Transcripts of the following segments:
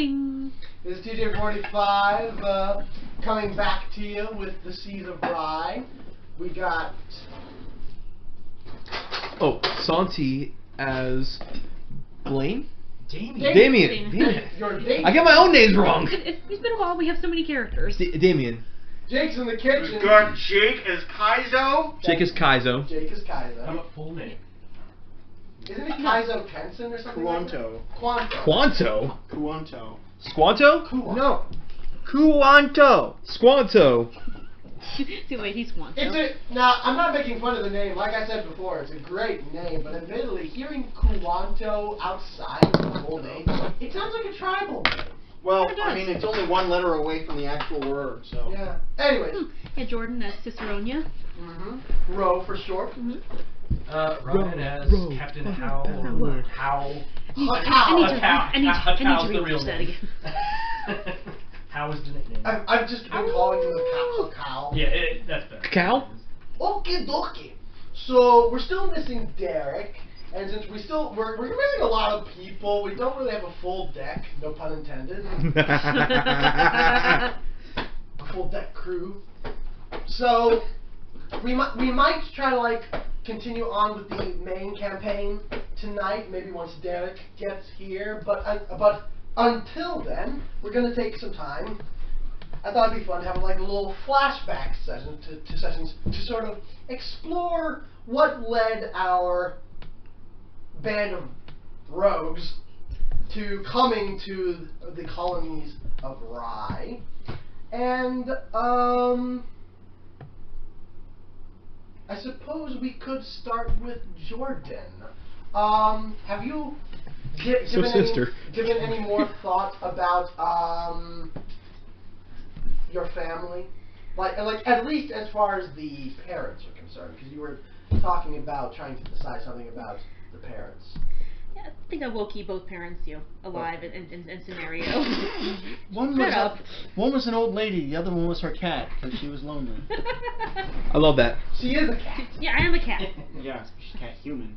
Ting. This is TJ45 coming back to you with the Seas of Rye. We got... Oh, Santi as Blaine? Damien. You're Damien. I get my own names wrong. It's been a while. We have so many characters. Damien. Jake's in the kitchen. We've got Jake as Kaizo. Jake is Kaizo. Jake is Kaizo. How about full name? Isn't it Kaizo Tensen or something? Quanto. Quanto. Quanto? Quanto. Squanto? No. Quanto. Squanto. See, wait, he's one. Now, I'm not making fun of the name. Like I said before, it's a great name. But admittedly, hearing Quanto outside of the full name, it sounds like a tribal name. Well, I mean, it's only one letter away from the actual word, so. Yeah. Anyways. Yeah, Jordan as Ciceronia. Ro for short. Ryan as Captain Howe. Or Howe. I need to the real rewatch that name. again. How is the nickname? I've just been calling him the cow. Yeah, that's better. Cacao? Okie dokie. So we're still missing Derek, and since we're missing a lot of people, we don't really have a full deck. No pun intended. A full deck crew. So we might try to continue on with the main campaign tonight. Maybe once Derek gets here, but until then, we're gonna take some time. I thought it'd be fun to have a little flashback session to sessions to sort of explore what led our band of rogues to coming to the colonies of Rye. And I suppose we could start with Jordan. Have you given any more thought about your family? Like at least as far as the parents are concerned, because you were talking about trying to decide something about the parents. Yeah, I think I will keep both parents alive in scenario. One was an old lady, the other one was her cat, because she was lonely. I love that. She is a cat. Yeah, I am a cat. Yeah, she's cat human.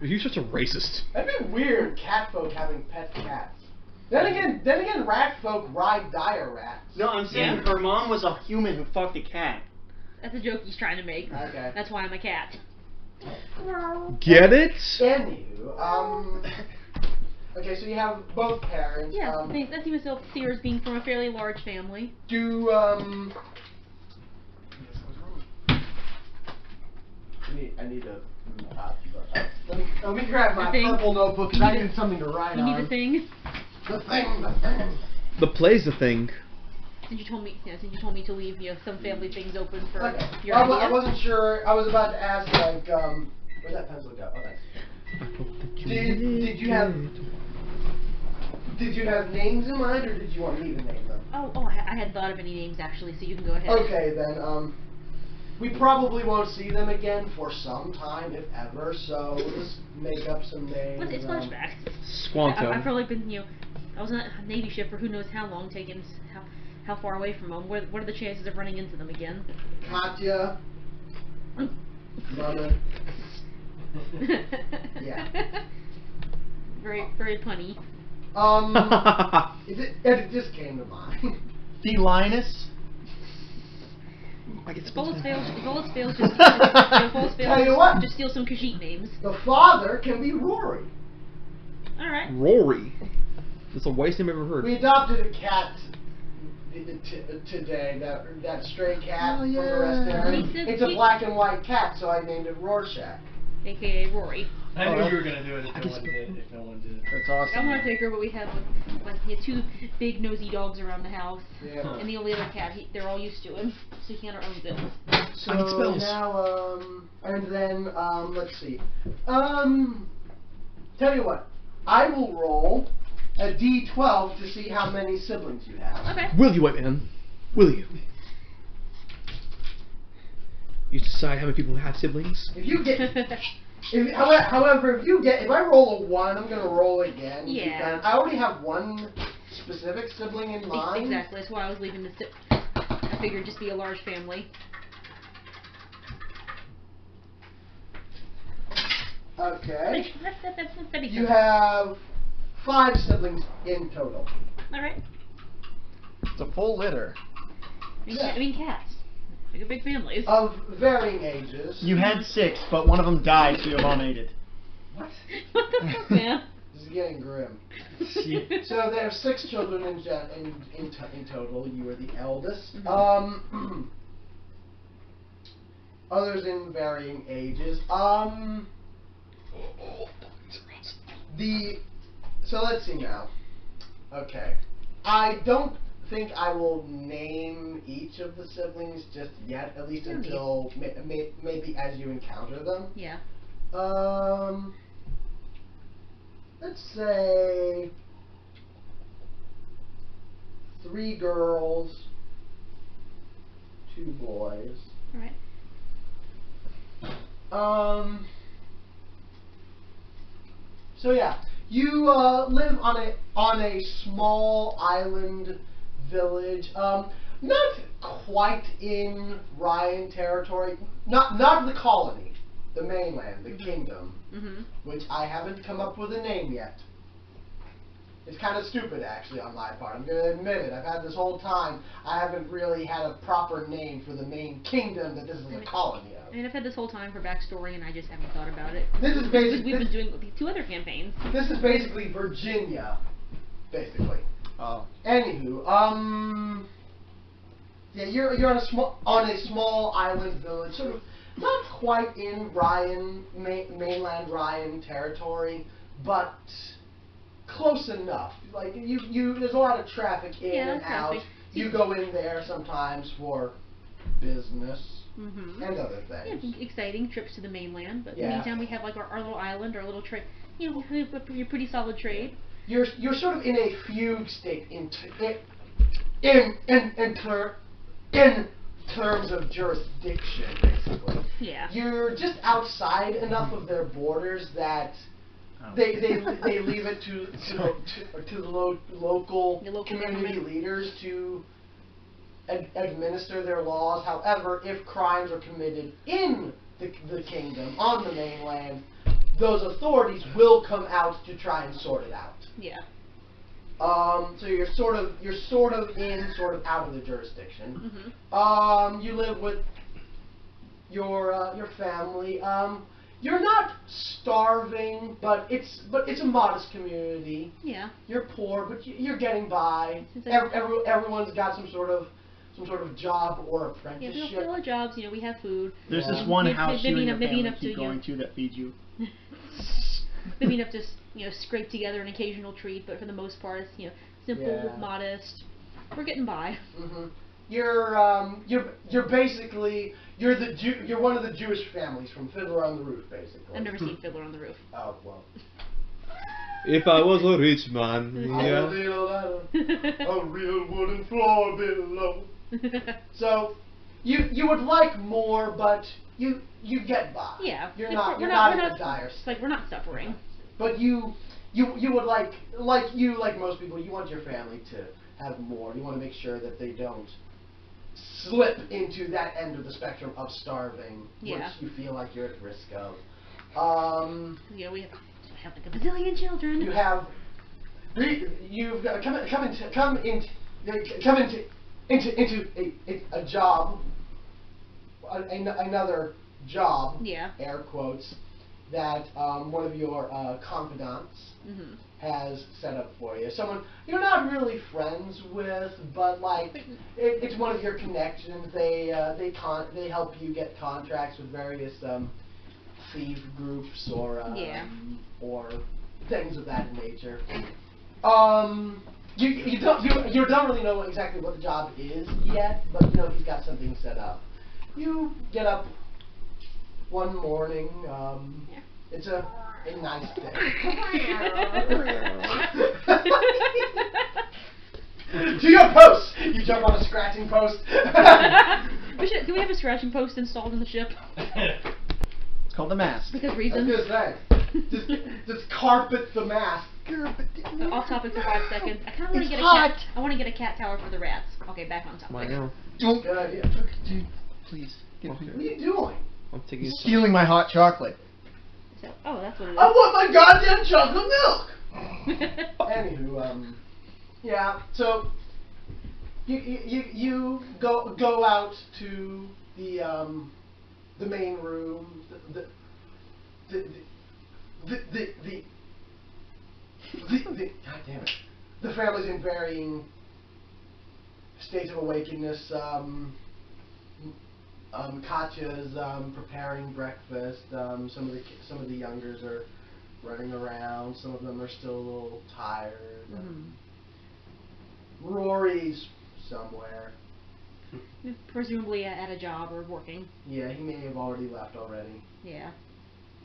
You're such a racist. That'd be weird, cat folk having pet cats. Then again, rat folk ride dire rats. No, I'm saying her mom was a human who fucked a cat. That's a joke he's trying to make. Okay. That's why I'm a cat. Get it? Anywho, okay, so you have both parents. Yeah, that seems to see her as being from a fairly large family. I need to. Let me grab my purple notebook because I need something to write on. You need the thing? The thing. The play's the thing. Since you told me to leave some family things open for your I idea. wasn't sure. I was about to ask, where'd that pencil go? Oh, thanks. Did you have names in mind, or did you want me to name them? Oh, I hadn't thought of any names actually, so you can go ahead. Okay, then, we probably won't see them again for some time, if ever, so we'll just make up some names. It's flashbacks. Squanto. I've probably been, I was on a Navy ship for who knows how long, taking how far away from home. What are the chances of running into them again? Katya. Mother. Yeah. Very, very punny. It just came to mind. The Linus. If all else fails, Tell you what. just steal some Khajiit names. The father can be Rory. Alright. Rory. That's the whitest name I've ever heard. We adopted a cat today, that stray cat from the rest area. It's a black and white cat, so I named it Rorschach. AKA Rory. I knew you were gonna do it if no one did. That's awesome. I want to take her, but we have two big nosy dogs around the house, Yeah. and the only other cat, they're all used to him, so he kind of owns it. So I need spells. now, and then, let's see. Tell you what, I will roll a D12 to see how many siblings you have. Okay. Will you, white man? Will you? You decide how many people have siblings? If you get, however, if I roll a 1, I'm gonna roll again. Yeah. Because I already have one specific sibling in mind. Exactly. That's why I was leaving the. I figured just be a large family. Okay. That'd be You have 5 siblings in total. All right. It's a full litter. I mean cats. Like big families. Of varying ages. You had 6, but one of them died, so your mom ate it. What? What the fuck, man? This is getting grim. So there are 6 children in total. You are the eldest. Mhm. Others in varying ages. So let's see now. Okay. I don't think I will name each of the siblings just yet, at least until maybe as you encounter them. Yeah. Let's say 3 girls, 2 boys. All right. So yeah, you live on a small island village. Not quite in Ryan territory. Not the colony, the mainland, the kingdom, which I haven't come up with a name yet. It's kind of stupid, actually, on my part. I'm going to admit it. I've had this whole time, I haven't really had a proper name for the main kingdom that this is a colony of. I mean, I've had this whole time for backstory, and I just haven't thought about it. This is basically... We've been doing the 2 other campaigns. This is basically Virginia, basically. Oh. Anywho, yeah, you're on a small island village, sort of not quite in mainland Ryan territory, but close enough. Like there's a lot of traffic in and out. You go in there sometimes for business and other things. Yeah, exciting trips to the mainland, but in Yeah. the meantime we have like our little island, our little trade. You know, we have a pretty solid trade. You're sort of in a fugue state in terms of jurisdiction, basically. Yeah. You're just outside enough of their borders that they leave it to the local community government. leaders to administer their laws. However, if crimes are committed in the kingdom on the mainland, those authorities will come out to try and sort it out. Yeah. So you're sort of in, sort of out of the jurisdiction. You live with your family. You're not starving, but it's a modest community. Yeah. You're poor, but you're getting by. Everyone's got some sort of job or Yeah, apprenticeship. we all have jobs. You know, we have food. There's Yeah. this one Maybe- house maybe you and your enough- maybe family enough to, keep you know- going to that feeds you. Maybe enough to scrape together an occasional treat, but for the most part, it's simple, Yeah. modest. We're getting by. You're basically you're one of the Jewish families from Fiddler on the Roof, basically. I've never seen Fiddler on the Roof. Oh well. If I was a rich man, yeah. A real wooden floor below. So you would like more, but you get by. Yeah. You're Like, not we're in not a dire it's like we're not suffering. But you would like most people, you want your family to have more. You want to make sure that they don't slip into that end of the spectrum of starving, Yeah. which you feel like you're at risk of. We have like a bazillion children. You've got come into a job, another job, Yeah. air quotes, that one of your confidants has set up for you. Someone you're not really friends with, but like it's one of your connections. They help you get contracts with various thief groups or things of that nature. You don't really know exactly what the job is yet, but you know he's got something set up. You get up one morning. It's a nice day. To your post! You jump on a scratching post. Do we have a scratching post installed in the ship? It's called the mast. Because I was reasons. gonna say, just carpet the mast. Off topic for 5 seconds. I kind of want to It's get a hot. cat. I want to get a cat tower for the rats. Okay, back on topic. Why now? Good idea. Dude, please. Okay. What are you doing? I'm taking He's stealing my hot chocolate. So, oh, that's what it is. I want my goddamn chocolate milk! Anywho, yeah. So you go out to the main room. God damn it. The family's in varying states of awakeness. Katya's preparing breakfast. Some of the youngers are running around. Some of them are still a little tired. Rory's somewhere. Presumably at a job or working. Yeah, he may have already left already. Yeah.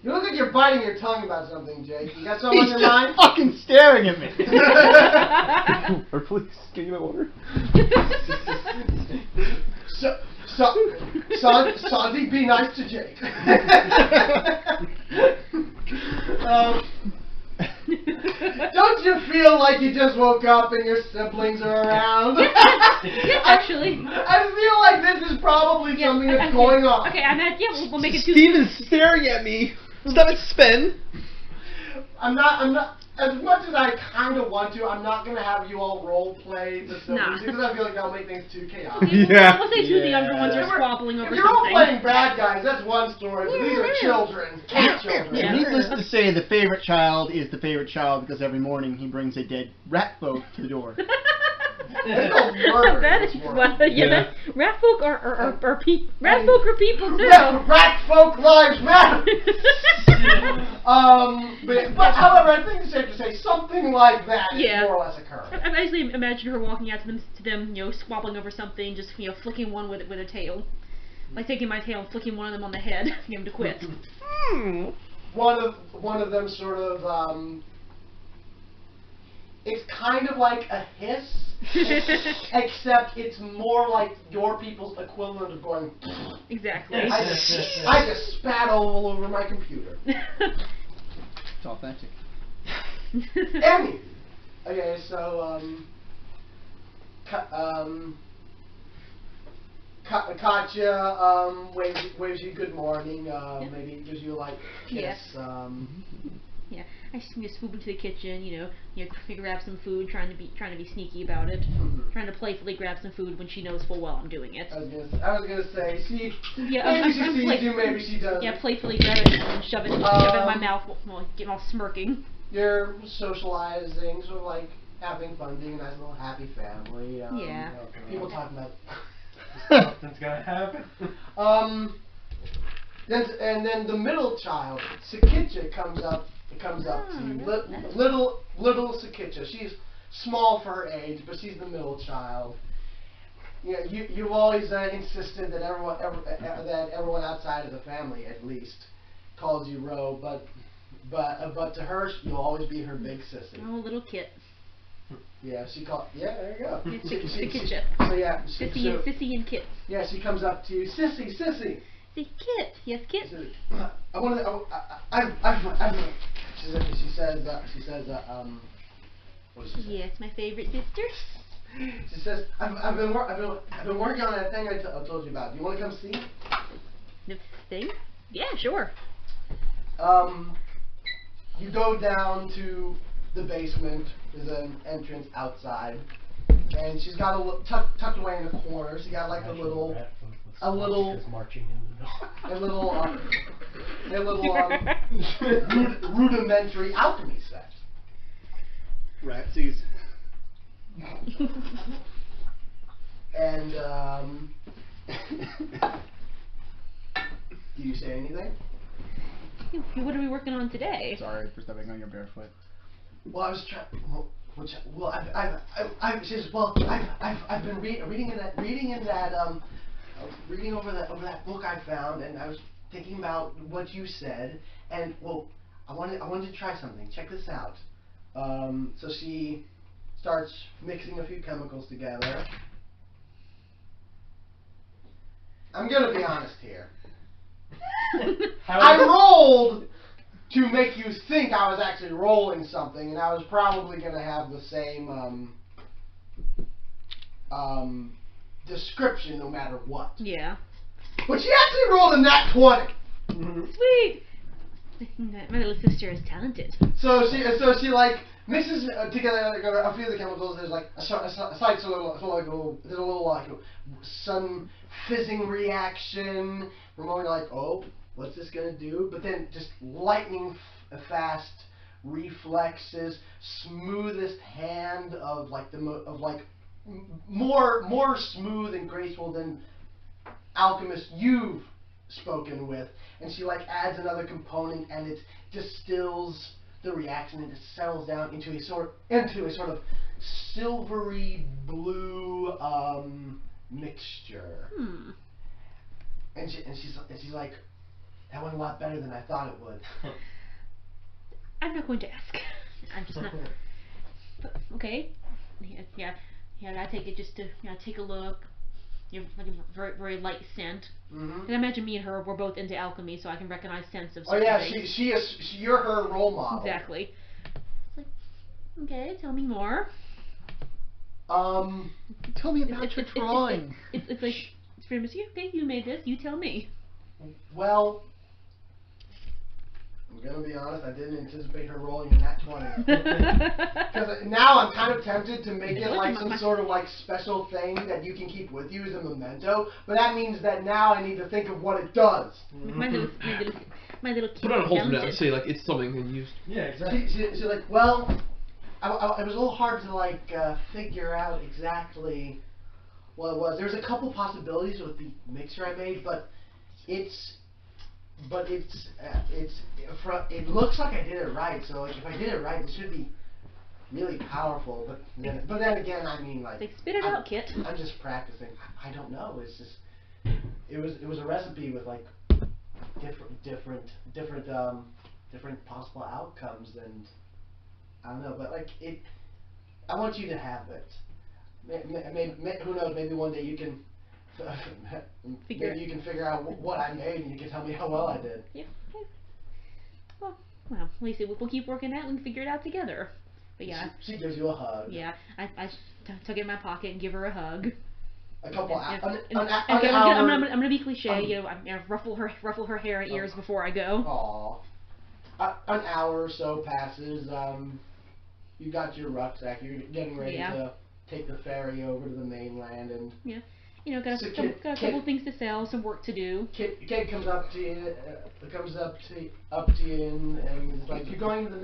You look like you're biting your tongue about something, Jake. You got something He's on just your mind? fucking staring at me. Or please, can you get my water? Sandy, be nice to Jake. Don't you feel like you just woke up and your siblings are around? Yeah, actually. I feel like this is probably something that's going on. Okay, we'll make it two. Steven's staring at me. Stop it, Sven. I'm not. As much as I kind of want to, I'm not gonna have you all role play the siblings because I feel like that'll make things too chaotic. Yeah. We'll say two of the younger ones are If squabbling over you're all something. playing bad guys, that's one story. But these are children, cat children. Yeah. Needless to say, the favorite child is the favorite child because every morning he brings a dead rat folk to the door. There's no murder That in is this world. well, yeah. Rat folk are rat folk are people too. Rat folk lives matter. But however, I think it's safe to say something like that is Yeah. more or less occurring. I basically imagine her walking out to them, squabbling over something, just flicking one with a tail, like taking my tail and flicking one of them on the head, to get him to quit. One of them sort of it's kind of like a hiss, except it's more like your people's equivalent of going. Exactly. I just spat all over my computer. It's authentic. Anyway, okay, so Katya waves you good morning. Maybe gives you a kiss. Yeah. Yeah, I just swoop into the kitchen, grab some food, trying to be sneaky about it, trying to playfully grab some food when she knows full well I'm doing it. I was gonna say, maybe Yeah, she sees you, maybe she doesn't. Yeah, playfully grab it and shove it in my mouth while getting all smirking. You're socializing, sort of like having fun, being a nice little happy family. Yeah. People talking about. Something's gonna happen. Then the middle child, Sakitcha, comes up to you. Little Sakitcha. She's small for her age, but she's the middle child. You've always insisted that everyone outside of the family, at least, calls you Ro, but to her, you'll always be her big sissy. Oh, little kit. Yeah, there you go. Sakitcha. So yeah, Sissy and Kit. yeah, she comes up to you, sissy. The Kit. Yes, Kit. I want to. She says. What does she say? Yes, my favorite sister. She says, I've been working on that thing I told you about. Do you want to come see? The thing? Yeah, sure. You go down to the basement. There's an entrance outside, and she's got tucked away in the corner. She got like a little marching in the door. rudimentary alchemy set. Ratsies. And do you say anything? What are we working on today? Sorry for stepping on your bare foot. Well, I was trying. Well, I've been reading over that book I found, and I was thinking about what you said, and I wanted to try something. Check this out. So she starts mixing a few chemicals together. I'm gonna be honest here. I rolled to make you think I was actually rolling something, and I was probably going to have the same description no matter what. Yeah. But she actually rolled a nat 20. Sweet. My little sister is talented. So she like mixes together a few of the chemicals. There's like a slight there's a little like sun fizzing reaction. We're more like, oh, what's this gonna do? But then just lightning fast reflexes, smoothest hand of like more smooth and graceful than alchemist you've spoken with. And she like adds another component, and it distills the reaction, and it settles down into a sort of silvery blue mixture. And she's like, that went a lot better than I thought it would. I'm not going to ask. I'm just not. Okay. Yeah. I take it just to take a look. You have like a very, very light scent. And I imagine me and her, we're both into alchemy, so I can recognize scents of Oh certain yeah, things. you're her role model. Exactly. It's like, okay, tell me more. Tell me about your drawing. It's like, it's pretty much, okay, you made this, you tell me. Well, I'm gonna be honest, I didn't anticipate her rolling in that 20. Because now I'm kind of tempted to make it like some sort of like special thing that you can keep with you as a memento, but that means that now I need to think of what it does. My little kid. Put it on hold for now. talented. Say like it's something and use. Yeah, exactly. She's like, well, it was a little hard to like figure out exactly what it was. There's a couple possibilities with the mixer I made, but it looks like I did it right. So like, if I did it right, it should be really powerful. But then again, I mean, like, Spit it out, Kit. I'm just practicing. I don't know. It's just it was a recipe with like different possible outcomes, and I don't know. But like I want you to have it. Who knows? Maybe one day you can. Maybe you can figure out what I made, and you can tell me how well I did. Yeah. Well, at least we'll keep working at it and figure it out together. But yeah. She gives you a hug. Yeah, I tuck it in my pocket and give her a hug. A couple I'm hours. gonna be cliche, you know. I ruffle her hair and ears before I go. Aw. An hour or so passes. You got your rucksack. You're getting ready to take the ferry over to the mainland, and you know, got a couple things to sell, some work to do. Kid comes up to you, and is like, "You're going to the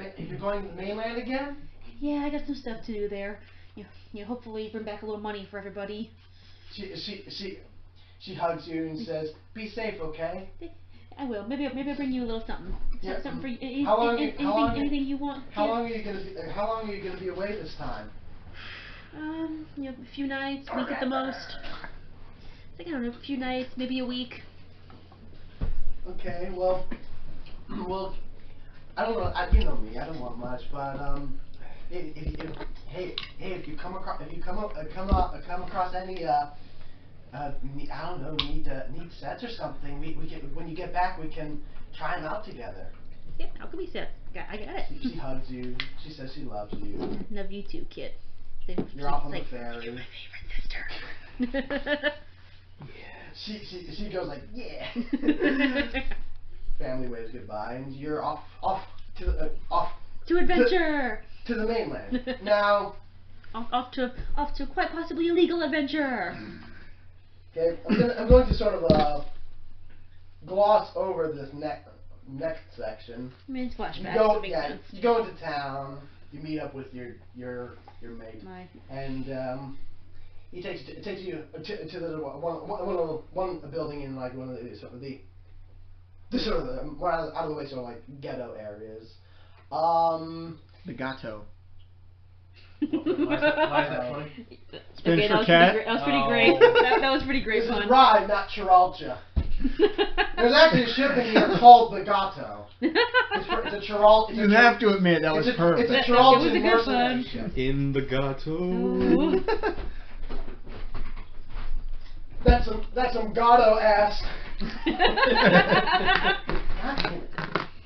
mainland again?" Yeah, I got some stuff to do there. You know, hopefully bring back a little money for everybody. She hugs you and says, "Be safe, okay?" I will. Maybe I'll bring you a little something. Yeah. Something for you. Anything you want. How long are you gonna be away this time? You know, a few nights, week at the most. I don't know, a few nights, maybe a week. Okay, well, I don't know. You know me. I don't want much, but if you come across any I don't know, neat sets or something, we can, when you get back, we can try them out together. Yeah, how can we set? I got it. She hugs you. She says she loves you. Love you too, kid. You're off on the ferry. You're my favorite sister. She goes like, yeah. Family waves goodbye, and you're off to adventure. To the mainland. Now, off to quite possibly illegal adventure. Okay, I'm going to sort of gloss over this next section. I mean, it's flashbacks. You go into town. You meet up with your mate, and he takes you to the one building in like one of the more out of the way sort of like ghetto areas. The gato. Why is that funny? Spanish for cat. That was pretty great. That was pretty great This fun. is rye, not Chiralcha. There's actually a ship in here called the Gato. It's a Chiralcha. You have to admit that was perfect. It's a It was a Chiralcha good mercenary fun. ship. In the gato. Ooh. That's some Gato ass.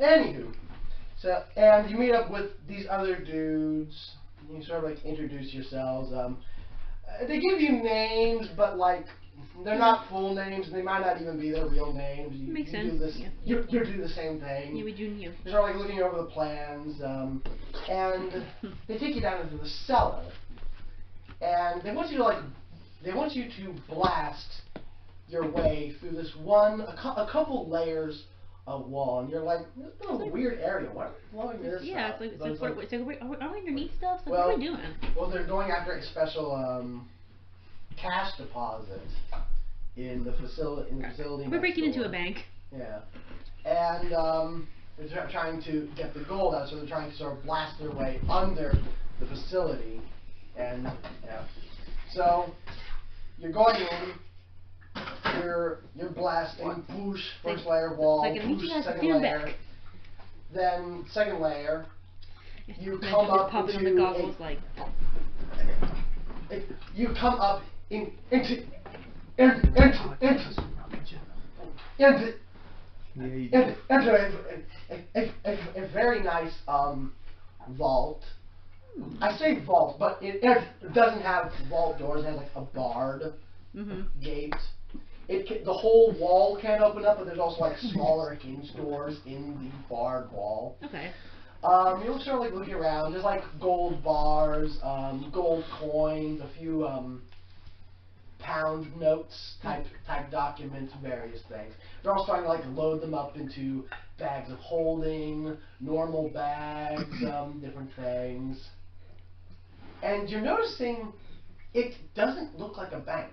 Anywho, so and you meet up with these other dudes. You sort of like introduce yourselves. They give you names, but like they're not full names, and they might not even be their real names. You, Makes you sense. Do this, Yeah. you do the same thing. Yeah, we do. Yeah. They start like looking over the plans, and they take you down into the cellar, and they want you to blast your way through this a couple layers of wall, and you're like, this is a weird area. Why are we blowing this Yeah, up? it's like are we underneath stuff? Like, Well, what are we doing? Well, they're going after a special cash deposit in the facility. We're next breaking into door. a bank. Yeah, and they're trying to get the gold out, so they're trying to sort of blast their way under the facility, and yeah. So you're going in. You're blasting. Push first layer wall. Like, I need you Push guys to second stand layer. back. Then second layer. You And come just up pop it on into the goggles, like. you come up into a very nice vault. I say vault, but it doesn't have vault doors. It has like a barred gate. The whole wall can't open up, but there's also like smaller hinge doors in the barred wall. Okay. You'll start like looking around. There's like gold bars, gold coins, a few pound notes type documents, various things. They're all starting to like load them up into bags of holding, normal bags, different things. And you're noticing it doesn't look like a bank.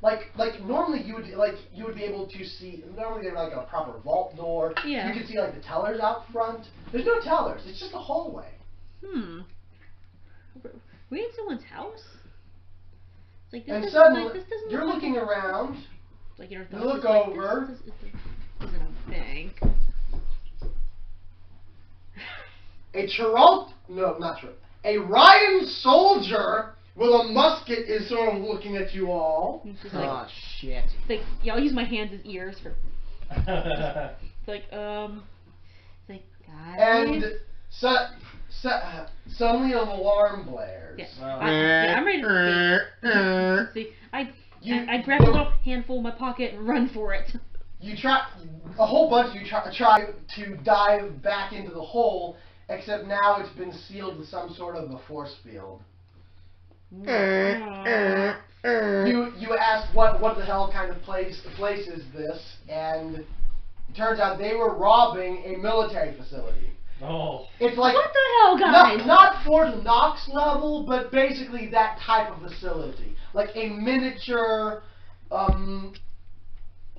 Like normally you would be able to see. Normally they're like a proper vault door. Yeah. You can see like the tellers out front. There's no tellers. It's just a hallway. We in someone's house? Like this And doesn't suddenly like, this doesn't you're look looking like around. like you know. You look over. This isn't a bank. A Ryan soldier with a musket is sort of looking at you all. He's just like, Oh shit. it's like, yeah, I'll use my hands as ears for. It's like, it's like, guys. And suddenly an alarm blares. Yeah, Wow. I'm ready to see. I grab a little handful in my pocket and run for it. You try, a whole bunch of you try to dive back into the hole, except now it's been sealed with some sort of a force field. You ask what the hell kind of place is this, and it turns out they were robbing a military facility. Oh. It's like What the hell, guys? not Fort Knox level, but basically that type of facility, like a miniature,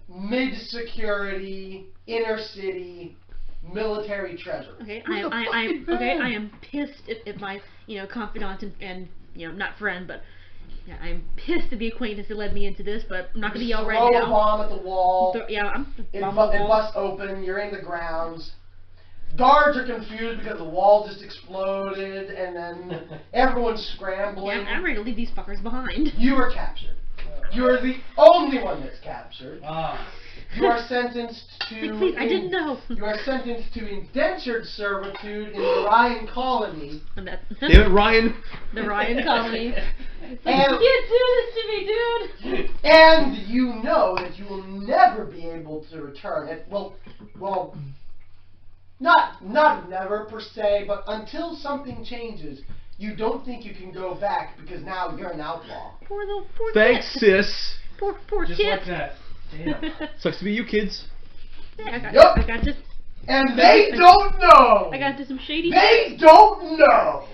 mid-security, inner city military treasure. Okay, I am pissed at my confidant and not friend, but yeah, I'm pissed at the acquaintance that led me into this. But I'm not gonna yell right Throw now. a bomb at the wall. I'm It bomb the wall. busts open. You're in the grounds. Guards are confused because the wall just exploded, and then everyone's scrambling. Yeah, I'm ready to leave these fuckers behind. You are captured. You are the only one that's captured. Ah. You are sentenced to. Please, I didn't know. You are sentenced to indentured servitude in the Ryan colony. And that's Damn it, Ryan. the Ryan colony. It's like, And- you can't do this to me, dude. And you know that you will never be able to return. Well, not never per se, but until something changes, you don't think you can go back because now you're an outlaw. Poor Thanks, kid. sis. Poor Just kid. like that. Damn. Sucks to be you kids. Yeah, Yup. I got just And they don't know. I got into some shady. They don't know.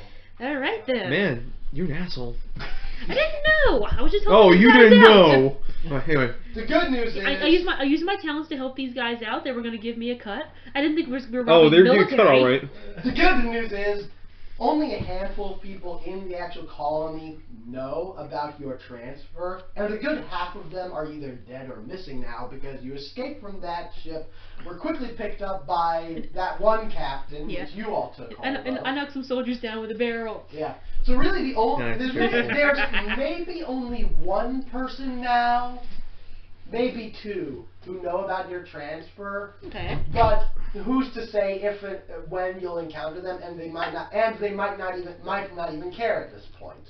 All right then. Man, you're an asshole. I didn't know. I was just Oh, helping you these guys didn't out. know. Anyway. The good news is I used my talents to help these guys out. They were going to give me a cut. I didn't think we were Oh, robbing they're military. getting cut all right. the good news is only a handful of people in the actual colony know about your transfer, and a good half of them are either dead or missing now because you escaped from that ship, were quickly picked up by that one captain, Yeah. which you all took hold And of. I knocked some soldiers down with a barrel. Yeah. So really, the only Nice. there's maybe only one person now, maybe two, who know about your transfer. Okay. But who's to say if and when you'll encounter them, and they might not even care at this point.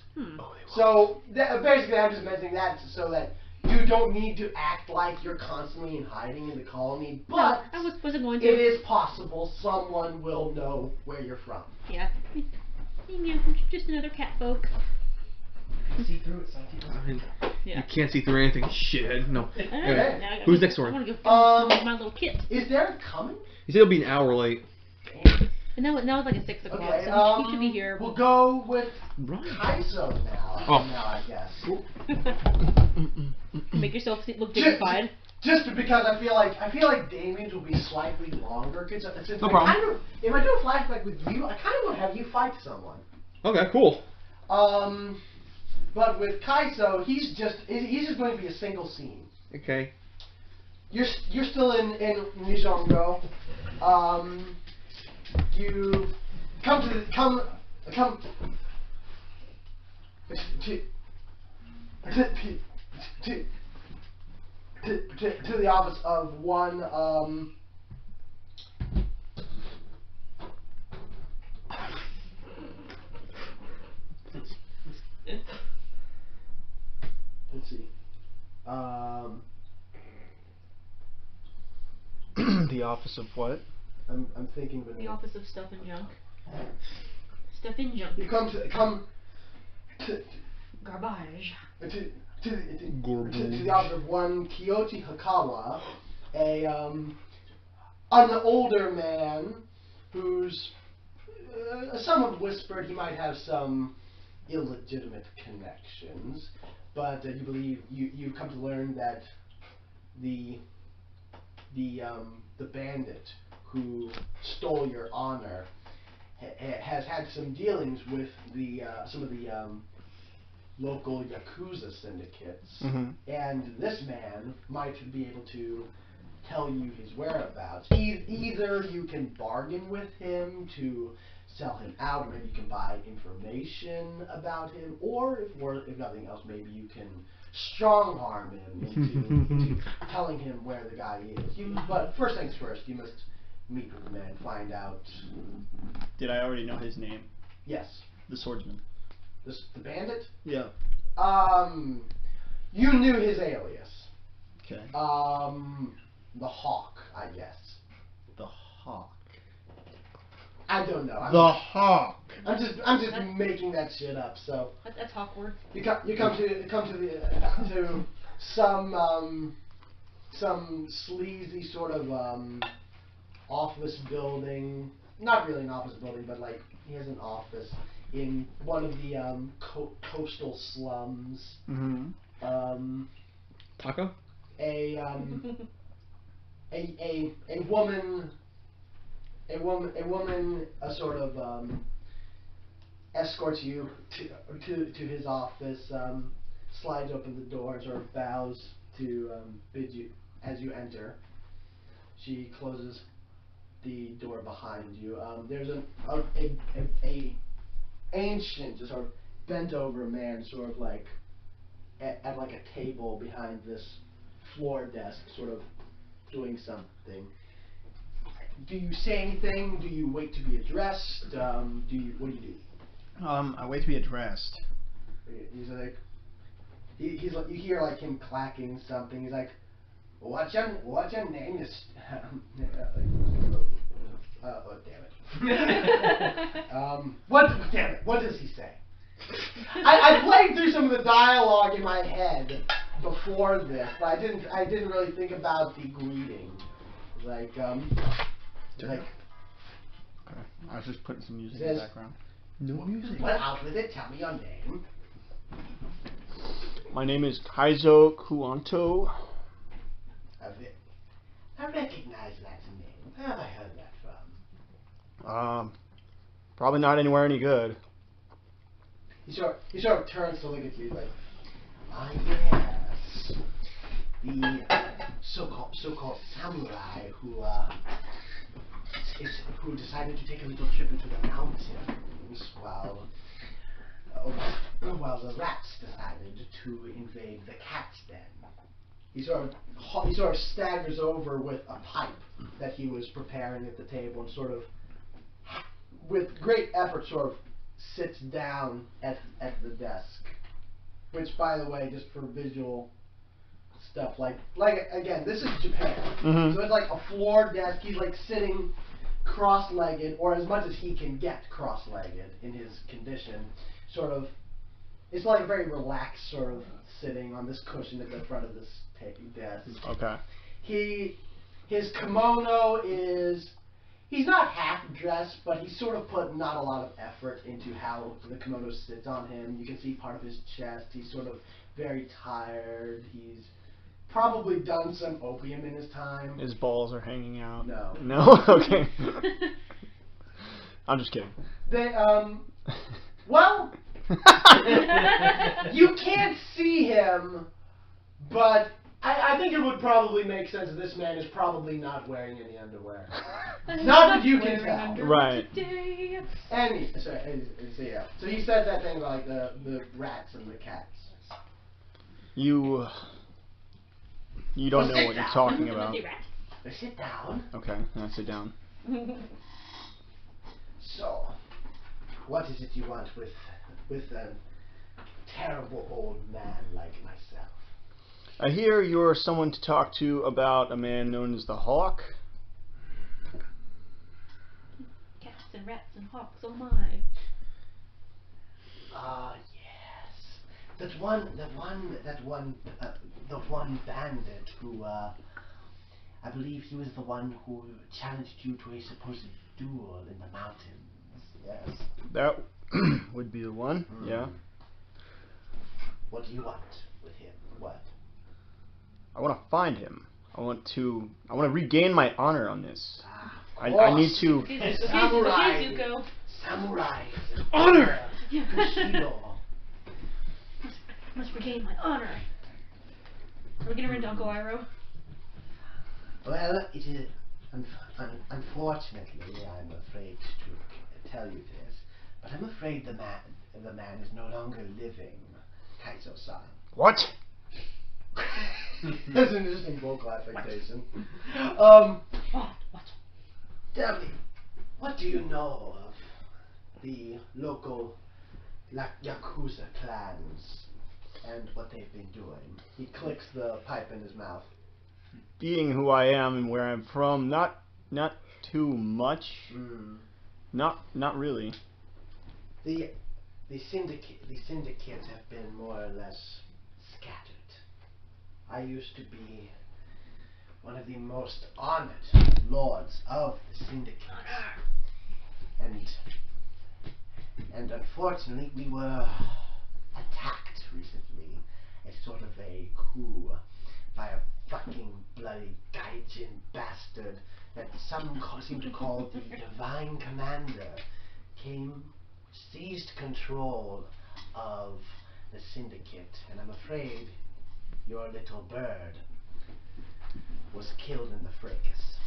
So basically, I'm just mentioning that so that you don't need to act like you're constantly in hiding in the colony. But I wasn't going to. it is possible someone will know where you're from. Yeah. Just another cat folk. See through it, Santi. I mean, Yeah. you can't see through anything, shithead. No. I don't know. Anyway, Now I gotta who's go- next door? I want to go my little kit. Is Derek coming? He said it'll be an hour late. And now it's like a 6 o'clock, Okay, so he should be here. We'll go with Right. Kaizo now. Oh. Now I guess. Make yourself look dignified. Just because I feel like Damien's will be slightly longer. Cause since No problem. If I do a flashback with you, I kind of want to have you fight someone. Okay, cool. But with Kaizo, he's just going to be a single scene. Okay. You're still in Nizongo. You come to the office of one let's see. The office of what? I'm thinking of The office of stuff and junk. Stuff and junk. You come to Garbage. to the office of one Kyoji Hakawa, an older man who's some have whispered he might have some illegitimate connections, but you believe you come to learn that the bandit who stole your honor has had some dealings with some of the local Yakuza syndicates, and this man might be able to tell you his whereabouts. Either you can bargain with him to sell him out, or maybe you can buy information about him, or if nothing else, maybe you can strong arm him into telling him where the guy is. But first things first, you must meet with the man, find out. Did I already know his name? Yes, The swordsman. the bandit. Yeah. You knew his alias. Okay. The Hawk, I guess. The Hawk. I don't know. The Hawk. I'm just making that shit up. So That's awkward. you come to some sleazy sort of office building. Not really an office building, but like he has an office in one of the coastal slums. Taco? A woman sort of escorts you to his office, slides open the doors or bows to bid you as you enter. She closes the door behind you. There's a ancient, just sort of bent over man, sort of like at like a table behind this floor desk, sort of doing something. Do you say anything? Do you wait to be addressed? What do you do? I wait to be addressed. He's like, he's like, you hear like him clacking something. He's like, what's your name? Is oh damn it. Damn it, what does he say? I played through some of the dialogue in my head before this, but I didn't really think about the greeting. Like, Okay. I was just putting some music in Says- the background. No music. well, out with it. Tell me your name. My name is Kaizo Kuanto. I recognize that name. Where have I heard that from? Probably not anywhere any good. He sort of turns to look at you like, ah yes, the so-called samurai who decided to take a little trip into the mountains while the rats decided to invade the cat's den. he sort of staggers over with a pipe that he was preparing at the table and sort of, with great effort, sort of sits down at the desk. Which, by the way, just for visual stuff, like again, this is Japan, so it's like a floor desk. He's like sitting cross-legged, or as much as he can get cross-legged in his condition. Sort of, it's like a very relaxed sort of sitting on this cushion at the front of this desk. Okay. His kimono is, he's not half dressed, but he's sort of put not a lot of effort into how the kimono sits on him. You can see part of his chest. He's sort of very tired. He's probably done some opium in his time. His balls are hanging out. No. No? Okay. I'm just kidding. They, well, you can't see him, but I think it would probably make sense that this man is probably not wearing any underwear. Not that you can tell. Right. And so he said that thing about like the rats and the cats. You don't know what you're talking about. Sit down. Okay, now sit down. So, what is it you want with a terrible old man like myself? I hear you're someone to talk to about a man known as the Hawk. Cats and rats and hawks, oh my. Ah, yes. The one bandit who, I believe he was the one who challenged you to a supposed duel in the mountains. Yes. That would be the one, yeah. What do you want with him? What? I want to find him. I want to regain my honor on this. I need to. Samurai. Samurai. Honor. Bushido. Must regain my honor. Are we gonna run to Uncle Iroh? Well, it is unfortunately, I'm afraid to tell you this, but I'm afraid the man is no longer living, Kaizo-san. What? That's an interesting vocal affectation. What? Tell me, what do you know of the local Yakuza clans and what they've been doing? He clicks the pipe in his mouth. Being who I am and where I'm from, not too much. Not really. The syndicates have been more or less scattered. I used to be one of the most honored lords of the syndicate, and unfortunately we were attacked recently as sort of a coup by a fucking bloody gaijin bastard that some seem to call the Divine Commander, seized control of the syndicate, and I'm afraid your little bird was killed in the fracas.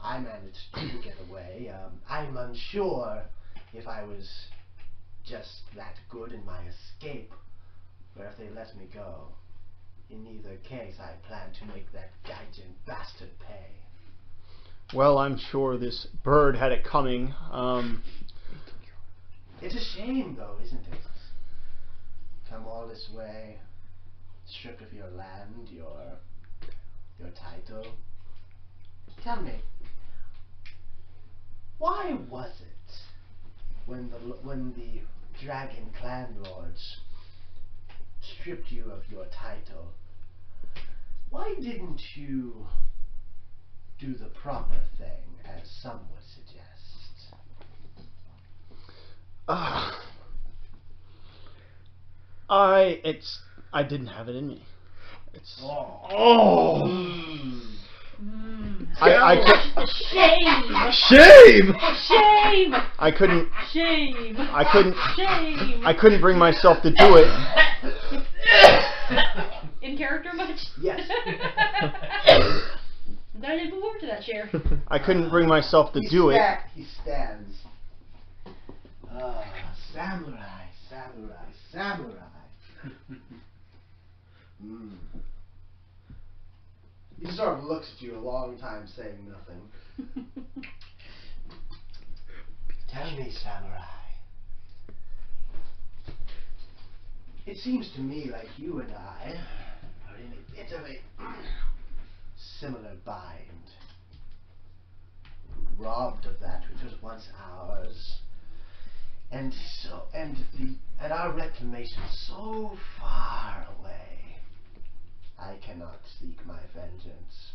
I managed to get away. I'm unsure if I was just that good in my escape, or if they let me go. In either case, I plan to make that gaijin bastard pay. Well, I'm sure this bird had it coming. It's a shame, though, isn't it? Come all this way, stripped of your land, your title. Tell me, why was it when the Dragon Clan Lords stripped you of your title, why didn't you do the proper thing, as some would suggest? I didn't have it in me. Shame! Shame! I couldn't. Shame! I couldn't bring myself to do it. In character much? Yes. I'm glad I didn't move over to that chair. I couldn't bring myself to do it. He stands. Samurai. He just sort of looks at you a long time, saying nothing. Tell me, samurai. It seems to me like you and I are in a bit of a similar bind. Robbed of that which was once ours, and our reclamation so far away. I cannot seek my vengeance.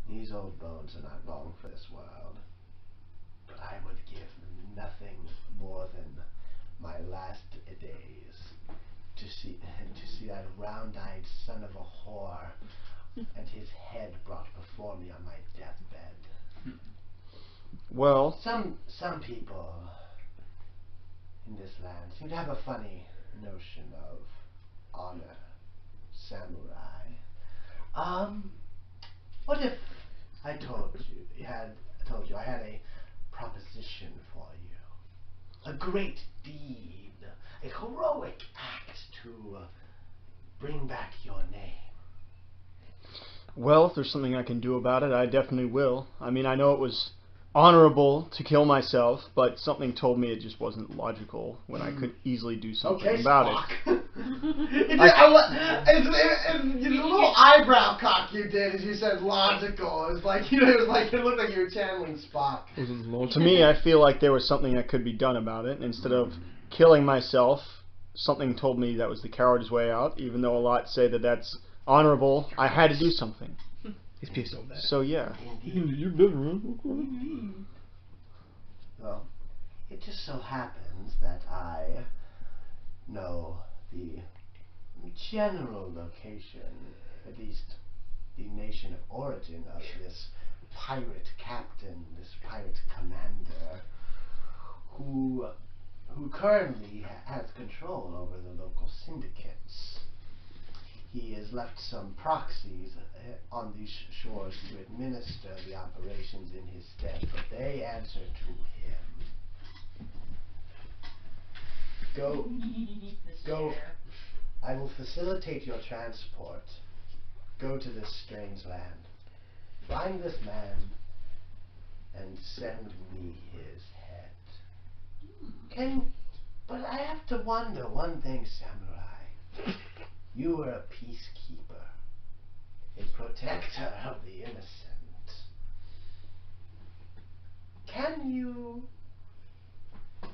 These old bones are not long for this world. But I would give nothing more than my last days to see that round-eyed son of a whore and his head brought before me on my deathbed. Well, Some people in this land seem to have a funny notion of honor, samurai. What if I told you I had a proposition for you? A great deed, a heroic act to bring back your name. well, if there's something I can do about it, I definitely will. I mean, I know it was honorable to kill myself, but something told me it just wasn't logical when I could easily do something about it. The little eyebrow cock you did as you said logical. It was like it looked like you were channeling Spock. To me, I feel like there was something that could be done about it. Instead of killing myself, something told me that was the coward's way out, even though a lot say that that's honorable. I had to do something. He's pissed on that. So yeah. You've been Well, it just so happens that I know the general location, at least the nation of origin of this pirate captain, this pirate commander, who currently has control over the local syndicates. He has left some proxies on these shores to administer the operations in his stead, but they answer to him. Go. I will facilitate your transport. Go to this strange land. Find this man and send me his head. But I have to wonder one thing, samurai. You were a peacekeeper, a protector of the innocent.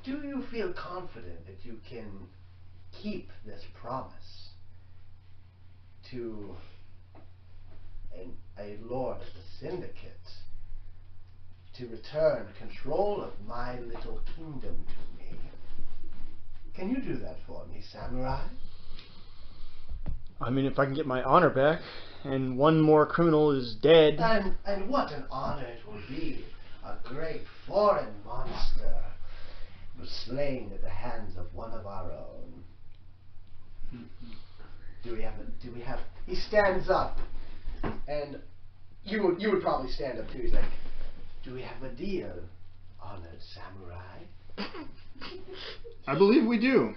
Do you feel confident that you can keep this promise to a lord of the syndicate to return control of my little kingdom to me? Can you do that for me, samurai? I mean, if I can get my honor back, and one more criminal is dead. And what an honor it will be. A great foreign monster was slain at the hands of one of our own. Do we have he stands up, and you would probably stand up too. He's like, do we have a deal, honored samurai? I believe we do.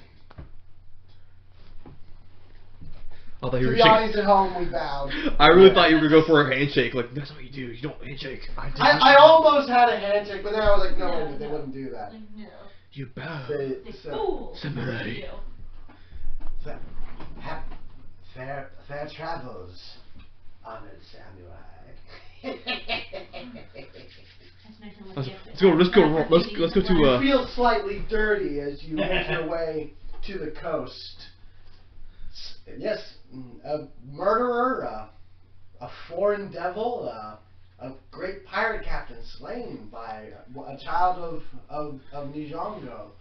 I thought you To were the audience at home, we bowed. I really thought you were gonna go for a handshake. Like, that's what you do. You don't handshake. I almost had a handshake, but then I was like, no, they wouldn't do that. No. You bow. Fool. Samurai. Fair travels, honored samurai. Let's go to You feel slightly dirty as you make your way to the coast. Yes, a murderer, a foreign devil, a great pirate captain slain by a child of Nijongo.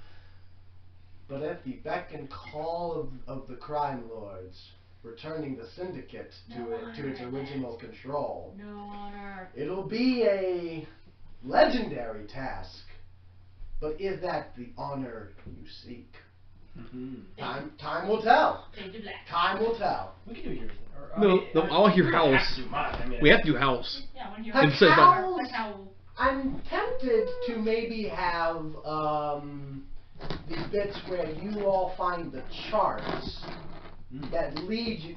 But at the beck and call of the crime lords, returning the syndicate to its original control. No honor. It'll be a legendary task, but is that the honor you seek? Time will tell. Time will tell. We can do yours. No, I want to hear Howl's. We have to do Howl's. Yeah, I want to hear Have Howl's. Howl's- I'm tempted to maybe have the bits where you all find the charts that lead you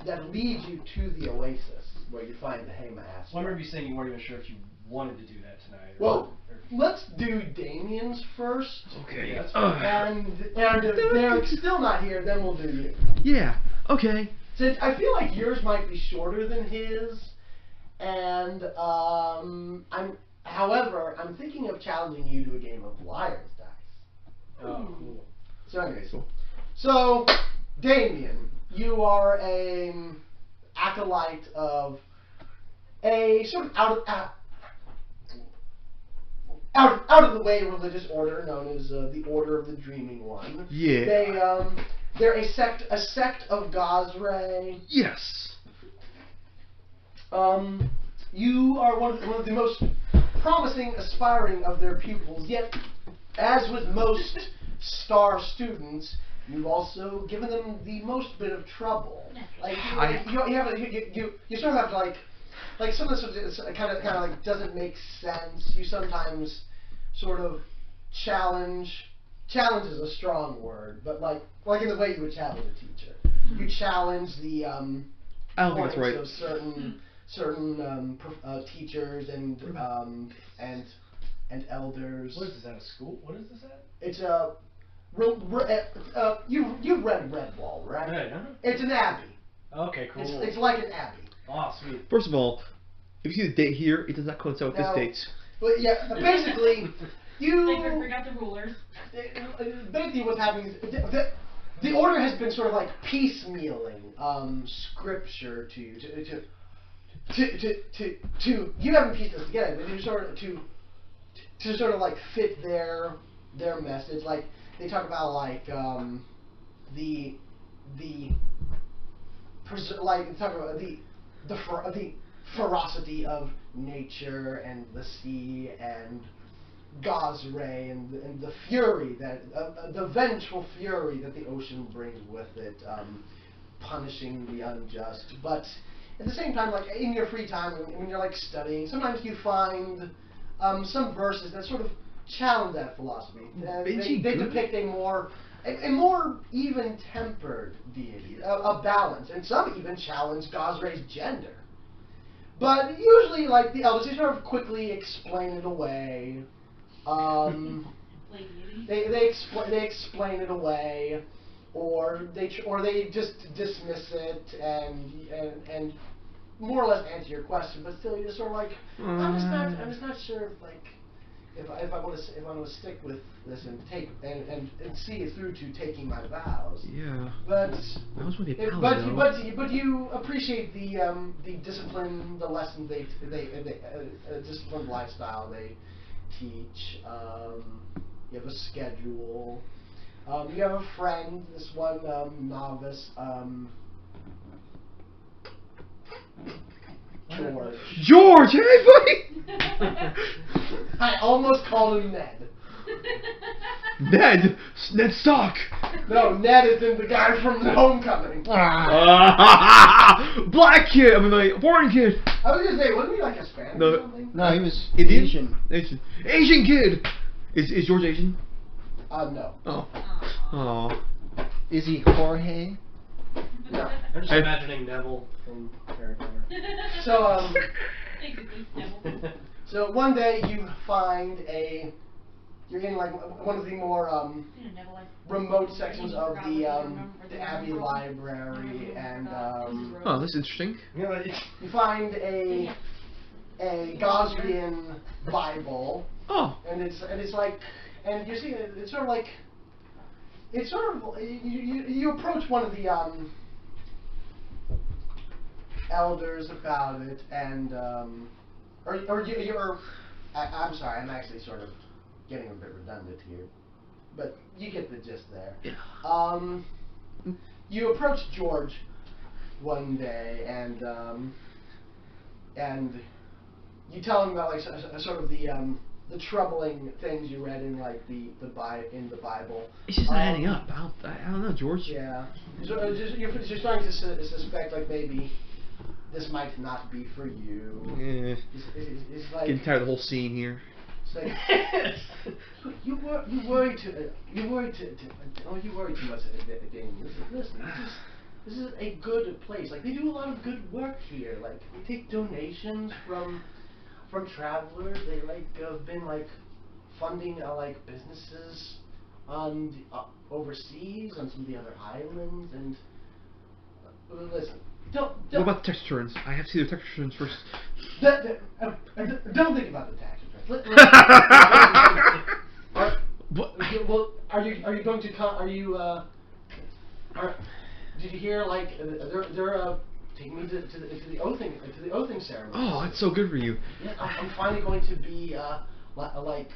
to the oasis, where you find the Haymaster. Well, I remember you saying you weren't even sure if you wanted to do that tonight. Well, let's do Damien's first. Okay. Yeah, that's And if Derek's still not here, then we'll do you. Yeah. Okay. Since I feel like yours might be shorter than his, and however, I'm thinking of challenging you to a game of Liar's Dice. Oh, cool. So anyways, so Damien, you are a acolyte of a sort of out of the way religious order known as the Order of the Dreaming One. Yeah. They're a sect of Gosray. Yes. You are one of the most promising, aspiring of their pupils. Yet, as with most star students, you've also given them the most bit of trouble. Like you sort of have to like some of this kind of like doesn't make sense. You sometimes sort of challenge. Challenge is a strong word, but like in the way you would challenge a teacher. You challenge the I don't think that's right. of certain teachers and elders. What is this at a school? What is this at? It's you've read Redwall, right? Right, huh? It's an abbey. Okay, cool. It's like an abbey. Oh, sweet. First of all, if you see the date here, it does not coincide with this No. date. But yeah, basically, They forgot the rulers. basically what's happening is the order has been sort of like piecemealing scripture to you to you haven't pieced this together, but you sort of to sort of like fit their message. Like they talk about like the ferocity of nature and the sea and Gosray and the fury that the vengeful fury that the ocean brings with it, punishing the unjust. But at the same time, like in your free time when you're like studying, sometimes you find some verses that sort of challenge that philosophy. They depict a more even-tempered deity, a balance, and some even challenge Gosray's gender. But usually, like the elders, they sort of quickly explain it away. They explain it away, or they just dismiss it and more or less answer your question. But still, you're just sort of like, I'm just not sure if I want to stick with this and take and see it through to taking my vows. Yeah. But I was with the paladin, but you appreciate the discipline, the lessons they disciplined lifestyle they teach. You have a schedule. You have a friend, this one novice, George. George, hey buddy! I almost called him Ned. Ned Stark! No, Ned is in the guy from the Homecoming. Black kid! I mean, like, foreign kid! I was gonna say, wasn't he like a Spanish or something? No, he was Indian? Asian. Asian kid! Is George Asian? No. Oh. Oh. Is he Jorge? No. I'm just imagining Neville from Harry Potter. So, Basically, Neville. so one day you find you're in like one of the more remote sections of the Abbey Library, and Oh, that's interesting. you find a Gosrian Bible, Oh. and it's like, and you see it's sort of like, it's sort of you approach one of the elders about it, and I'm sorry, I'm actually sort of getting a bit redundant here, but you get the gist there. Yeah. You approach George one day, and you tell him about like sort of the troubling things you read in like the Bible. It's just not adding up. I don't know, George. Yeah. So you're starting to suspect like maybe this might not be for you. Yeah. It's like Getting tired of the whole scene here. it's like you worry too much, Damien. Listen, this is a good place. Like they do a lot of good work here. Like they take donations from travelers. They like have been like funding like businesses on overseas on some of the other islands. And listen, What about the tax returns? I have to see the tax returns first. don't think about the tax returns. Are you going to are you did you hear like they're taking me to the oathing ceremony? Oh, that's so good for you. Yeah, I'm finally going to be like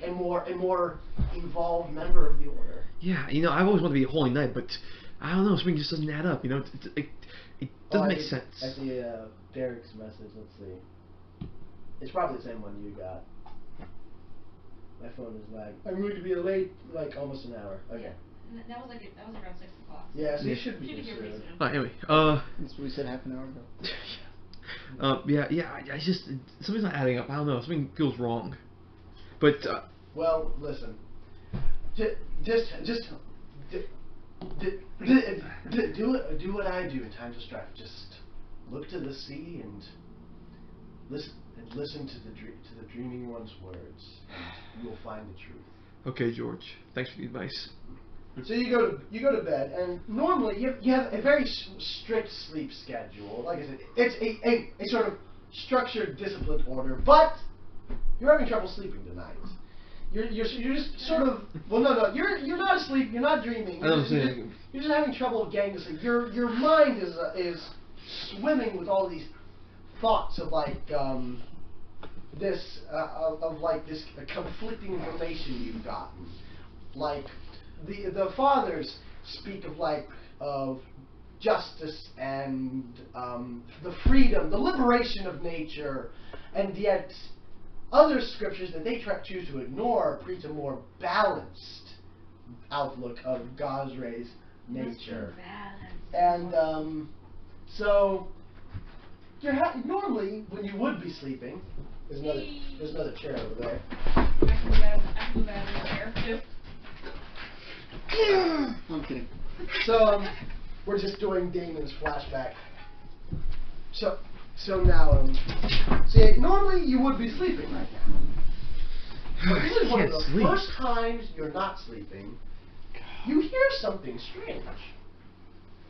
a more involved member of the order. Yeah, you know, I've always wanted to be a holy knight, but I don't know, something just doesn't add up. You know, it doesn't make sense. I see Derek's message. Let's see. It's probably the same one you got. My phone is lagging. I'm going to be late, like almost an hour. Okay. Yeah. That was around 6 o'clock. Yeah, so you Yeah. should be Should be here here pretty soon. soon. Anyway, That's what we said half an hour ago. yeah, I just something's not adding up. I don't know, something feels wrong. But Well, listen. Just do what I do in times of strife. Just look to the sea and listen to the dreaming one's words, and you'll find the truth. okay, George, thanks for the advice. So you go to bed, and normally you have a very strict sleep schedule. Like I said, it's a sort of structured, disciplined order. But you're having trouble sleeping tonight. You're just sort of no you're not asleep. You're not dreaming. I don't see anything. You're just having trouble getting to sleep. Your mind is swimming with all these thoughts of like this conflicting information you've gotten. Like the fathers speak of justice and the freedom, the liberation of nature, and yet other scriptures that they choose to ignore preach a more balanced outlook of Gosray's nature. And so normally when you would be sleeping, there's another chair over there. I can move out of the chair too. I'm kidding. So we're just doing Damon's flashback. So now, see, normally you would be sleeping right now. But this is one of the first times you're not sleeping. You hear something strange.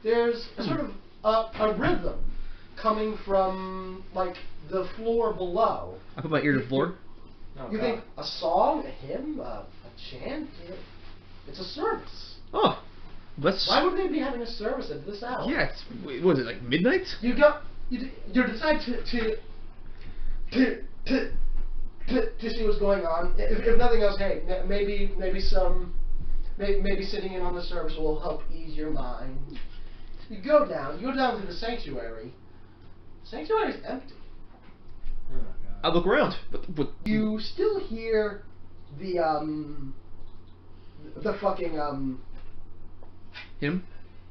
There's a sort of a rhythm coming from like the floor below. I put my ear to the floor. You think a song, a hymn, a chant? It's a service. Oh, let's. Why would they be having a service at this hour? Yeah, wait, what is it, like midnight? You decide to see what's going on. If nothing else, hey, maybe sitting in on the service will help ease your mind. You go down to the sanctuary. The sanctuary is empty. Oh, God. I look around, but You still hear the fucking him?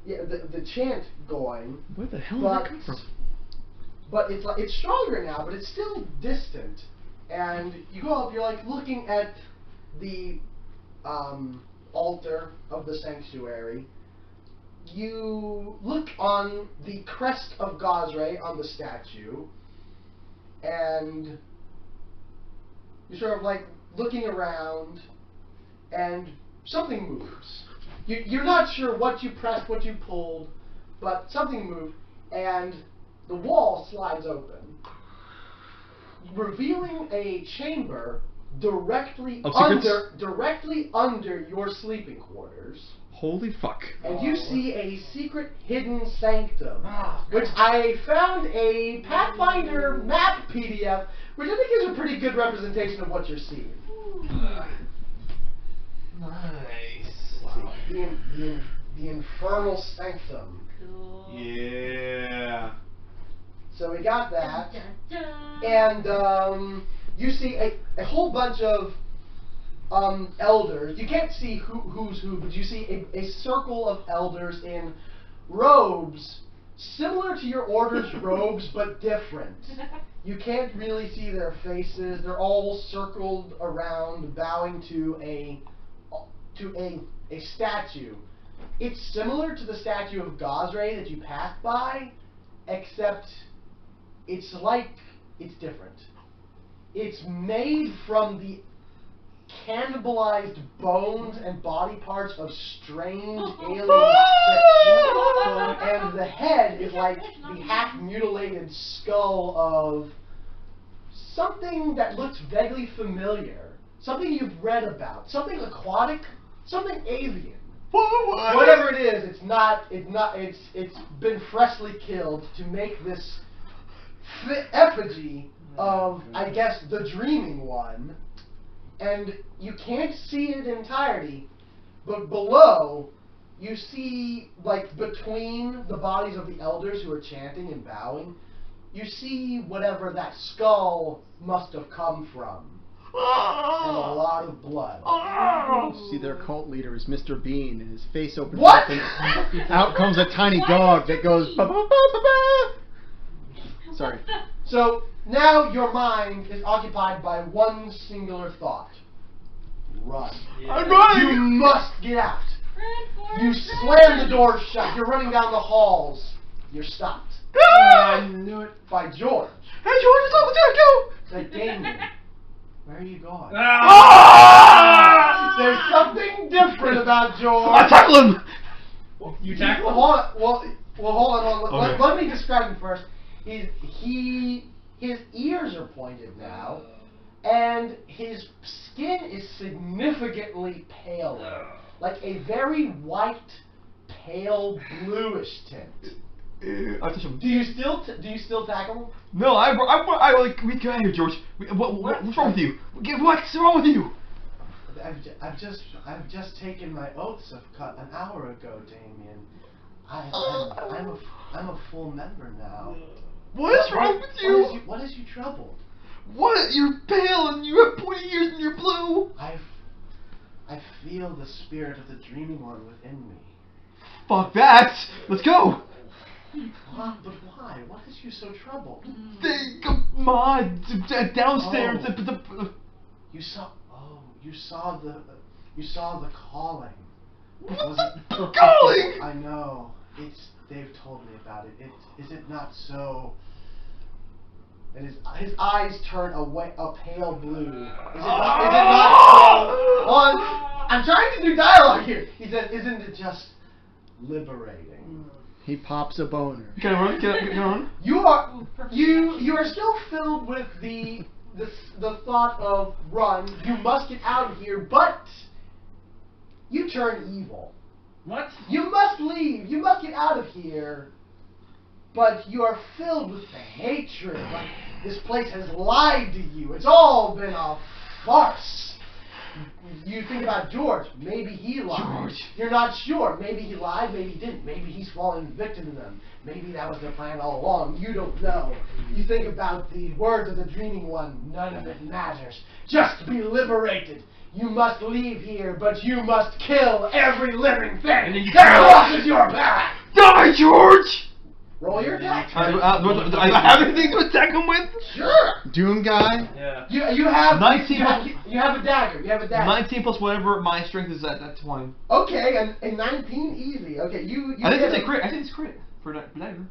yeah the chant going. Where the hell did that come from? But it's stronger now, but it's still distant. And you go up, you're like looking at the altar of the sanctuary. You look on the crest of Gosray on the statue, and you're sort of like looking around, and something moves. You're not sure what you pressed, what you pulled, but something moved, and the wall slides open, revealing a chamber directly under your sleeping quarters. Holy fuck. And you see a secret hidden sanctum, which I found a Pathfinder map PDF, which I think is a pretty good representation of what you're seeing. Nice. Wow. The infernal sanctum. Cool. Yeah. So we got that. Dun, dun. And you see a whole bunch of elders. You can't see who's who, but you see a circle of elders in robes similar to your order's robes, but different. You can't really see their faces. They're all circled around, bowing to a statue It's similar to the statue of Gosray that you passed by, except it's different. It's made from the cannibalized bones and body parts of strange alien fish. And the head is like the half-mutilated skull of something that looks vaguely familiar. Something you've read about. Something aquatic. Something alien. Whatever it is, it's been freshly killed to make this effigy of, I guess, the Dreaming One. And you can't see it in entirety, but below, you see, like, between the bodies of the elders who are chanting and bowing, you see whatever that skull must have come from. And a lot of blood. See, their cult leader is Mr. Bean, and his face opens What? up, and out comes a tiny dog that goes ba ba ba ba ba. Sorry. So, now your mind is occupied by one singular thought. Run. I'm running! You must get out. Run, You Forrest, slam the run. door shut. You're running down the halls. You're stopped. I knew it. By George. Hey, George, it's over there, go! Say, Damien, where are you going? Ah! There's something different about I George. tackle him! You tackle him? Hold on. Okay. Let me describe him first. His ears are pointed now, and his skin is significantly paler, like a very white, pale, bluish tint. I touch him. Do you still tackle him? No, I like, we get out of here, George. What's wrong with you? What's wrong with you? I've just taken my oaths of cut an hour ago, Damien. I'm a full member now. What is wrong with you? What is you troubled? What? You're pale and you have pointy ears and you're blue. I feel the spirit of the Dreaming One within me. Fuck that. Let's go. But why? What is you so troubled? Come on, downstairs. You saw the calling. Was it Calling? I know. They've told me about it. Is it not so? And his eyes turn a pale blue. Is it not so? I'm trying to do dialogue here. He said, "Isn't it just liberating?" He pops a boner. Can I run? Can I run? You are Ooh, perfect you are still filled with the thought of run. You must get out of here, but you turn evil. What? You must leave. You must get out of here. But you are filled with the hatred. Like this place has lied to you. It's all been a farce. You think about George. Maybe he lied. George. You're not sure. Maybe he lied. Maybe he didn't. Maybe he's falling victim to them. Maybe that was their plan all along. You don't know. You think about the words of the Dreaming One. None of it matters. Just be liberated. You must leave here, but you must kill every living thing And then you that kill- crosses your path. Die, George! Roll your attack. Do I have anything to attack him with? Sure. Doom guy? Yeah. You have 19 you have a dagger. You have a dagger. 19 plus whatever my strength is at that 20. Okay, and a 19 easy. Okay, you I think hit it's a him. crit. I think it's crit for dagger.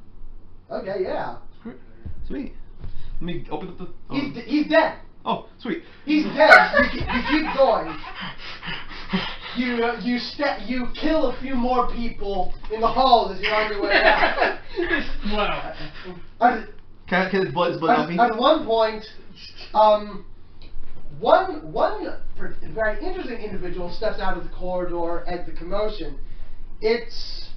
Okay, yeah. Crit. Sweet. Let me open up the. Oh, He's dead. oh sweet. He's dead. You keep going. You kill a few more people in the halls as you're on your way out. Wow. At, Can his blood on me? at one point, one very interesting individual steps out of the corridor at the commotion. It's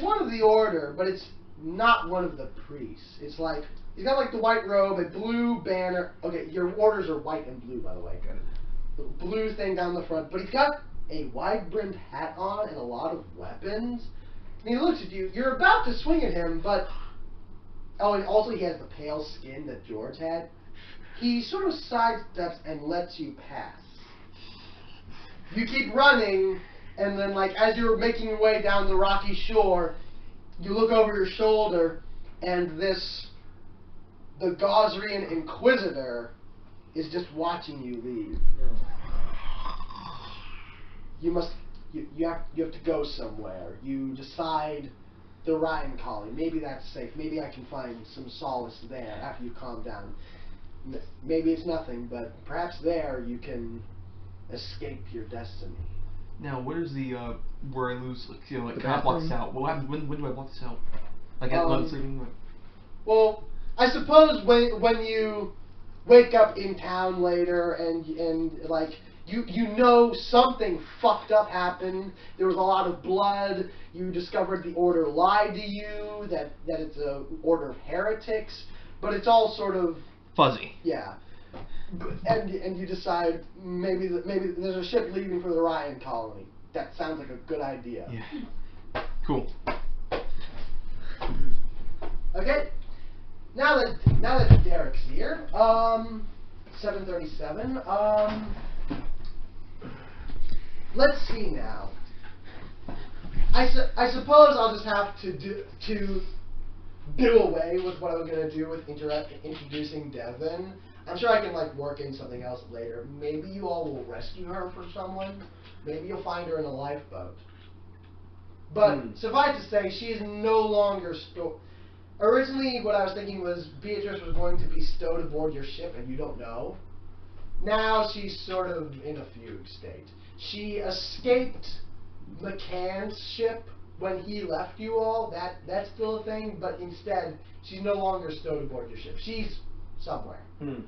one of the order, but it's not one of the priests. It's like he's got like the white robe, a blue banner. Okay, your orders are white and blue, by the way. The blue thing down the front, but he's got a wide-brimmed hat on and a lot of weapons. And he looks at you. You're about to swing at him, but oh, and also he has the pale skin that George had. He sort of sidesteps and lets you pass. You keep running, and then like as you're making your way down the rocky shore, you look over your shoulder, and the Gosrian Inquisitor is just watching you leave. You you have to go somewhere. You decide the Ryan colony. Maybe that's safe. Maybe I can find some solace there after you calm down. Maybe it's nothing, but perhaps there you can escape your destiny. Now, where's the where I lose like The can I block this bathroom? out? What happens when do I block this out? Like at when I'm sleeping? Like, Well, I suppose when you wake up in town later and like you know something fucked up happened. There was a lot of blood. You discovered the order lied to you. That it's a order of heretics. But it's all sort of fuzzy. yeah. And you decide maybe there's a ship leaving for the Ryan colony. That sounds like a good idea. Yeah. Cool. Okay. Now that Derek's here, 7:37. Let's see now. I suppose I'll just have to do away with what I was gonna do with introducing Devin. I'm sure I can like work in something else later. Maybe you all will rescue her for someone. Maybe you'll find her in a lifeboat. But suffice to say, she is no longer Originally, what I was thinking was Beatrice was going to be stowed aboard your ship, and you don't know. Now she's sort of in a fugue state. She escaped McCann's ship when he left you all. That's still a thing, but instead, she's no longer stowed aboard your ship. She's somewhere. And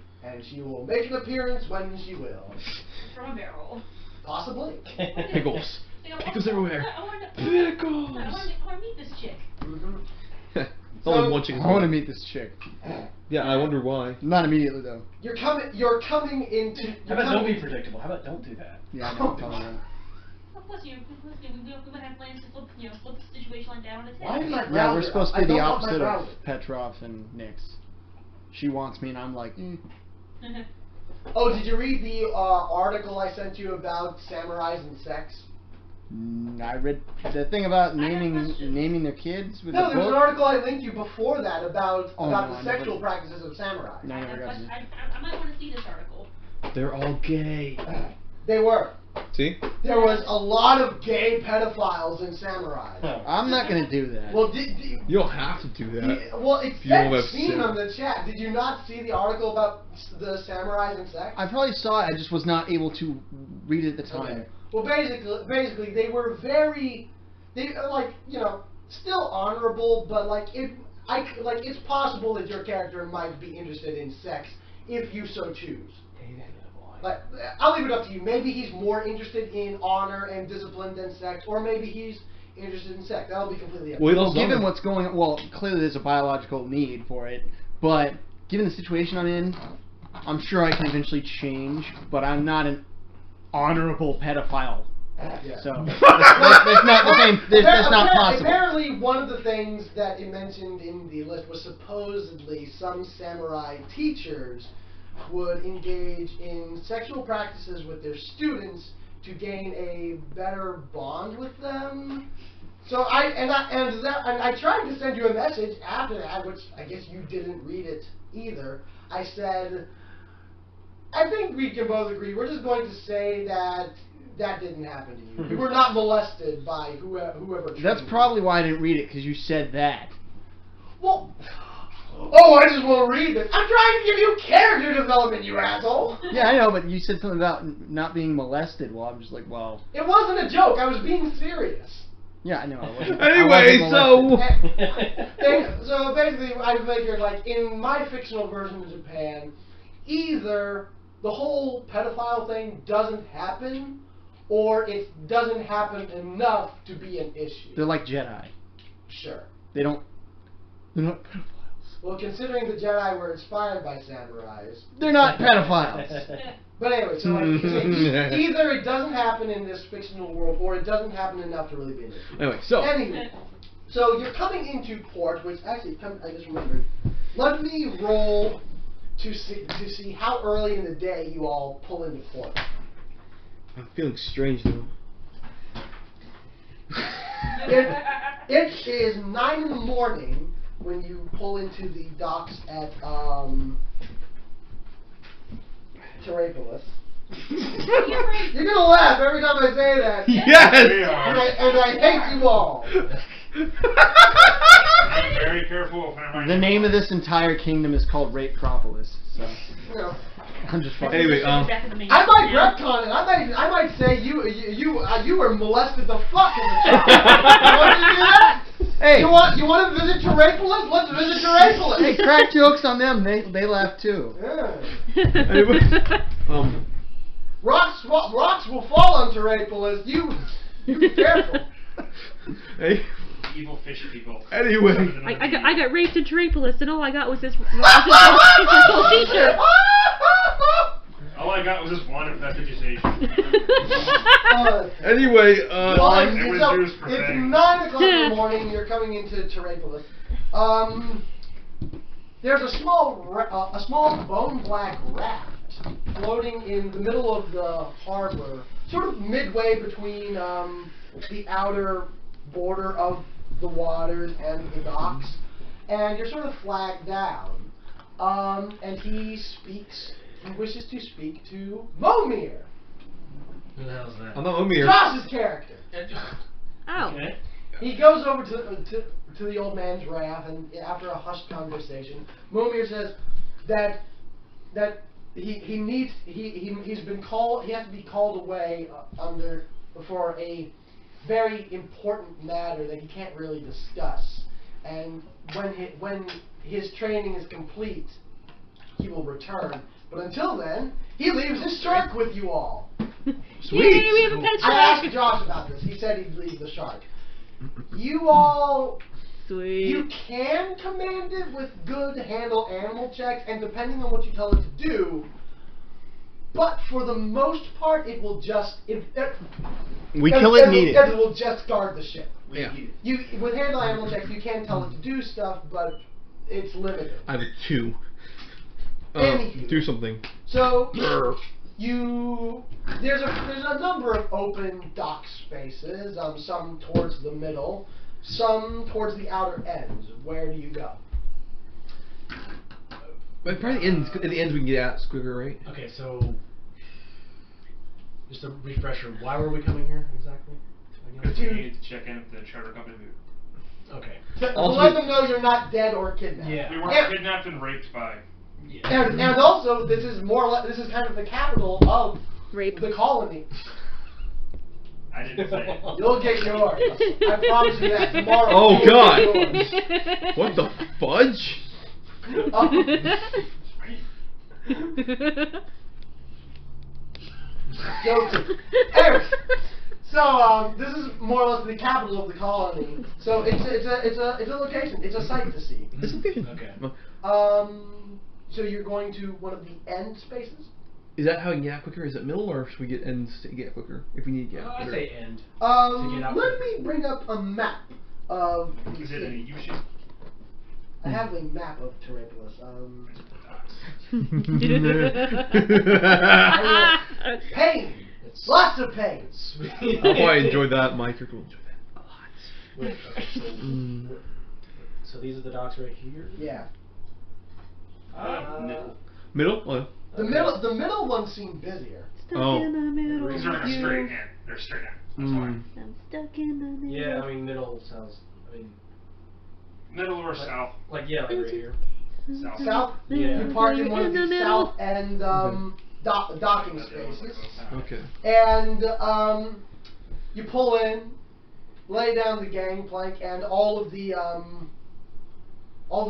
she will make an appearance when she will. From a barrel. Possibly. Pickles. Pickles everywhere. I want Pickles. to meet this chick. It's only one chicken. I want to meet this chick. Yeah, I wonder why. Not immediately though. You're coming into. How about don't be predictable? How about don't do that? Yeah, I know. I'm telling you. Well, plus, we might have plans to flip the situation like that on its head. Why is my Yeah, browser we're supposed to up? be I the don't want my opposite of browser. Petrov and Nix. She wants me, and I'm like, Oh, did you read the article I sent you about samurais and sex? I read the thing about I have questions. naming their kids with No, the there was an book. article I linked you before that about Oh, about no, the I never- sexual practices of samurai. No, I never got to. I might want to see this article. They're all gay. They were. See? There was a lot of gay pedophiles in samurai. I'm not gonna do that. Well, You don't have to do that. well, it You don't said have seen sin. on the chat. Did you not see the article about the samurais and sex? I probably saw it. I just was not able to read it at the time. Okay. Well, basically, they were still honorable, but it's possible that your character might be interested in sex if you so choose. Like, I'll leave it up to you. Maybe he's more interested in honor and discipline than sex, or maybe he's interested in sex. That'll be completely up to you. Well, given what's going on, well, clearly there's a biological need for it, but given the situation I'm in, I'm sure I can eventually change, but I'm not an honorable pedophile. Yeah. So, there's not the same, that's not possible. Apparently, one of the things that it mentioned in the list was supposedly some samurai teachers would engage in sexual practices with their students to gain a better bond with them. So I tried to send you a message after that, which I guess you didn't read it either. I said, I think we can both agree. We're just going to say that didn't happen to you. You were not molested by whoever. That's probably why I didn't read it, because you said that. Well. Oh, I just want to read this. I'm trying to give you character development, you asshole. Yeah, I know, but you said something about not being molested. Well, I'm just like, well, It wasn't a joke. I was being serious. yeah, I know. I wasn't, Anyway, I so wasn't molested. So basically, I figured, like, in my fictional version of Japan, either the whole pedophile thing doesn't happen, or it doesn't happen enough to be an issue. They're like Jedi. Sure. They're not pedophiles. Well, considering the Jedi were inspired by samurais. They're not pedophiles. But anyway, so like, either it doesn't happen in this fictional world, or it doesn't happen enough to really be an issue. anyway, so Anyway, so you're coming into port, which actually, I just remembered. Let me roll to see how early in the day you all pull into port. I'm feeling strange though. It is 9 in the morning when you pull into the docks at Terrapolis. You're gonna laugh every time I say that. Yes! And I hate you all. I'm very careful of how The name of this entire kingdom is called Rapetropolis. So You know, I'm just fucking. Anyway, Back in the main I might now. retcon it. I might say you were molested the fuck in the child. You want to do that? Hey, You want to visit Terrapolis? Let's visit Terrapolis. hey, crack jokes on them. They laugh too. Yeah. Anyway, Rocks will fall on Terrapolis. You be careful. hey, evil fish people. Anyway. I got raped in Terrapolis, and all I got was this whole t-shirt. All I got was this one infestation. Anyway, Well, it was so used for it's things. 9 o'clock in the morning. You're coming into Terrapolis. There's a small bone black raft floating in the middle of the harbor, sort of midway between the outer border of the waters and the docks, and you're sort of flagged down. And he wishes to speak to Momir, Who the hell's that? I'm not Omir. Josh's character. Oh. Okay. He goes over to the old man's raft, and after a hushed conversation, Momir says that he's been called. He has to be called away for a very important matter that he can't really discuss. And when his training is complete, he will return. But until then, he leaves his shark with you all. Sweet. Yay, we have a pet I shark. asked Josh about this. He said he'd leave the shark. You all. Sweet. You can command it with good handle animal checks, and depending on what you tell it to do. But for the most part, it will just We kill it and eat It it. will just guard the ship. Yeah. You with handle animal checks, you can tell it to do stuff, but it's limited. I have a 2. Anywho. Do something. So there's a number of open dock spaces. Some towards the middle, some towards the outer ends. Where do you go? But probably at the ends we can get out quicker, right? Okay, so just a refresher. Why were we coming here exactly? Because we needed to check in with the charter company. Okay. To Also- let them know you're not dead or kidnapped. Yeah. We weren't Yeah. kidnapped and raped by. And also, this is more or less, this is kind of the capital of Rape. the colony. I didn't say it. You'll get yours. I promise you that tomorrow. Oh, you'll God. get yours. What the fudge? Joking. Anyway, so this is more or less the capital of the colony. So it's a location. It's a sight to see. It's okay. Okay. So you're going to one of the end spaces. Is that how we can get out quicker? Is it middle, or should we get ends to get quicker? If we need to get out I quicker. say end. To get out Let quicker. me bring up a map of. the Is it city. a U-shape? I have a map of Terrapolis. Pain. It's Lots of pain. I probably enjoyed that. My character will enjoy that a lot. Wait, so, Mm. so these are the docks right here. Yeah. No. Middle? Oh. The middle ones seem busier. Stuck Oh. in the middle These of are you. straight in. They're straight in. That's why. Mm. I'm stuck in the middle. Yeah, I mean middle sounds. I mean, Middle or south? like yeah, like right here. South. South. Yeah. You park in one of In the the middle. south end docking spaces, Okay. and you pull in, lay down the gangplank, and all the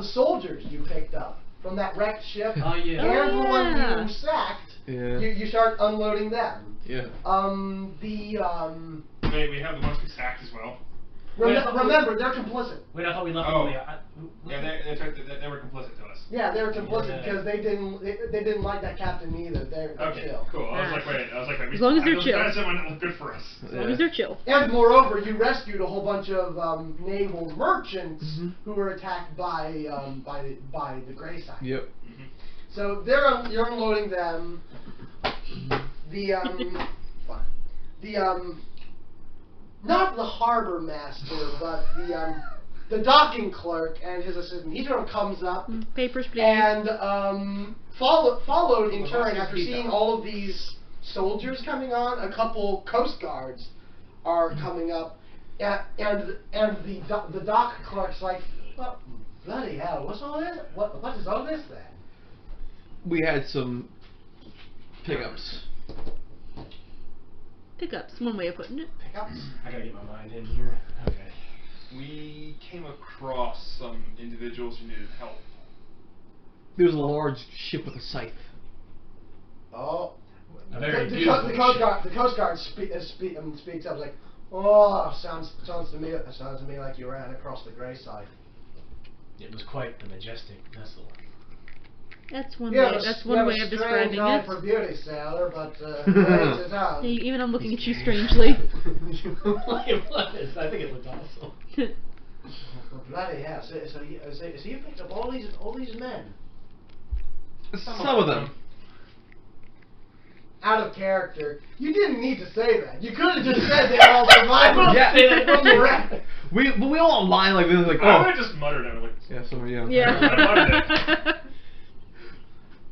soldiers you picked up from that wrecked ship, Oh yeah. and the ones yeah. you sacked, Yeah. you start unloading them. Yeah. Wait, we have the ones we sacked as well. Wait, I thought we- Remember, they're complicit. Wait, I thought we left Oh. them. Yeah, Yeah, that's right. They were complicit to us. Yeah, they were complicit Yeah. because they didn't like that captain either. They're Okay, chill. cool. I was like, wait. As long as they're those chill. guys that went good for us. As long as they're chill. And moreover, you rescued a whole bunch of naval merchants Mhm. who were attacked by the Grey Side. Yep. So you're unloading them. Not the harbor master, but the docking clerk and his assistant. He sort of comes up Papers, please. and followed in turn after seeing all of these soldiers coming on. A couple Coast Guards are coming up, and the dock clerk's like, well, bloody hell, what's all this? What is all this then? We had some pickups. Pickups, one way of putting it. Pickups? I gotta get my mind in here. Okay. We came across some individuals who needed help. There was a large ship with a scythe. Oh. A very The beautiful Coast Guard speaks up like, oh, sounds to me like you ran across the grey side. It was quite the majestic vessel. That's one Yeah, way. That's one way of describing eye it. for beauty, sailor, but great is out. Yeah, even I'm looking at you strangely. It was. I think it looked awesome. Well, bloody hell! So you picked up all these men Some of them. out of character. You didn't need to say that. You could have just said they all survived. Yeah. From the wreck. We all online like this, like, I oh. would have just muttered it. Like, Yeah, so yeah. Yeah.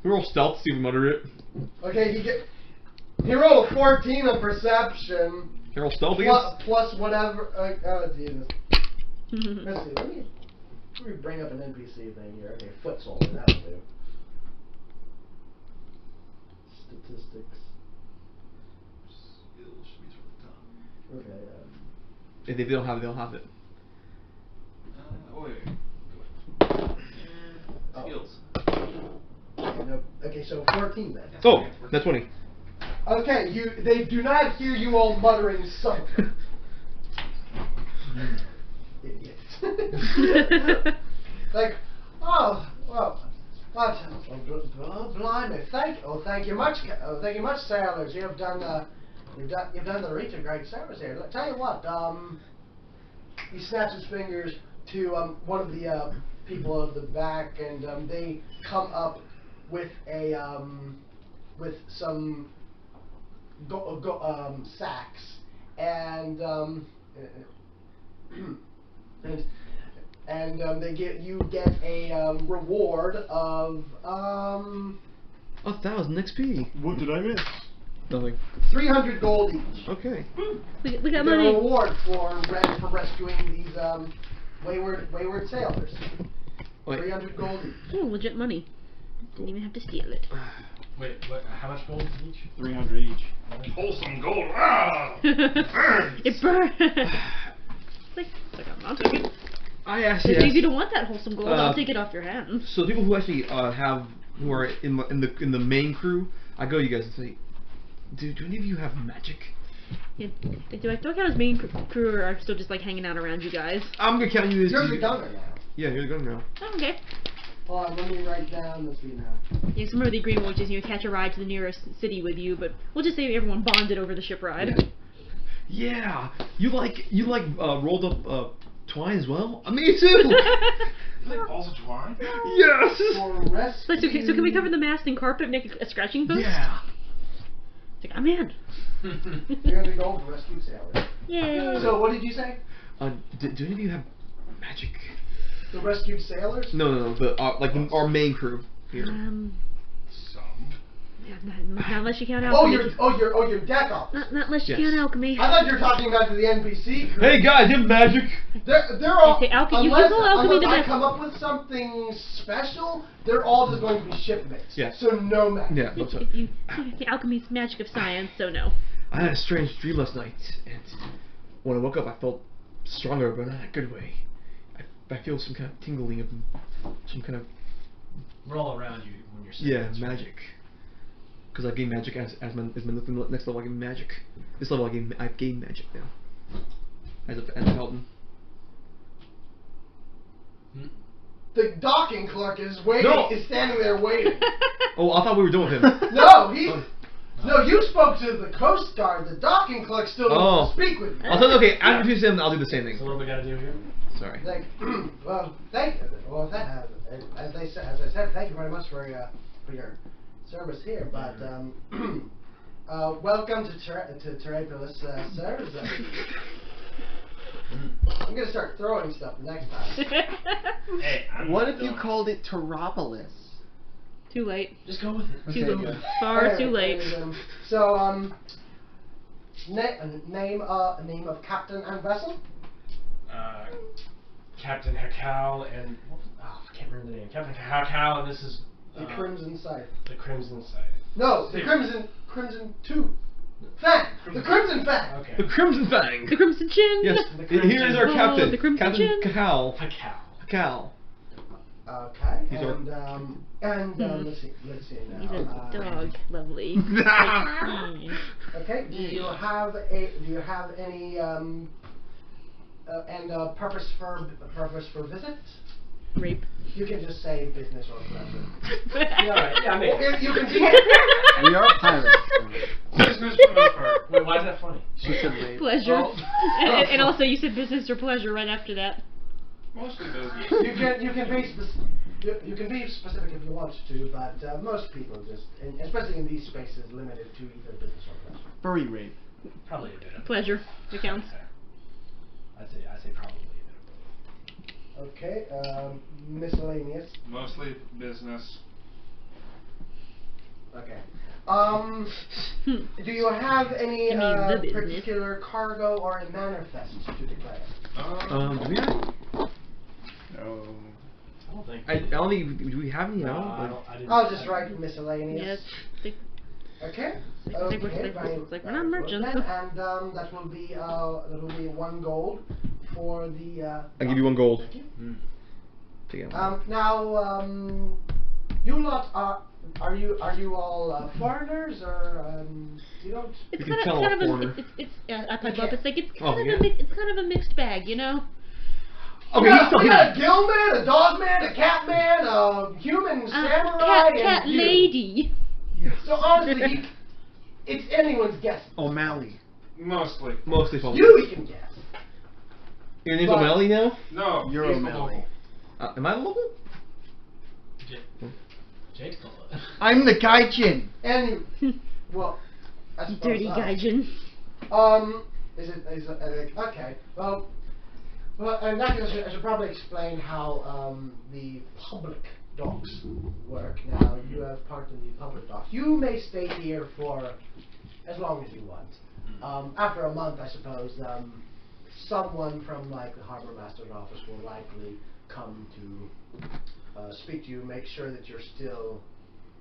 We roll stealth, see if we mutter it. Okay, he rolled a 14 on perception. Can I roll stealth again? Plus whatever. Oh Jesus. Let's see. Let me bring up an NPC thing here. Okay, foot soldier. That'll do. Statistics. Okay. If they don't have it, they don't have it. Skills. Okay, so 14 then. Oh, that's 20. Okay, they do not hear you all muttering something. Idiots. Like, oh, well, what? Oh, blimey! Thank you much, sailors. You've done the reach a great service here. Tell you what, he snaps his fingers to one of the people of the back, and they come up with a with some sacks, and they get a reward of 1,000 XP. What did I miss? Nothing. 300 gold each. Okay. we got The money. reward for rescuing these wayward sailors. Wait. 300 gold each. Oh, legit money. Didn't even have to steal it. Wait, what? How much gold each? 300 each. Wholesome gold. Ah! It burns. Like I'm not taking. I actually If you asked, don't want that wholesome gold, I'll take it off your hands. so people who actually who are in the main crew, I go to you guys and say, do any of you have magic? Yeah, do I count as main crew, or I'm still just like hanging out around you guys? I'm gonna count you as. You're the gunner now. Yeah, you're the gunner now. Oh, okay. Hold on, let me write down this now. Yeah, 'cause remember the agreement was just catch a ride to the nearest city with you, but we'll just say everyone bonded over the ship ride. Yeah, you like rolled up twine as well? Me too. Like balls of twine? Yes. For rescue. So can we cover the mast and carpet and make a scratching post? Yeah. It's like, I'm in. 300 gold for rescue sailors. Yay. So what did you say? Do any of you have magic? The rescued sailors? No. Our main crew here. Some. Yeah, not unless you count Oh, alchemy. your deck officers. Not unless you Yes. count alchemy. I thought you were talking about the NPC crew. Hey guys, you have magic. They're all. Okay, alchemy- you unless can call alchemy the I best. come up with something special, they're all just going to be shipmates. Yeah. So no magic. Yeah. What's up? The alchemy's magic of science, so no. I had a strange dream last night, and when I woke up, I felt stronger, but not in a good way. I feel some kind of tingling of some kind of We're all around you when you're saying this, right? magic. Because I've gained magic as my next level. I gain magic. This level I've gained magic now. As a Helton. The docking clerk is waiting. No. Is standing there waiting. Oh, I thought we were done with him. No, he. Oh. No, you spoke to the Coast Guard. The docking clerk still doesn't speak with you. I'll tell you. Okay, after you him, I'll do the same thing. So what do we gotta do here? Sorry. Like, as I said, thank you very much for your service here. But welcome to Terrapolis, sir. I'm gonna start throwing stuff next time. Hey, What if you called it Terropolis? Too late. Just go with it. Too Okay, little. yeah. Far Alright, too late. and, so, name of captain and vessel? Captain Hakao and I can't remember the name. Captain Hakao, and this is The Crimson Scythe. the Crimson Side. No, the Crimson 2. Fang! The Crimson Fang! Okay. The Crimson Fang. The Crimson Chin. Yes. The Here is our Oh, captain. the Crimson Captain Chin. Cacao. Hakao. Cacao. Okay, He's our- let's see now. He's a dog. Lovely. Okay, do you have any purpose for visit? Rape. You can just say business or pleasure. Yeah, right. Yeah, I mean, Or you can be We are pirates. Business for the most part. wait, why is that funny? She said rape. Pleasure. Oh. And also you said business or pleasure right after that. Mostly business. you can be specific if you want to, but most people just, especially in these spaces, limited to either business or pleasure. Furry rape. Probably a bit of Pleasure. It counts. Okay. I'd say probably a bit of both. Okay, miscellaneous. Mostly business. Okay. Do you have any Give me the business. particular cargo or a manifest to declare? Do we have? No. I don't think. I don't think. Do we have any? No, No. I didn't. I'll just write miscellaneous. Yes. Okay. It's like we're not merchants. Then, and that will be 1 gold for the. I'll give you 1 gold. Thank you. Take it. Now, you lot are you all foreigners or you don't? It's You can kind of, tell kind a of a, foreigner. it's I pipe Yeah. up. It's like it's Oh, kind of yeah. it's kind of a mixed bag, you know. Okay, we you got, still we got a have. gill man, a dog man, a cat man, a human samurai, Cat and you. lady. So honestly, it's anyone's guess. O'Malley. Mostly. Mostly false. You can guess. Your name's But- O'Malley now? No. You're he's the O'Malley. local. Am I the local? Jake's called it. I'm the Gaijin. And well, I suppose, Dirty gaijin. Is it okay? Well, in that case, I should probably explain how the public docks work. Now, you have part of the public docks. You may stay here for as long as you want. After a month, I suppose, someone from like the harbor master's office will likely come to speak to you, make sure that you're still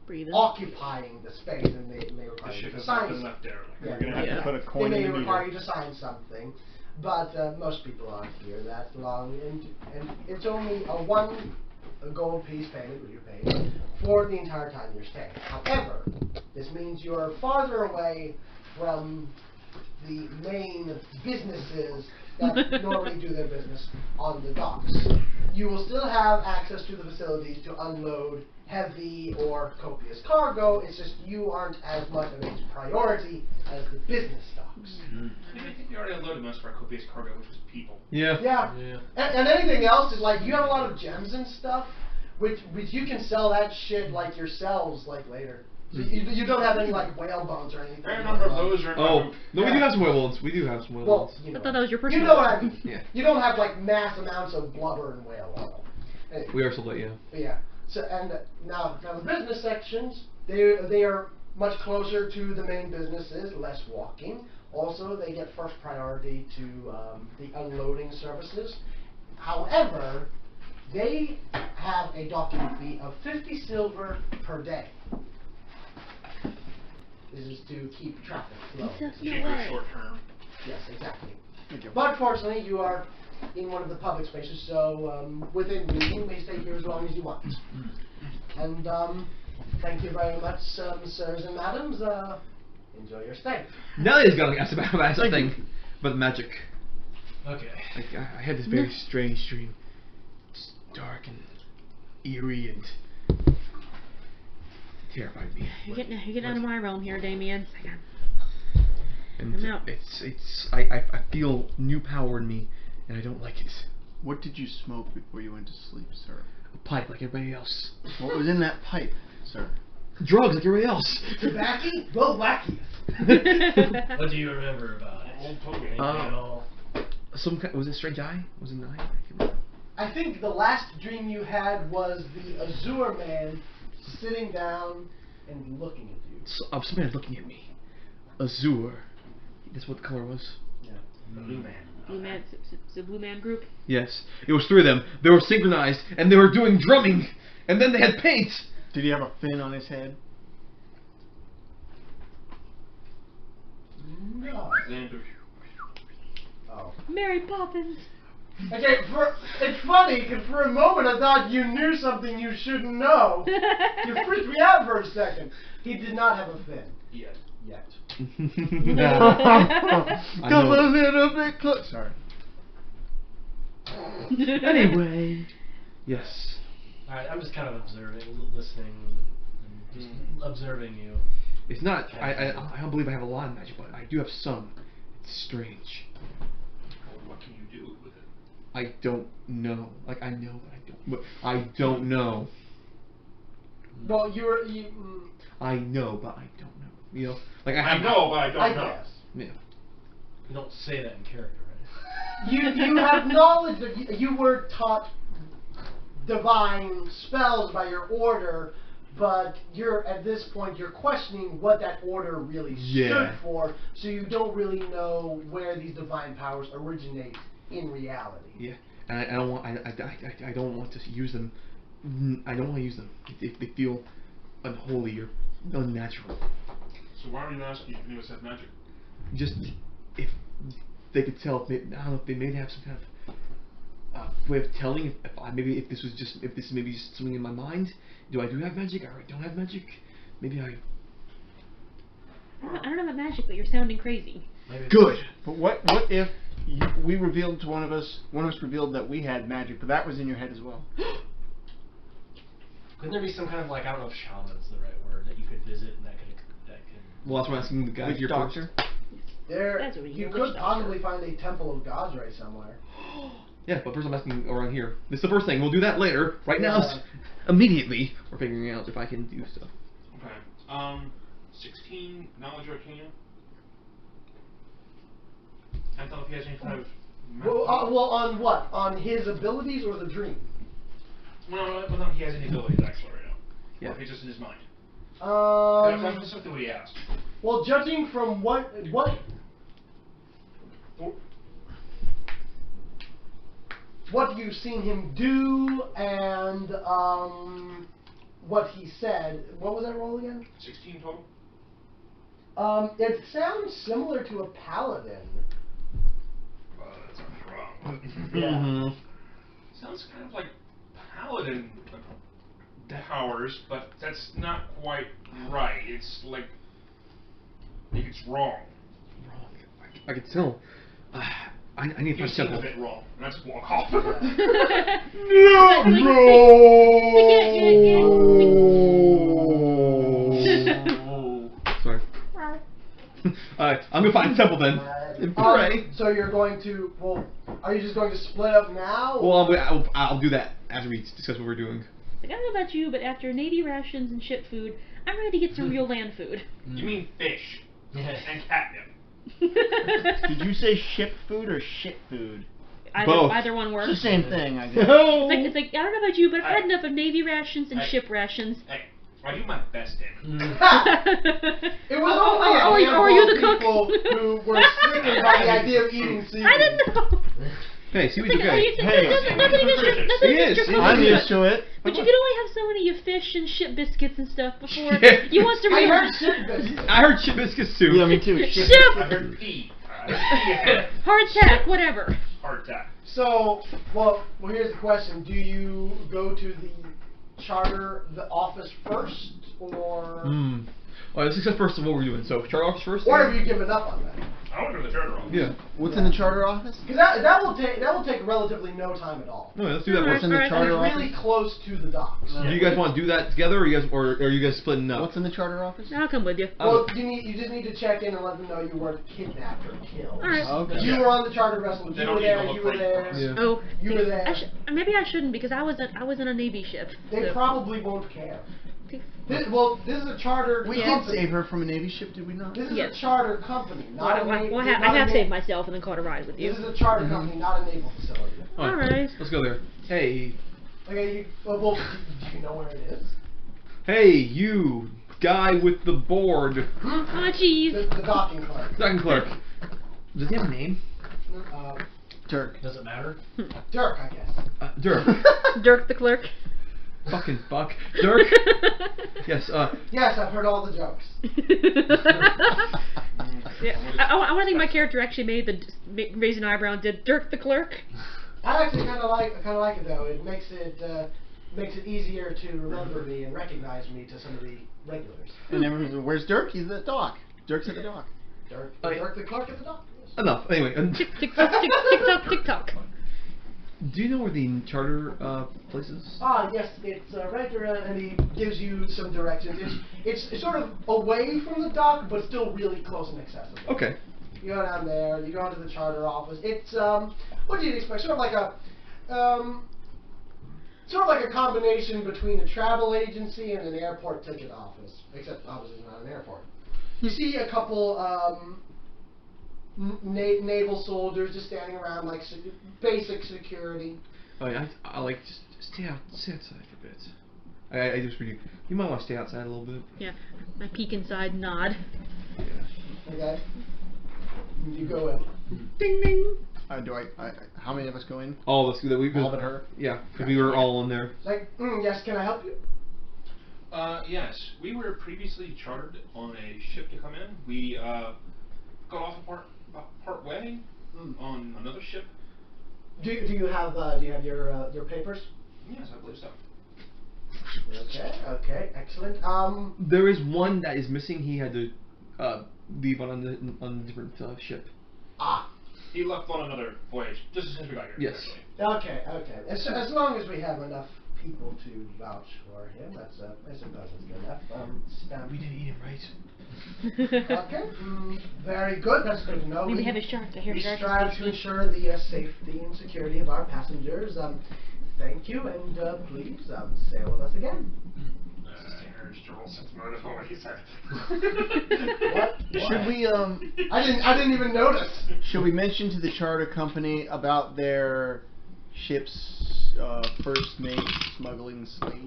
Breathing. occupying the space, and they may The require you ship to has sign not been something. left derelict. Yeah. We're gonna have Yeah. to put a coin They may in the require meter. you to sign something, but most people aren't here that long, and it's only a gold piece payment, which you pay, for the entire time you're staying. However, this means you are farther away from the main businesses that normally do their business on the docks. You will still have access to the facilities to unload heavy or copious cargo. It's just you aren't as much of a priority as the business docks. I think we already unloaded most of our copious cargo, which was people. Yeah. Yeah. Yeah. And anything else is like you have a lot of gems and stuff, which you can sell that shit like yourselves like later. So you don't have any like whale bones or anything. I remember those are. Oh, no, we do Yeah. have some whale bones. We do have some whale Well, bones. you know, I thought that was your you personal. know what I mean. Yeah. You don't have like mass amounts of blubber and whale oil. Anyway. We are so late, yeah. Yeah. So and now the business sections, they are much closer to the main businesses, less walking. Also, they get first priority to the unloading services. However, they have a docking fee of 50 silver per day. This is to keep traffic flowing. Cheaper short term. Yes, exactly. Thank you. But fortunately, you are in one of the public spaces, so within reason, you may stay here as long as you want. And thank you very much, sirs and madams. Enjoy your stay. Nelly's gonna ask about something. About magic. Okay. Like, I had this very strange dream. It's dark and eerie and terrified me. You're getting out of my realm here, Damien. And I'm out. I feel new power in me, and I don't like it. What did you smoke before you went to sleep, sir? A pipe like everybody else. What was in that pipe, sir? Drugs like everybody else. Tobacco? Well, wacky. What do you remember about it? Anything at all? Some kind, was it Strange Eye? Was it an eye? I can't remember. I think the last dream you had was the Azure Man sitting down and looking at you. So, somebody looking at me. Azure. That's what the color was. Yeah. The blue man. Blue Man, the Blue Man group. Yes. It was 3 of them. They were synchronized, and they were doing drumming. And then they had paint. Did he have a fin on his head? No. Xander. Oh. Mary Poppins. Okay, it's funny, because for a moment I thought you knew something you shouldn't know. You freaked me out for a second. He did not have a fin. Yet. Yet. I Come know. a little bit close. Sorry. Anyway. Yes. Alright, I'm just kind of observing, listening, and just observing you. It's not. I don't believe I have a lot of magic, but I do have some. It's strange. Well, what can you do with it? I don't know. Like I know, but I don't. But I don't know. Well, I know, but I don't know. You know, like I I have. know, but I don't I know. guess. Yeah. You don't say that in character, right? You have knowledge that you were taught divine spells by your order, but at this point you're questioning what that order really stood for, so you don't really know where these divine powers originate in reality. Yeah. And I don't want. I don't want to use them. I don't want to use them. They feel unholy or unnatural. So why are you asking if any of us have magic? Just if they could tell, I don't know if they may have some kind of way of telling if this is maybe just something in my mind. Do I have magic or I don't have magic? Maybe I. I don't know about magic, but you're sounding crazy. Maybe Good. But what if we revealed to one of us revealed that we had magic, but that was in your head as well? Couldn't there be some kind of like, I don't know if shaman's the right word, that you could visit and that could Well, that's what I'm asking the guy Which here doctor? That's what You you could wish possibly find a temple of Gosray somewhere. Yeah, but first I'm asking around here. This is the first thing. We'll do that later. Right now, Yeah. immediately, we're figuring out if I can do stuff. Okay. 16 knowledge arcana. Can't tell if he has any kind of. Well, on what? On his abilities or the dream? Well, no, he has any abilities actually right now. Yeah. Or if he's just in his mind. That's specifically what he asked. Well, judging from what you've seen him do and what he said, what was that roll again? 16 total. It sounds similar to a paladin. That sounds wrong. Yeah. Sounds kind of like paladin powers, but that's not quite right. It's like, I think it's wrong. I can tell. I need to You find seem a temple. bit wrong, and that's walk off. Sorry. Alright, I'm gonna find temple then. And pray. So you're going to, well, are you just going to split up now? Well, I'll do that after we discuss what we're doing. Like, I don't know about you, but after Navy rations and ship food, I'm ready to get some real land food. You mean fish Yeah. and catnip? Did you say ship food or shit food? Both. Either one works. It's the same thing, I guess. It's like I don't know about you, but I've had Hey. enough of Navy rations and Hey. ship rations. Hey, I do my best, damn it. It was only a Or handful you of the cook? people who were sickened by the idea of eating seafood. I didn't know. Hey, see what's Like, okay. Hey. nothing against your, nothing It against is. your I'm cooking, used to it. but you can only have so many of fish and ship biscuits and stuff before Yeah. you want some I real. heard ship biscuits. I heard chip biscuits too. Yeah, me too. Ship. I heard pee. Yeah. Hard tack, whatever. Heart attack. So, well, here's the question: do you go to the office first, or Alright, let's discuss first of what we're doing. So, chart office first? or have you given up on that? I want to go to the charter office. Yeah. What's in the charter office? Because that will take relatively no time at all. No, let's do that Alright, first. in the alright. charter And it's really close to the docks. Do you guys want to do that together, or are you guys splitting up? What's in the charter office? I'll come with you. Well, you just need to check in and let them know you weren't kidnapped or killed. Alright. Okay. You were on the charter vessel. They You don't were need to there. look You were for there. you. Yeah. Oh, You were there. Maybe I shouldn't because I was on a Navy ship. They so. probably won't care. This is a charter We did company. save her from a Navy ship, did we not? This is Yes. a charter company, not a naval. I have saved myself and then caught a ride with you. This is a charter company, not a naval facility. Alright. Let's go there. Hey. Okay, do you know where it is? Hey, you guy with the board. Oh, jeez. The docking clerk. Second clerk. Does he have a name? Dirk. Does it matter? Dirk, I guess. Dirk. Dirk the clerk. Fucking fuck. Dirk. Yes. Yes, I've heard all the jokes. Yeah, I want to think my character actually made raise an eyebrow and did Dirk the clerk. I actually kind of like it though. It makes it easier to remember me and recognize me to some of the regulars. And everyone's, where's Dirk? He's at the dock. Dirk's at the dock. Dirk Okay. the clerk at the dock. Yes. Enough. Anyway. Tick tick tock tick tick tock tick tock. Do you know where the charter place is? Ah, yes, it's right around, and he gives you some directions. It's sort of away from the dock, but still really close and accessible. Okay. You go down there, you go into the charter office. It's what do you expect? Sort of like a combination between a travel agency and an airport ticket office, except obviously it's not an airport. You see a couple naval soldiers just standing around, like basic security. Oh yeah, I like just stay outside for a bit. I just for you. You might want to stay outside a little bit. Yeah, I peek inside, nod. Yeah. Okay. You go in. Ding ding. How many of us go in? All of us that we All but her? Yeah, because we were all in there. Like, yes, can I help you? Yes, we were previously chartered on a ship to come in. We got off part way on another ship. Do you have your papers? Yes, I believe so. Okay, excellent. There is one that is missing. He had to leave on a different ship. He left on another voyage just as soon as we got here. Yes. actually. Okay. As long as we have enough people to vouch for him, that's I suppose that's good enough. We didn't eat him right. Okay. Very good. That's good to know. Maybe have a shark. I hear We sharks. strive to ensure the safety and security of our passengers. Thank you, and please sail with us again. What he said. What? Should we I didn't even notice. should we mention to the charter company about their ship's first mate smuggling slaves?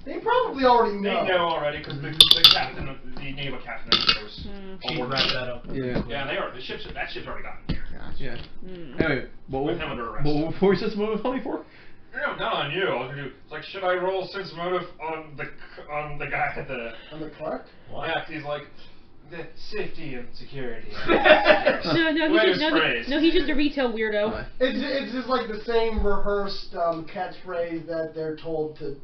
They probably already They know. know already because the captain, the naval captain, was She on board. wrapped that up. Yeah. Yeah, they are. That ship's already gotten here. Yeah. Anyway, With him under arrest. what were you supposed to tell me for? No, not on you. I was gonna do. It's like, should I roll sense motive on the guy at the? On the clerk? Yeah, 'cause he's like the safety and security. No, he's just a retail weirdo. It's just like the same rehearsed catchphrase that they're told to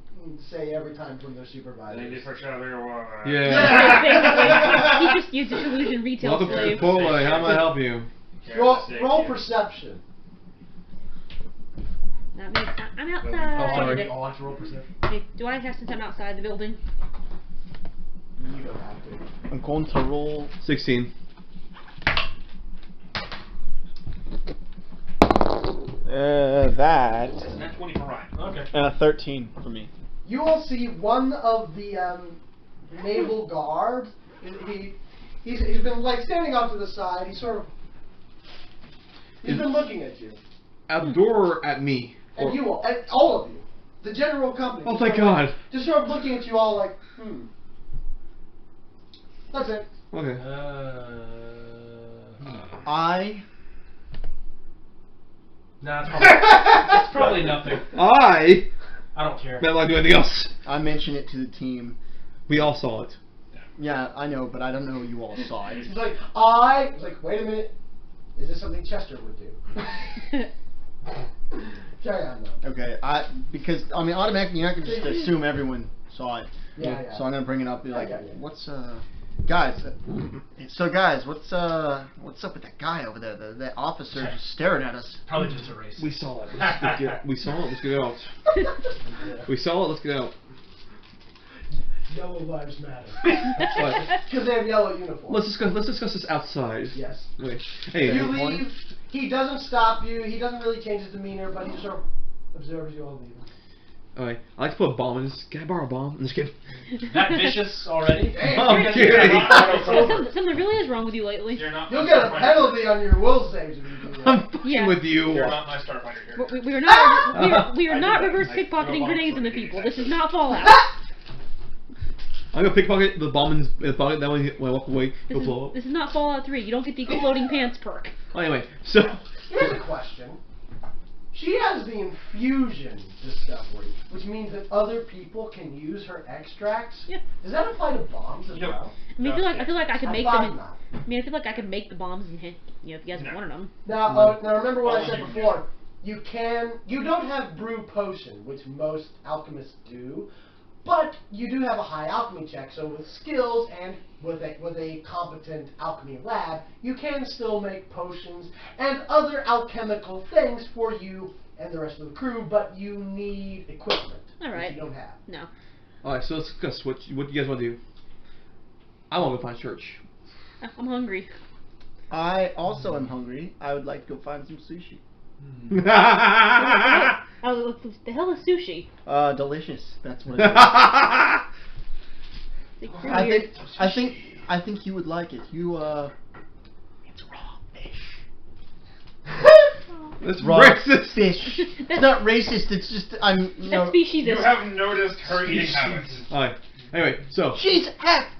say every time from their supervisor. Lady for sure. Yeah. Basically, he just used a delusion retail Welcome to slave. Chipotle. How may I help you? Roll perception. Not me. I'm outside. Oh, sorry. I'll have to roll perception. Okay, do I have since I'm outside the building? You don't have to. I'm going to roll 16. that Isn't that 20 for Ryan? Okay. and a 13 for me. You will see one of the naval guards. He's been like standing off to the side. He's been looking at you. At the door or at me? And you all, and all of you, the general company. Oh, just thank sort of God. Just sort of looking at you all like, That's it. Okay. I Nah, it's probably nothing. I I don't care. not like do anything else. mention it to the team. We all saw it. Yeah, I know, but I don't know you all saw it. He's like, He's like, wait a minute. Is this something Chester would do? Carry on though. Okay, because automatically you're not gonna just assume everyone saw it. Yeah. So I'm gonna bring it up. Be like, Yeah. what's guys? So guys, what's up with that guy over there? That officer just staring at us. Probably just a race. We saw it. We saw it. Let's get out. We saw it. Let's get out. Yellow lives matter. Right. Because they have yellow uniforms. Let's discuss this outside. Yes. Wait. Hey. You leave. He doesn't stop you. He doesn't really change his demeanor, but he just sort of observes you all leaving. Alright. I like to put a bomb in this. Can I borrow a bomb? I'm just kidding. That vicious already? I'm kidding. Something really is wrong with you lately. You're not. You'll get a penalty on your will saves if you do I'm that. fucking Yeah. with you. You're not my starfighter here. We are not we are I not did that. reverse I pickpocketing threw a grenades bomb into for you, people. This is exactly. not Fallout. I'm gonna pickpocket the bomb in the pocket. That way, when I walk away, he'll blow up. This is not Fallout 3. You don't get the exploding pants perk. Oh, anyway, so Here's a question. She has the infusion discovery, which means that other people can use her extracts. Yeah. Does that apply to bombs as Yep. well? I mean, I feel like I could I make thought them. not. I mean, I feel like I could make the bombs and hit. You know, if you guys No. wanted them. Now remember what I All said you can before. You don't have brew potion, which most alchemists do, but you do have a high alchemy check. So with skills and with a competent alchemy lab, you can still make potions and other alchemical things for you and the rest of the crew. But you need equipment, All right. which you don't have. No. alright, so let's discuss what you guys want to do. I want to go find church. I'm hungry. I also am hungry. I would like to go find some sushi. Oh, what the hell is sushi? Delicious. That's what it is. It's I weird. think you would like it. It's raw fish. That's Raw racist. fish. It's not racist. It's just That's species. You have noticed her eating habits. Alright. Anyway, so She's a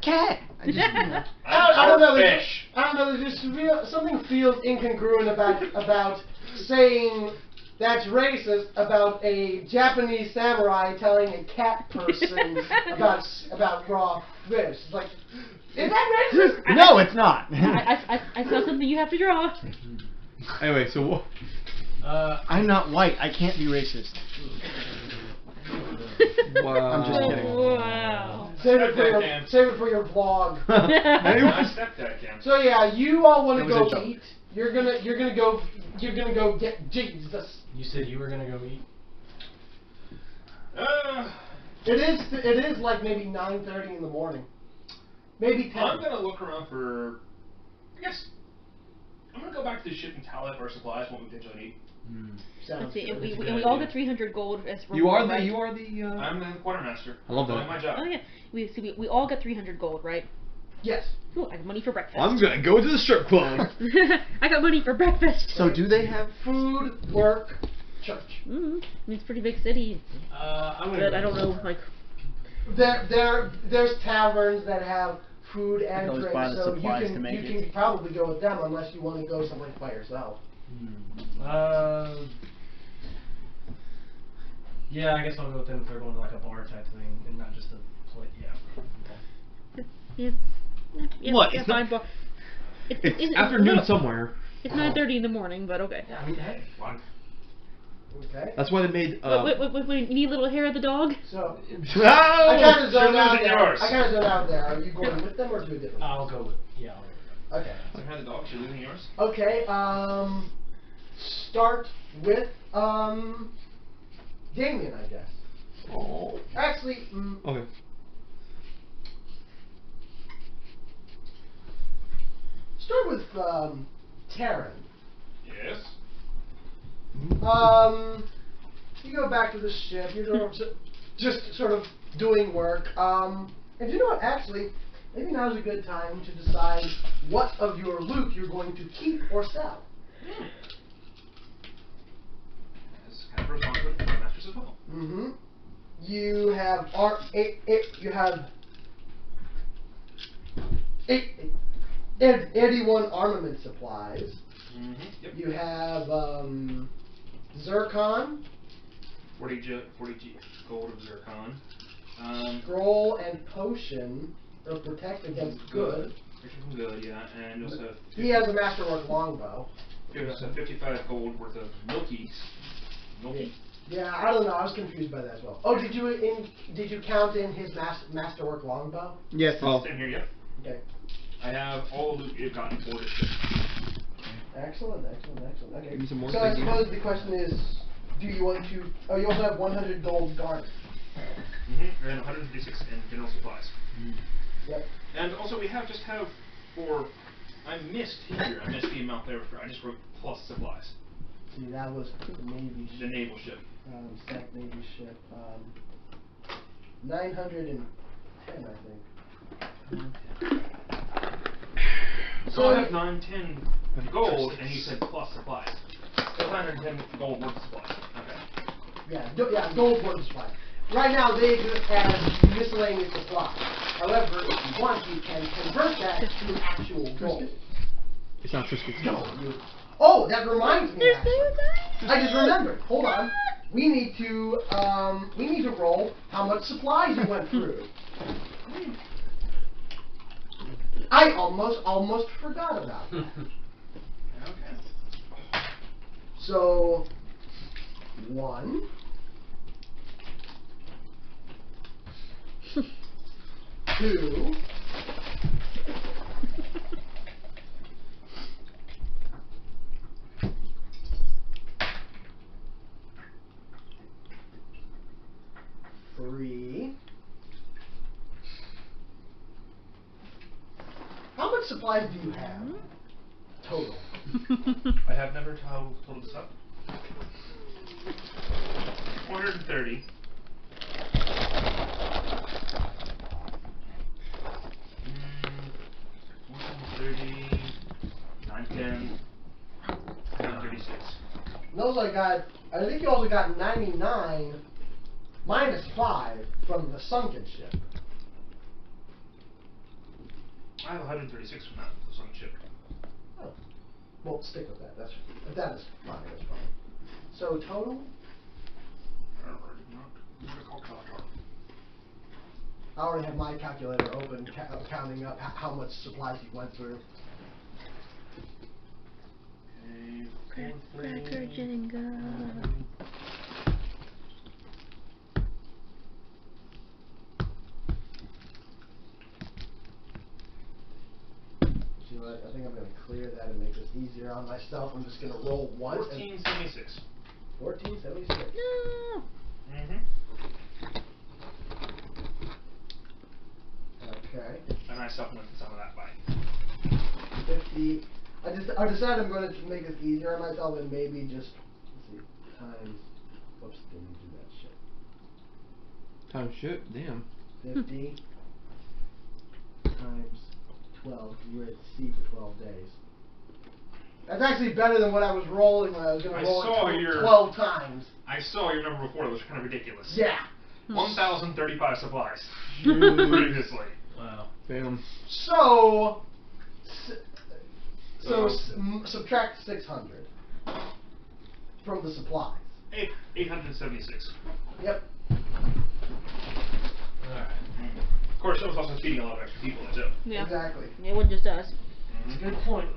cat. I just, I don't know. Fish. I don't know. There's just something feels incongruent about saying that's racist about a Japanese samurai telling a cat person about raw fish. It's like, is that racist? no, it's not. I saw something you have to draw. anyway, so what? I'm not white. I can't be racist. Wow. I'm just kidding. Wow. Save it for your vlog. My stepdad can. So yeah, you all want to That was a go joke. eat. You're gonna go get Jesus. You said you were gonna go eat. It is like maybe 9:30 in the morning, maybe 10. I'm gonna look around for. I guess I'm gonna go back to the ship and tally up our supplies. What we potentially need. Sounds Let's see. good. And we all get 300 gold as You are reward, right? the. I'm the quartermaster. I love Doing that. my job. Oh yeah. We all get 300 gold, right? Yes. Cool. I have money for breakfast. I'm gonna go to the strip club. I got money for breakfast. So do they have? Food, work, church. I mean, it's a pretty big city. I'm But I don't know, like. There's taverns that have food and You can always drink, buy the so supplies to make you it. can probably go with them unless you want to go someplace by yourself. Yeah, I guess I'll go with them if they're going to like a bar type thing and not just a plate. Yeah. Yeah, What? Yeah, It's not- fine, but It's afternoon no, somewhere. It's 9:30 in the morning, but okay. Yeah, I mean, hey, fun. Okay. That's why they made. Wait, you need a little hair of the dog? So I Oh! kind of zoned out losing there. yours. I kind of zoned out there. Are you going with them or to a different? I'll go with. Yeah, I'll go with Okay. So I had the dog. She's losing yours. Okay. Start with Damien, I guess. Oh. Actually, Okay. start with Taryn. Yes. You go back to the ship. You're just sort of doing work. And you know what? Actually, maybe now's a good time to decide what of your loot you're going to keep or sell. As kind of responsible for my masters as well. Mm-hmm. You have you have 81 armament supplies. Mm-hmm. Yep. You have zircon, 40 gold of zircon. scroll, and potion of protect against good. Protection from good, yeah, and also have He has a masterwork longbow. 55 gold worth of milkies. Milky? Yeah, I don't know. I was confused by that as well. Oh, did you count in his masterwork longbow? Yes. Oh. It's in here, yep. Okay. I have all the loot you've gotten for this ship. Excellent. Okay. Give me some more So I things. suppose the question is, do you want to? Oh, you also have 100 gold garnet. Mm-hmm. And 156 in general supplies. Yep. And also we just have for I missed the amount there for I just wrote plus supplies. See, that was the Navy The ship. naval ship. Stack Navy ship. 910, I think. So I have 910 gold, and he said plus supplies. So 910 gold worth of supplies. Okay. Yeah, gold worth supply. Right now they exist as miscellaneous supply. However, if you want, you can convert that to actual gold. It's not Triscuits. No, you. Oh, that reminds me. Actually, I just remembered. Hold on. We need to roll how much supplies you went through. I almost forgot about that. Okay. So 1. 2. 3. How much supplies do you have total? I have never totaled this up. 430. 430. 910. 936. Those I got. I think you also got 99 minus 5 from the sunken ship. I have 136 from that sunk ship. Oh. Well, stick with that. That is fine. That's fine. So total. I already have my calculator open, counting up how much supplies you went through. Cracker Jenga. See what? I think I'm going to clear that and make this easier on myself. I'm just going to roll once. 1476. 1476. No. Mm-hmm. Okay. And I supplemented some of that by 50. I decided I'm going to make this easier on myself and maybe just, let's see, times, whoops, didn't do that shit. Time shit, damn. 50 times 12, you were at sea for 12 days. That's actually better than what I was rolling when I was going to roll it 12 times. I saw your number before, that was kind of ridiculous. Yeah. 1,035 supplies. Jeez. Previously. Wow. Damn. So subtract 600 from the supplies. 876. Yep. Alright. Of course, it was also feeding a lot of extra people too. Yeah. Exactly. It wasn't just us. That's a good point.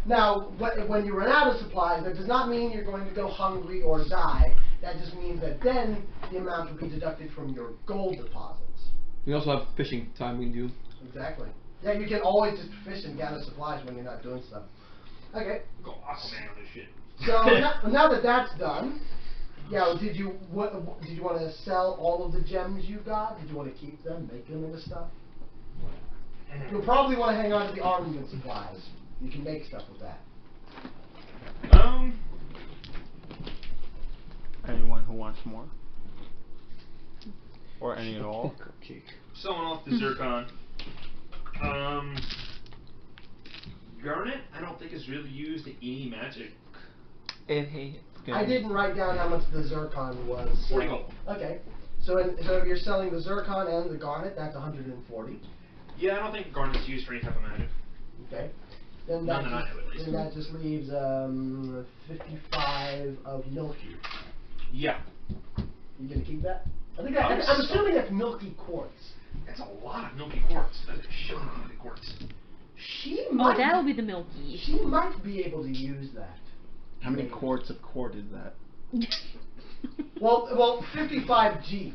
Now, when you run out of supplies, that does not mean you're going to go hungry or die. That just means that then the amount will be deducted from your gold deposits. We also have fishing time we can do. Exactly. Yeah, you can always just fish and gather supplies when you're not doing stuff. Okay. Go Aquaman on this shit. So now that that's done, yeah. Did you want to sell all of the gems you got? Did you want to keep them, make them into stuff? You'll probably want to hang on to the armament supplies. You can make stuff with that. Anyone who wants more? Or any at all? Cake. Selling off the zircon. Garnet, I don't think is really used in any magic. I didn't write down how much the zircon was. 40 gold. Okay. So if you're selling the zircon and the garnet, that's 140. Yeah, I don't think garnet's used for any type of magic. Okay. Then None that I know, at least. Then that just leaves 55 of milky. Yeah. You gonna keep that? I'm assuming that's milky quartz. That's a lot of milky quartz. That's a shit ton of milky quartz. She Oh, might. that'll be the milky. She might be able to use that. How many quarts of quart is that? Well, 55G.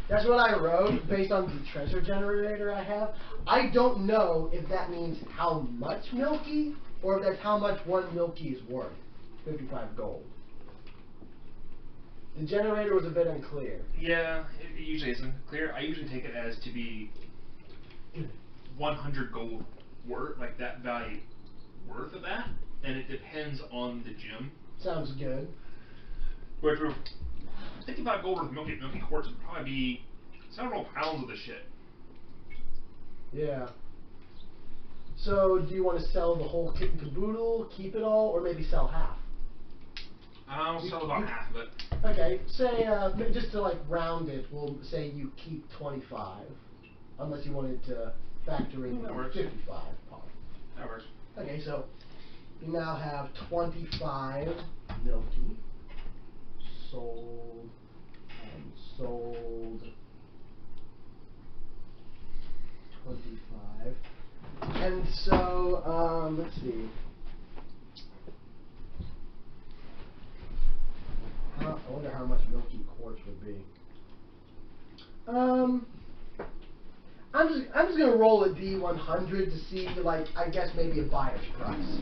That's what I wrote based on the treasure generator I have. I don't know if that means how much milky or if that's how much one milky is worth. 55 gold. The generator was a bit unclear. Yeah, it usually isn't clear. I usually take it as to be 100 gold worth, like that value worth of that, and it depends on the gem. Sounds good. But for 55 gold worth of milky quartz would probably be several pounds of the shit. Yeah. So, do you want to sell the whole kit and caboodle, keep it all, or maybe sell half? I'll sell about half of it. Okay, say, just to like round it, we'll say you keep 25. unless you wanted to factor in That works. 55 pot. That works. Okay, so you now have 25 milky sold and sold 25. And so, let's see. I wonder how much milky quartz would be. I'm just gonna roll a D100 to see, like, I guess maybe a buyer's price.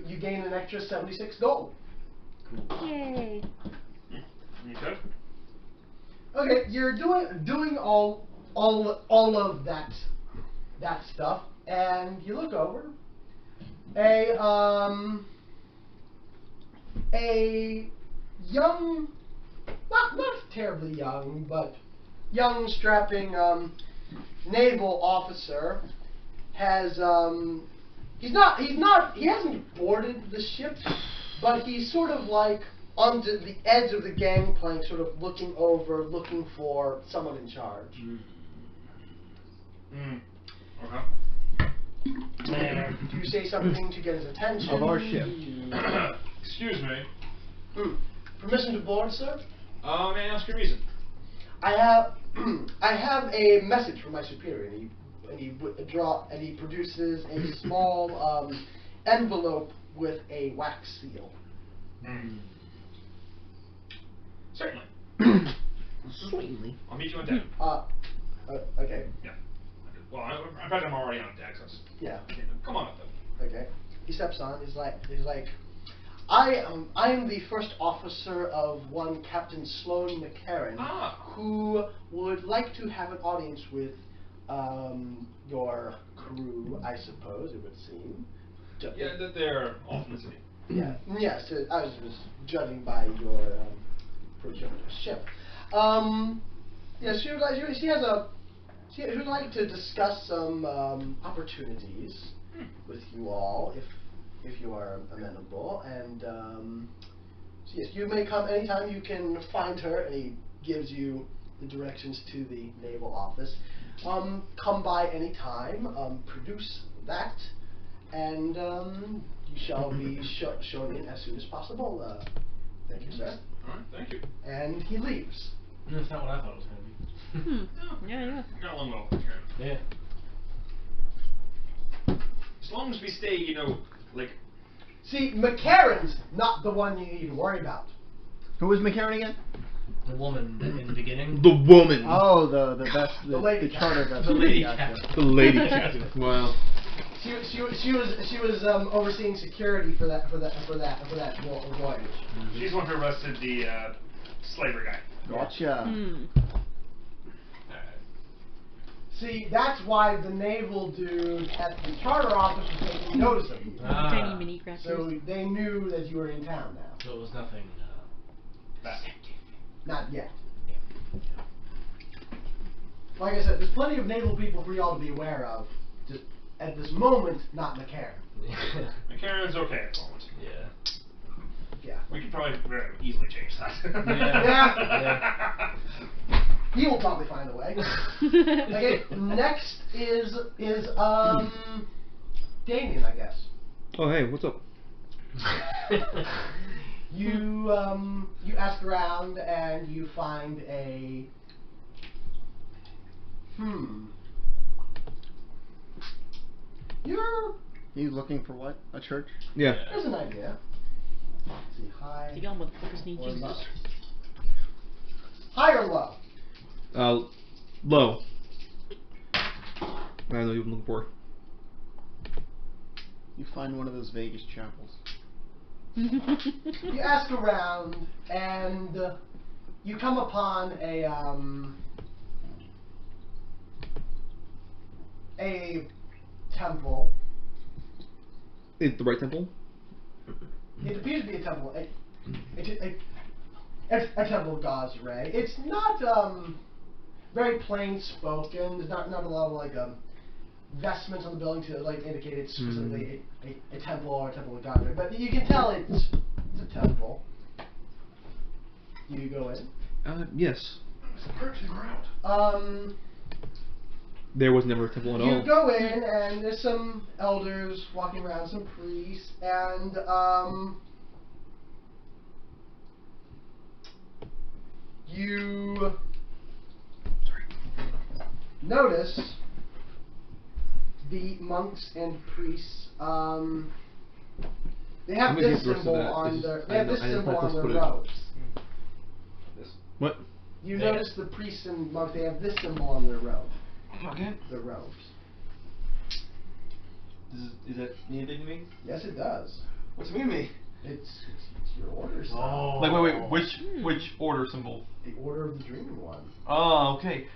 You gain an extra 76 gold. Yay. Okay. Okay, you're doing all of that stuff, and you look over a young, not terribly young, but young strapping naval officer has he hasn't boarded the ship, but he's sort of like on the edge of the gangplank, sort of looking for someone in charge. Okay. Do you say something to get his attention? Of our ship. Excuse me. Permission to board, sir? May I ask your reason? I have a message from my superior, and he produces a small envelope with a wax seal. Certainly. Sweetly. I'll meet you on deck. Okay. Yeah. Well, I bet I'm already on deck. So it's, Yeah. come on up then. Okay. He steps on. He's like, I am the first officer of one Captain Sloan McCarran, who would like to have an audience with your crew. I suppose it would seem. Yeah, they're off in the city. Yeah. Yes. I was just judging by your procurement of ship. Yeah. She would like to discuss some opportunities with you all, if you are amenable. And so yes, you may come anytime. You can find her, and he gives you the directions to the naval office. Come by any time. Produce that, and you shall be shown in as soon as possible. Thank you, sir. All right, thank you. And he leaves. That's not what I thought it was going to be. Yeah. Got along well. Okay. Yeah. As long as we stay, like. See, McCarran's not the one you need to worry about. Who was McCarran again? The woman in the beginning. The woman. Oh, the lady charter captain. vessel. The lady Gotcha. captain. The lady captain. Wow. She was overseeing security for that voyage. She's the one who arrested the slaver guy. Gotcha. See, that's why the naval dude at the charter office was taking notice of you. Tiny mini crackers. So they knew that you were in town now. So it was nothing. Not yet. Like I said, there's plenty of naval people for y'all to be aware of. Just at this moment, not McCarran. McCarran's okay at the moment. Yeah. Yeah. We could probably very easily change that. Yeah. He will probably find a way. Okay, next is Damien, I guess. Oh hey, what's up? You ask around and you find a He's looking for what? A church? Yeah. There's an idea. Let's see, high So y'all motherfuckers need or Jesus. low? High or low? Low. I don't know what you're looking for. You find one of those Vegas chapels. You ask around and you come upon a temple. Is it the right temple? It appears to be a temple. A temple of God's Ray. It's not very plain spoken. There's not a lot of like vestments on the building to like indicate it's specifically a temple or a temple of God. But you can tell it's a temple. You go in. Yes. There was never a temple at all. You go in, and there's some elders walking around, some priests, and you notice the monks and priests. They have this symbol on their. They have this symbol on their robes. What? You notice the priests and monks. They have this symbol on their robe. Okay. The robes. Is that anything to me? Yes, it does. What's it mean to me? It's your order symbol. Oh. Like, wait, which order symbol? The Order of the Dreaming One. Oh, okay.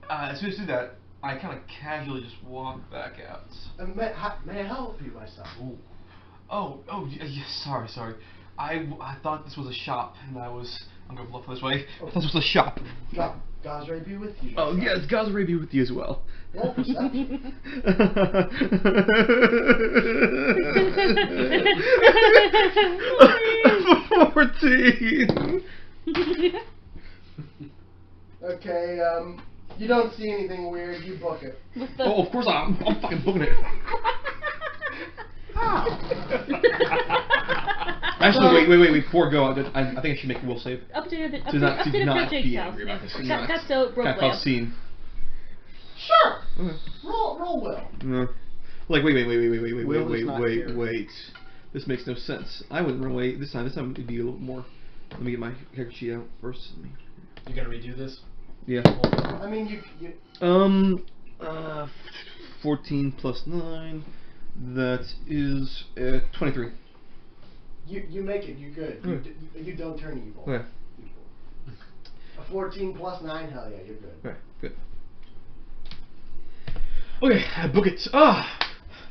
As soon as I do that, I kind of casually just walk back out. May I help you, my son? Ooh. Oh, yes, sorry. I thought this was a shop, and I'm gonna bluff this way. I thought this was a shop. Gosray be with you. Oh, yes, Gosray be with you as well. Roll perception. 14. Okay, you don't see anything weird, you book it. Oh, of course I'm fucking booking it. Actually, wait, before I go, I think I should make a will save. Up to the be house. angry about this. That's so broke Kind of cause scene. Sure. Okay. Roll will. No. Like, wait. Will is not here. Wait. This makes no sense. I wouldn't run away this time. This time it'd be a little more. Let me get my character sheet out first. You gonna redo this? Yeah. I mean, you 14 plus 9. That is 23. You make it. You're good. You don't turn evil. Okay. A 14 plus 9. Hell yeah, you're good. Okay. Good. Okay, I book it.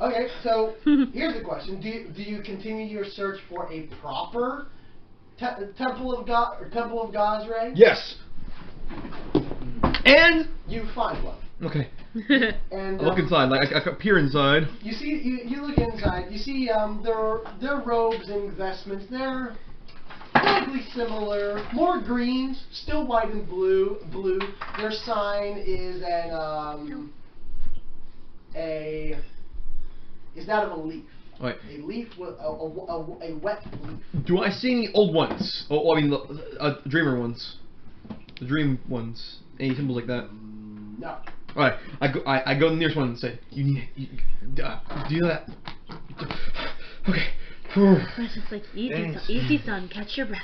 Okay, so here's the question: Do you continue your search for a proper temple of God or temple of Gosray? Yes. And You find one. okay. And I look inside. Like I peer inside. You see, you look inside. You see, their robes and vestments. They're vaguely similar. More greens, still white and blue. Their sign is is that of a leaf. Wait. A leaf with a wet leaf. Do I see any old ones? Oh, I mean, the dreamer ones. The dream ones. Any symbols like that? No. Alright, I go to the nearest one and say, do that. Okay. It's just like, easy son, catch your breath.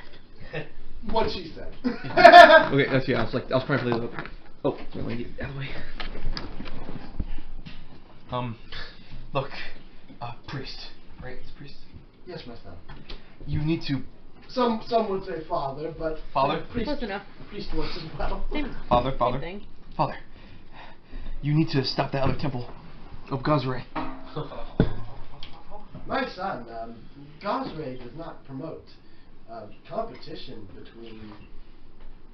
What she said. Okay, that's I was trying to play that. Oh, let me get out of the way. Look, priest, right? It's priest. Yes, my son. You need to. Some would say father, but Father? priest, Close enough. priest works as well. Same thing. Father. You need to stop that other temple of Gosray. My son, Gosray does not promote competition between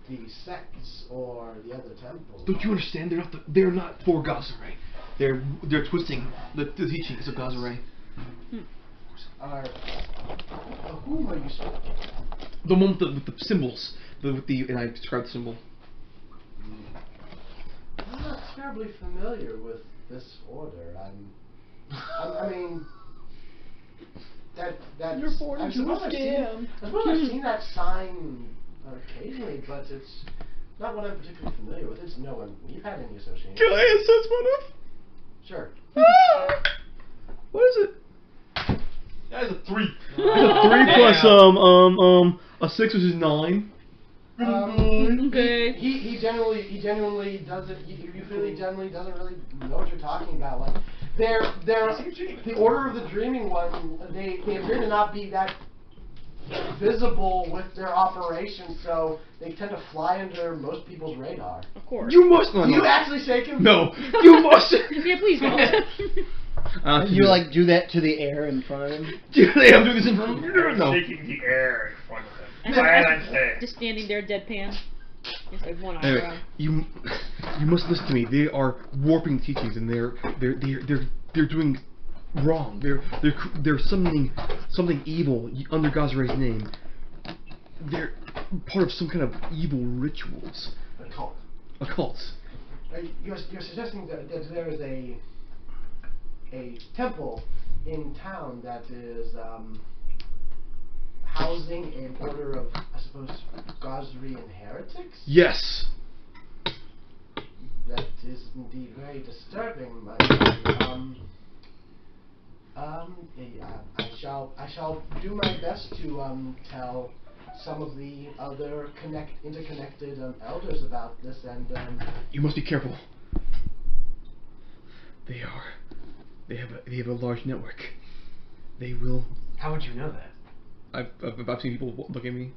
the sects or the other temples. Don't you understand? They're not for Gosray. They're twisting the teachings of Gosray. Whom are you speaking? The one with the symbols, and I described the symbol. I'm not terribly familiar with this order. I mean, that's. You're born I into suppose a I've scam. seen that sign occasionally, but it's not what I'm particularly familiar with. It's no one. You've had any association? Can I assess one of? Sure. What is it? That is a 3. It's a 3 plus a 6, which is 9. Okay. He genuinely doesn't. You feel he genuinely doesn't really know what you're talking about. Like the Order of the Dreaming One. They appear to not be that visible with their operations, so they tend to fly under most people's radar. Of course. You must not. You actually shake him? No. You must. Yeah, please don't. You like do that to the air in front of him? I'm doing this in front of you. No. Shaking the air in front of him. And Violently. just standing there deadpan. It's like one Anyway, eyebrow. you must listen to me. They are warping teachings, and they're doing wrong. They're summoning something evil under Gazre's name. They're part of some kind of evil rituals. A cult. Occults. You're suggesting that there is a temple in town that is housing an order of, I suppose, Gazrian heretics? Yes. That is indeed very disturbing, my friend. I shall do my best to tell some of the other interconnected elders about this, and You must be careful. They have a large network. They will. How would you know that? I've seen people look at me.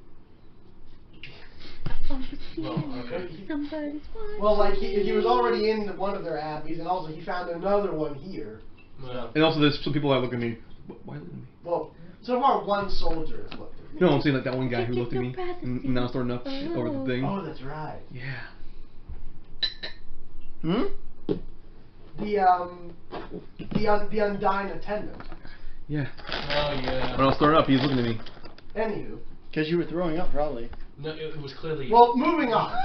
Well, okay. Somebody's watching. well, like he was already in one of their abbeys, and also he found another one here. Well, And also, there's some people that look at me. Why look at me? Well, so far one soldier has looked at me. No, I'm saying like that one guy who looked at me and now starting up over the thing. Oh, that's right. Yeah. The Undying attendant. Yeah. oh yeah. When I was throwing up, he was looking at me. Anywho, Because you were throwing up, probably. No, it was clearly. well, moving on.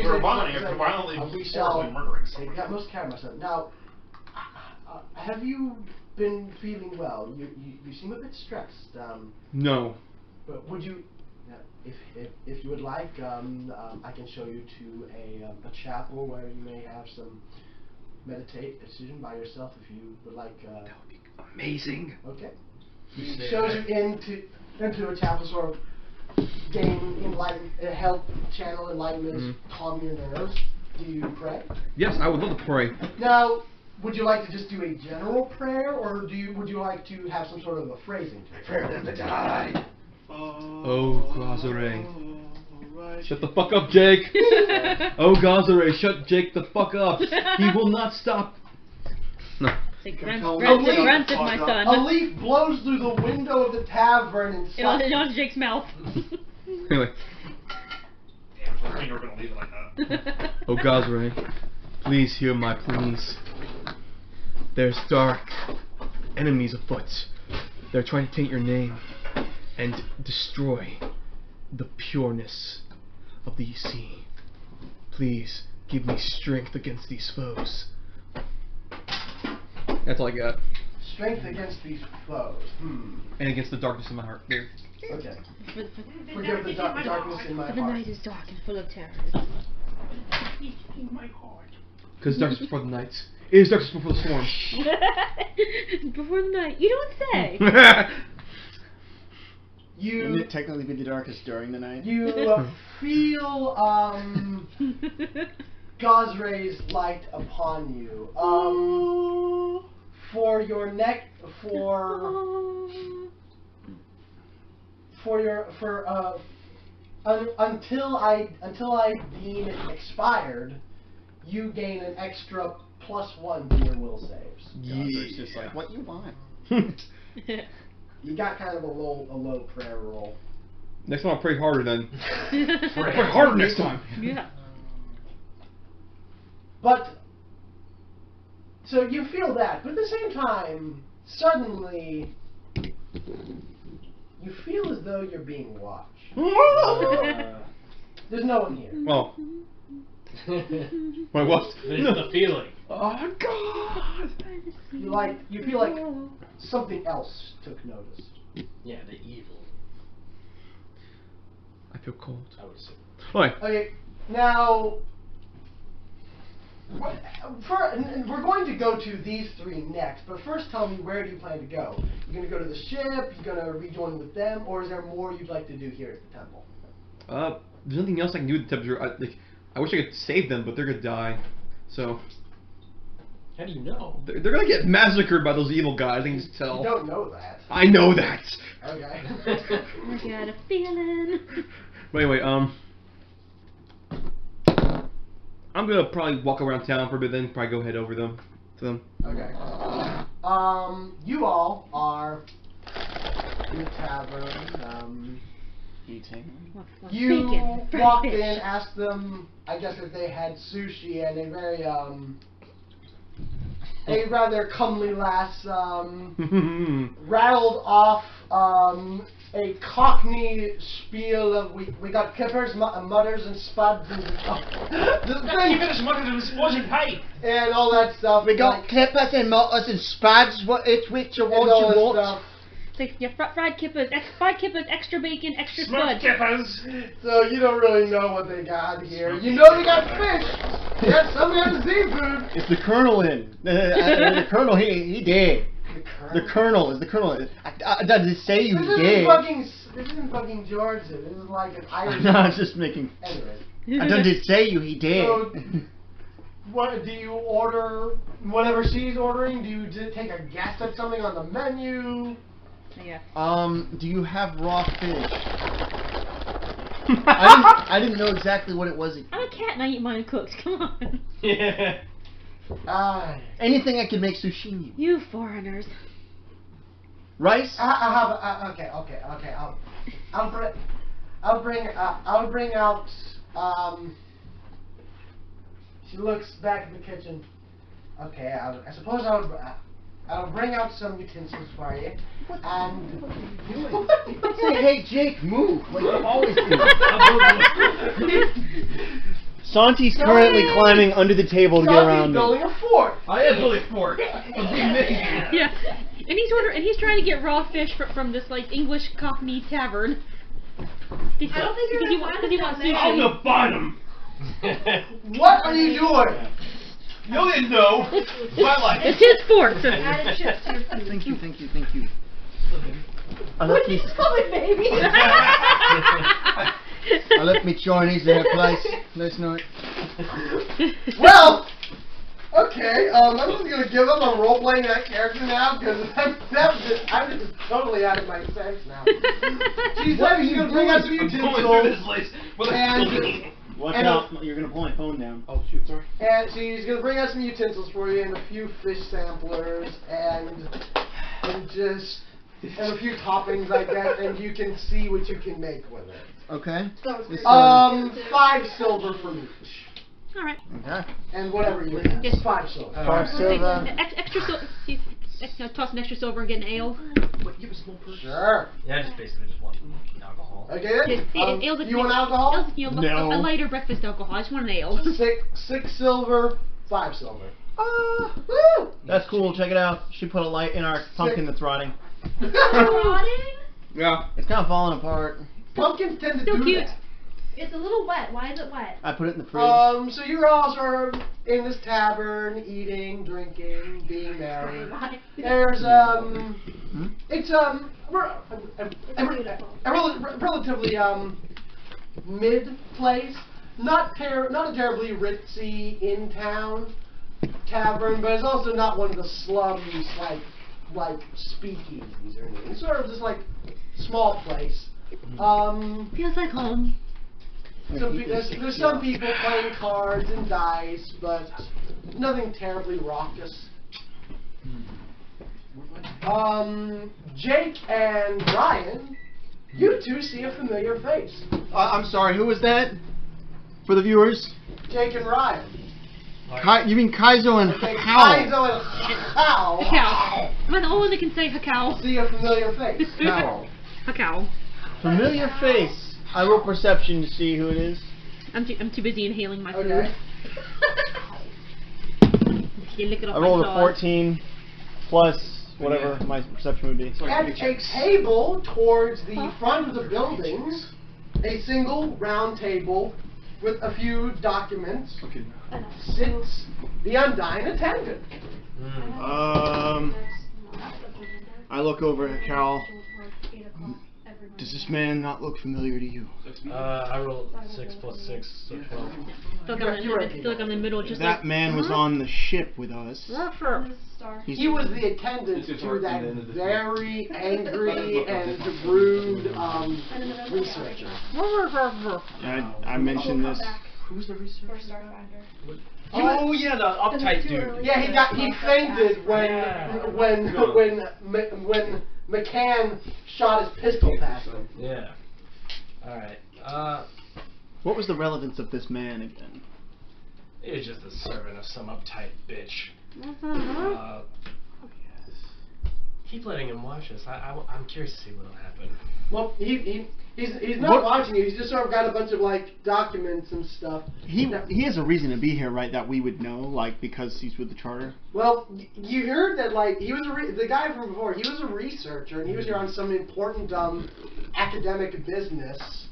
We're vomiting after violently, we shall horribly murdering take someone. the utmost care of myself. Now, have you been feeling well? You seem a bit stressed. No. But would you, if you would like, I can show you to a chapel where you may have some meditation by yourself if you would like. That would be amazing. Okay. You He say shows that. you into a chapel, sort of gain help channel enlightenment, calm your nerves. Do you pray? Yes, I would love to pray. Now, would you like to just do a general prayer, or would you like to have some sort of a phrasing to it? Prepare them to die. Oh, Gazare. Shut the fuck up, Jake. Oh, Gazare, shut Jake the fuck up. He will not stop. No. Say, grunt, tell grunt, him. grunt, grunted, my son. A leaf blows through the window of the tavern and Onto Jake's mouth. Anyway. Damn, I think you were gonna leave it like that. Oh, Gazare, please hear my pleas. There's dark enemies afoot. They're trying to taint your name and destroy the pureness of the sea. Please give me strength against these foes. That's all I got. Strength against these foes. And against the darkness in my heart. There. Okay. For Forgive the darkness in my the heart. night is dark and full of terrors. In my heart. Because darkness before the night. It is darkness before the storm. Before the night. You don't say. Wouldn't You it technically be the darkest during the night? feel Gazre's light upon you. For your neck, until I deem it expired, you gain an extra +1 to your will saves. It's just like, what you want? You got kind of a low prayer roll. Next time I'll pray harder then. Pray. Pray harder next time. Yeah. But, so you feel that, but at the same time, suddenly, you feel as though you're being watched. There's no one here. Oh. Wait, what? There's the feeling. Oh, God! You feel like something else took notice. Yeah, the evil. I feel cold. I would assume. Oi. Okay, now, we're going to go to these three next, but first tell me, where do you plan to go? You're going to go to the ship, you're going to rejoin with them, or is there more you'd like to do here at the temple? There's nothing else I can do with the temperature. I wish I could save them, but they're gonna die. So How do you know? they're gonna get massacred by those evil guys. I can just tell. You don't know that. I know that. Okay. I got a feeling. But anyway, I'm gonna probably walk around town for a bit, then probably go head over to them. Okay. You all are in the tavern. Eating. You Bacon, fried walked fish. in, asked them, I guess, if they had sushi, and a very a rather comely lass rattled off a Cockney spiel of we got kippers, mutters, and spuds, and and all that stuff. We got like, clippers and motors and spuds. What? It's which you and want, all you that want. stuff. It's like, yeah, fried kippers, extra bacon, extra Smoked spud. kippers. So you don't really know what they got here. You know they got fish. Yes, some have seafood. Is the colonel in? The colonel, he dead. The The colonel is the colonel. Does it say you This dead? isn't fucking Georgia. This is like an Irish. No, I'm just making. Anyway. Does it say you he dead? So, what do you order? Whatever she's ordering, do you take a guess at something on the menu? Yeah. Do you have raw fish? I didn't know exactly what it was. I'm a cat and I eat mine cooked. Come on. Yeah. Anything I could make sushi. You foreigners. Rice? Okay. I'll bring out. She looks back at the kitchen. Okay, I suppose I'll bring out some utensils for you. And Say, hey Jake, move like you always do. Santi's currently climbing under the table to get around me. building a fort. I am really fork. Yeah. And he's trying to get raw fish from this like English Cockney tavern. I don't think you're because he gonna wants find it sushi. down On the bottom. What are you doing? You didn't know. My life. It's his fort. So. Added chips to your food. Thank you. I left me, baby? I left me Chinese in her place last night. Well, okay. I'm just gonna give up on role playing that character now because I'm just totally out of my sense now. She said she's gonna bring us some I'm going through this utensils, list with and Watch And out, you're gonna pull my phone down. Oh shoot, sorry. and she's gonna bring us some utensils for you and a few fish samplers and a few toppings, I guess, and you can see what you can make with it. Okay. This 5 silver from each. All right. Okay. And whatever you have. Yes. 5 silver. Five silver. Extra silver. Toss an extra silver and get an ale. Wait, you have a small purse? Sure. Yeah, I just basically just want alcohol. Okay Yeah, then. ale's You want alcohol? Ale's, you know, No. a lighter breakfast alcohol. I just want an ale. 6 silver, 5 silver. Woo! That's cool. Check it out. She put a light in our pumpkin that's rotting. Rotting? Yeah. It's kind of falling apart. Pumpkins tend to Still do cute. that. It's a little wet. Why is it wet? I put it in the fridge. So you're all sort of in this tavern, eating, drinking, being merry. There's it's a relatively mid place, not a terribly ritzy in town tavern, but it's also not one of the slums like speakeasies or anything. It's sort of just like small place. Feels like home. There's some people playing cards and dice, but nothing terribly raucous. Jake and Ryan, you two see a familiar face. I'm sorry, who was that? For the viewers? Jake and Ryan. You mean Kaizo and Okay, Hao? Kaizo and Hao Hakao. Am I the only one that can say Hakao? see a familiar face. Hao. Hakao. Familiar face. I roll perception to see who it is. I'm too busy inhaling my food. Okay. You lick it off I my rolled a jaws. 14 plus whatever my perception would be. At a table towards the front of the buildings, a single round table with a few documents, sits the Undying attendant. I look over at Cal. Does this man not look familiar to you? I rolled 6 plus 6, so 12. Feel like I'm in the middle, just That like, man was on the ship with us. He's He was the attendant to that very angry and rude researcher. I mentioned this. Who's the researcher? For Starfinder. Oh yeah, the uptight dude. Yeah, he fainted when McCann shot his pistol past him. Yeah. Alright. What was the relevance of this man again? He was just a servant of some uptight bitch. Keep letting him watch us. I'm curious to see what'll happen. Well, he's not watching you. He's just sort of got a bunch of like documents and stuff. He has a reason to be here, right? That we would know, like because he's with the charter. Well, you heard that like he was the guy from before. He was a researcher and he was here on some important academic business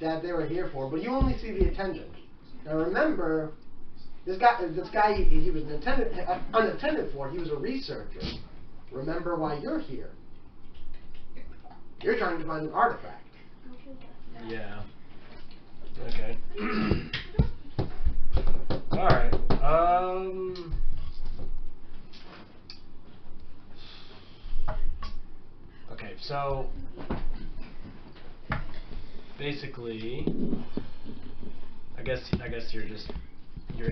that they were here for. But you only see the attendant. Now remember, this guy he was unattended for. He was a researcher. Remember why you're here. You're trying to find an artifact. Yeah. Okay. Alright. Okay, so basically I guess you're just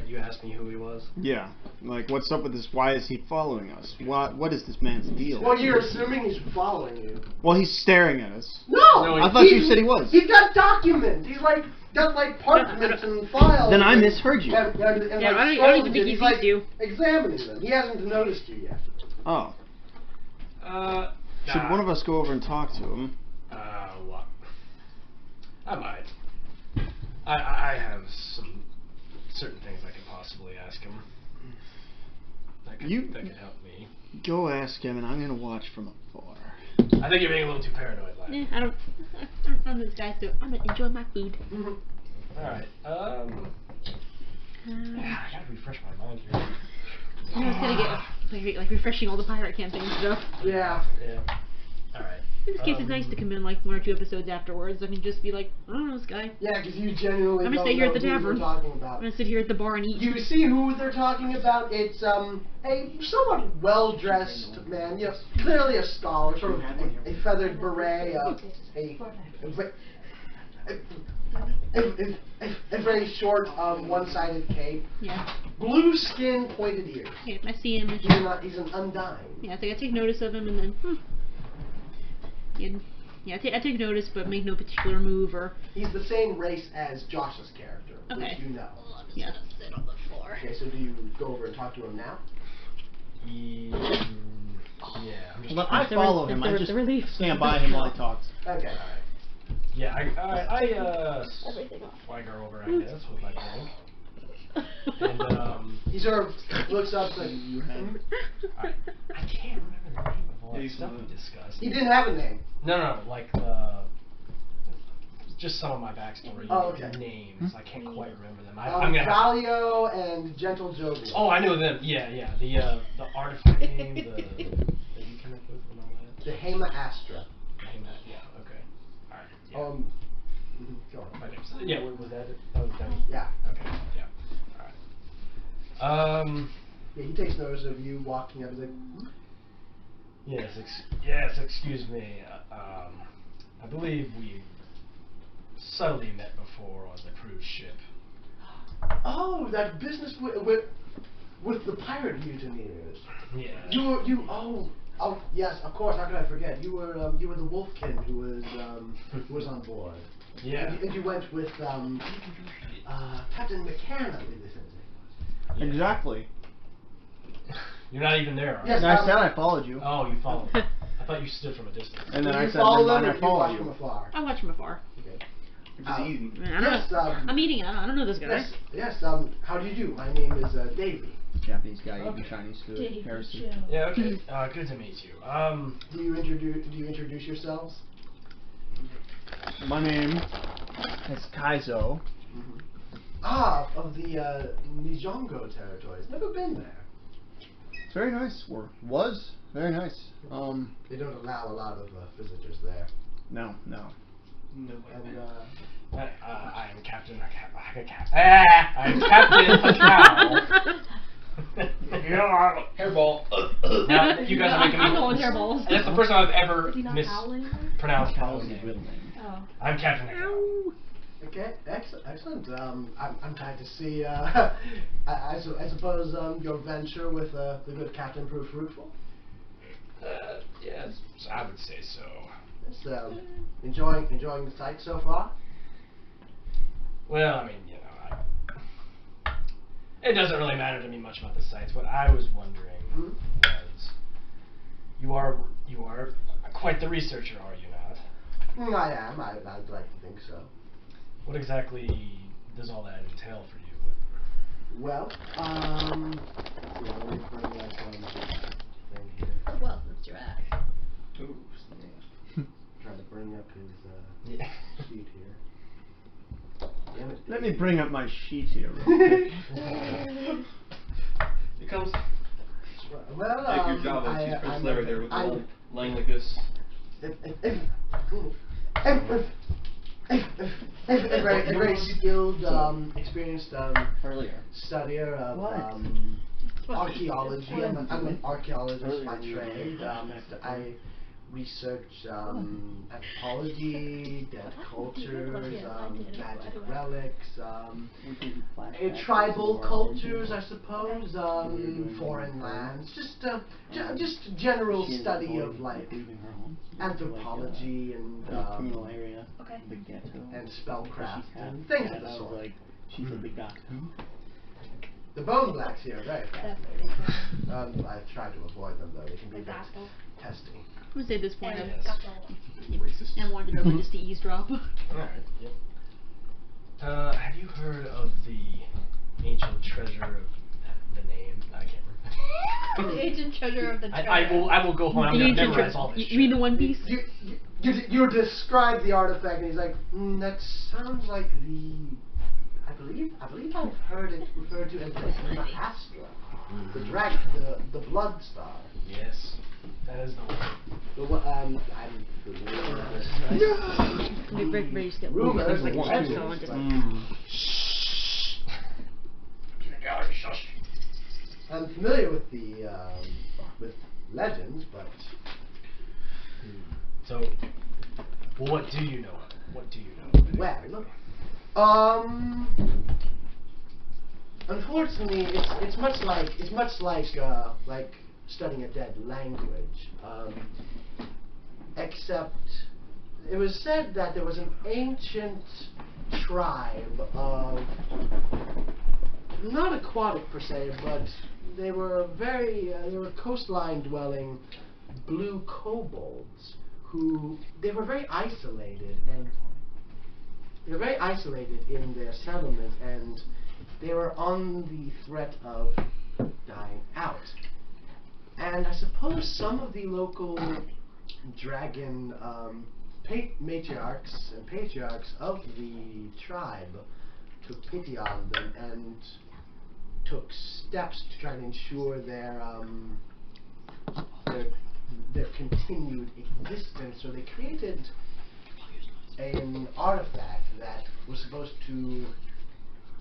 you asked me who he was? Yeah. Like, what's up with this? Why is he following us? What is this man's deal? Well, you're assuming he's following you. Well, he's staring at us. No! I thought you said he was. He's got documents. He's like got like parchments and files. Then I misheard you. And Yeah, like, I don't even think he's he like sees you. examining them. He hasn't noticed you yet. Oh. Should one of us go over and talk to him? What? I might. I have some certain things I could possibly ask him. That could help me. Go ask him, and I'm gonna watch from afar. I think you're being a little too paranoid, lad. I don't know this guy, so I'm gonna enjoy my food. Alright, I gotta refresh my mind here. I'm just gonna get like refreshing all the pirate campaign stuff. Yeah. Yeah. Alright. In this case, it's nice to come in like 1 or 2 episodes afterwards. I can just be like, I don't know this guy. Yeah, because you genuinely I'm gonna don't stay here at know the who tavern. they're talking I'm about. gonna sit here at the bar and eat. You see who they're talking about? It's a somewhat well-dressed man. You know, clearly a scholar, sort of a feathered beret, a very short, one-sided cape. Yeah. Blue skin, pointed ears. Yeah, I see him. He's an Undyne. Yeah, so I take notice of him and then. Yeah, I take notice, but make no particular move or. He's the same race as Josh's character, Okay. which you know. Yeah. Sit on the floor. Okay, so do you go over and talk to him now? Yeah. I'm just But I follow him. I just stand by him while he talks. Okay. Yeah, I swagger over, I guess, with my drink. And, he sort of looks up like, I can't remember the name of all that stuff we discussed. he didn't have a name. No, like, just some of my backstory. Names. I can't quite remember them. I'm gonna Valio and Gentle Jovial. Oh, I know them. Yeah. The artifact name, that you came up with and all that. The Hema Astra. Yeah, okay. Alright, yeah. Go on. My name's, yeah, was that it? That was done. Yeah. Okay, yeah. Alright. Yeah, he takes notice of you walking up. He's like, Yes, excuse me. I believe we subtly met before on the cruise ship. oh, that business with the pirate mutineers. Yeah. Oh, yes, of course. How could I forget? You were the Wolfkin who was on board. Yeah. And you went with Captain McCann, I believe they said his name was. Exactly. You're not even there, are you? Yes, And I said I followed you. Oh, you followed. I thought you stood from a distance. And then Do I you said, follow never them, mind, or I do you watch followed from you. afar? I watch from afar. Okay. It's easy. I don't Yes, know. I'm eating it. I don't know this guy. Yes. How do you do? My name is Davey. Japanese guy eating Okay. Chinese food. Heresy. Yeah, okay. Good to meet you. Do you introduce yourselves? My name is Kaizo. Ah, of the Nijonggo territories. Never been there. It's very nice. Or was very nice. They don't allow a lot of visitors there. No. And I am Captain. I'm Captain Cow. Hairball. Now, you guys are making me. I'm going hairballs. That's the first time I've ever Is he not howling? mispronounced Cow's Cow's his real name. name. Oh. I'm Captain Cow. Ow. okay, excellent. I'm glad to see. I suppose your venture with the good captain proved fruitful. Yes, I would say so. It's, enjoying the sight so far? Well, I mean, you know, it doesn't really matter to me much about the sights. What I was wondering was, you are quite the researcher, are you not? I am. I'd like to think so. What exactly does all that entail for you? Well, let me bring that thing here. Oh, well, that's your ass. Ooh, trying to bring up his sheet here. Damn it. Let me bring up my sheet here real quick. It comes. Well, Take your job as Chief Prince Larry there with the old Langlicus. A very skilled, experienced studier of archaeology. I'm an archaeologist by trade. I research anthropology, dead cultures, magic relics, tribal cultures, I suppose, foreign lands, just general study of like anthropology and and spellcraft and things of the sort. She's a big doctor. The bone blacks here are very fascinating. I try to avoid them though; they can be a bit testy. I would say at this point Racist. I wanted over just to eavesdrop. Alright, yep. Have you heard of the ancient treasure of the name? I can't remember. The ancient treasure of the treasure. I will go home. I'm going to memorize all this You mean the One Piece? You describe the artifact, and he's like, that sounds like the. I believe I've heard it referred to as the Astra, the dragon, the blood star. Yes, that is the one. I'm familiar with this. Ready to get Rumors, like like legends. I'm familiar with the with legends, but So, well, what do you know? What do you know? well, unfortunately, it's much like studying a dead language, except it was said that there was an ancient tribe of not aquatic per se, but they were coastline dwelling blue kobolds who they were very isolated in their settlement, and they were on the threat of dying out. And I suppose some of the local dragon matriarchs and patriarchs of the tribe took pity on them and took steps to try to ensure their continued existence. So they created an artifact that was supposed to,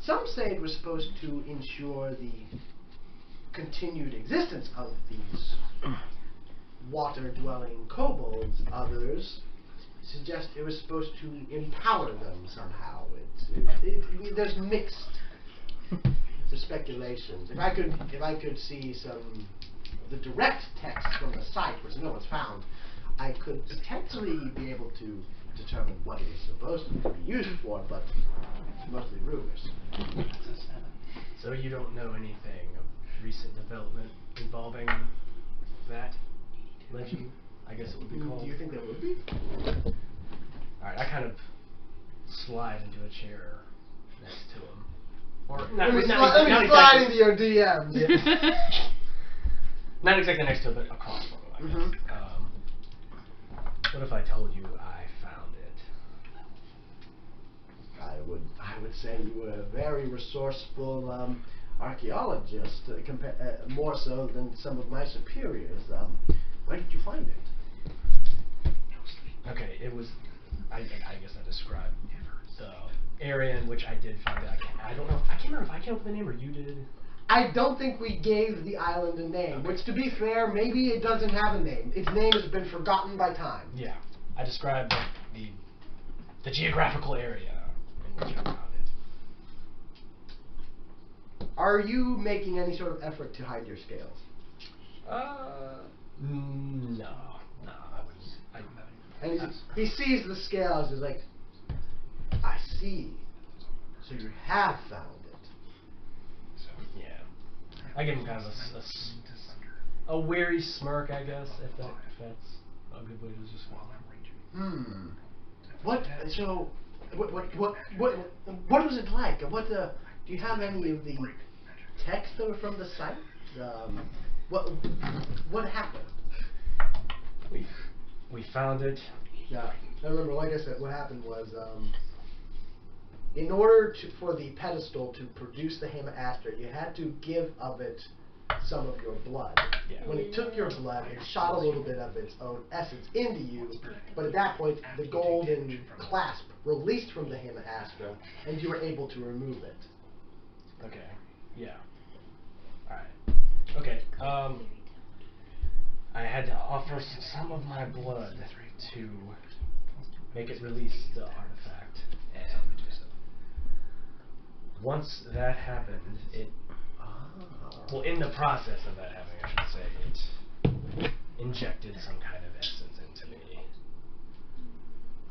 some say it was supposed to ensure the continued existence of these water-dwelling kobolds. Others suggest it was supposed to empower them somehow. There's mixed speculations. If I could see the direct text from the site, which no one's found, I could potentially be able to determine what it is supposed to be used for, but it's mostly rumors. So you don't know anything of recent development involving that legend? I guess it would be called. Do you think there would be? Alright, I kind of slide into a chair next to him. Or Let me slide into your DM. Not exactly next to him, but across from him, I guess. What if I told you I found it? I would say you were a very resourceful archaeologist, more so than some of my superiors. Where did you find it? Okay, it was. I guess I described the area in which I did find it. I don't know. I can't remember if I came up with the name or you did. I don't think we gave the island a name. Okay. Which, to be fair, maybe it doesn't have a name. Its name has been forgotten by time. Yeah, I described the geographical area in which I found it. Are you making any sort of effort to hide your scales? No, I wouldn't. And he sees the scales. He's like, I see. So you have found it. Yeah. I give him kind of a weary smirk, I guess, if that's a good way to describe it. What? So, what was it like? Do you have any of the text that were from the site? What happened? We found it. Yeah, I remember. Like I said, what happened was, in order for the pedestal to produce the Hema Astra, you had to give of it some of your blood. Yeah. When it took your blood, it shot a little bit of its own essence into you, but at that point, the golden clasp released from the Hema Astra, and you were able to remove it. Okay. Yeah. Alright. Okay. I had to offer some of my blood to make it release the artifact. And once that happened, well, in the process of that happening, I should say, it injected some kind of essence into me.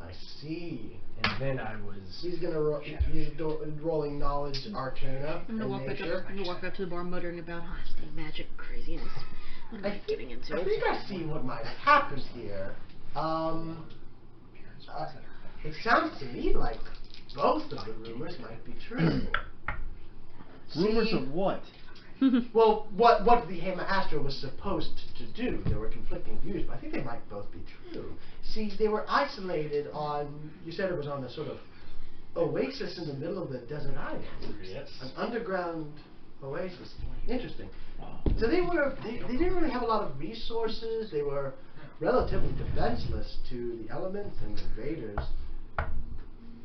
I see. And then I was... He's gonna he's rolling knowledge arcana I'm gonna and walk back nature. up. I'm gonna walk back to the bar, muttering about the magic craziness. What am I getting into? I think I see what might have happened here. It sounds to me like both of the rumors might be true. Rumors See, of what? well, what the Hema Astra was supposed to do. There were conflicting views, but I think they might both be true. See, they were isolated on, you said it was on a sort of oasis in the middle of the desert island. Yes. An underground oasis. Interesting. So they didn't really have a lot of resources. They were relatively defenseless to the elements and invaders.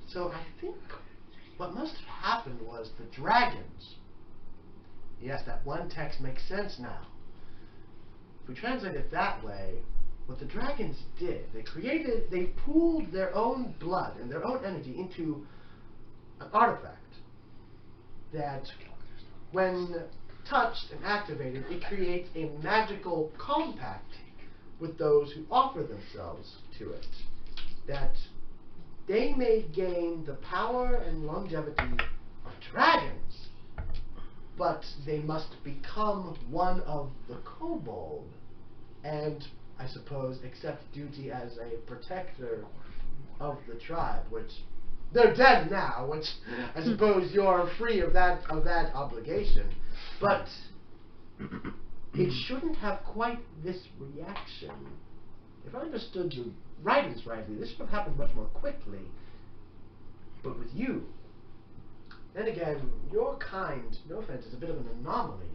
So I think what must have happened was the dragons. Yes, that one text makes sense now. If we translate it that way, what the dragons did, they pooled their own blood and their own energy into an artifact that, when touched and activated, it creates a magical compact with those who offer themselves to it, that they may gain the power and longevity of dragons, but they must become one of the kobold, and, I suppose, accept duty as a protector of the tribe, which they're dead now, which I suppose you're free of that obligation. But it shouldn't have quite this reaction. If I understood the writings rightly, this should have happened much more quickly. But with you, then again, your kind, no offense, is a bit of an anomaly,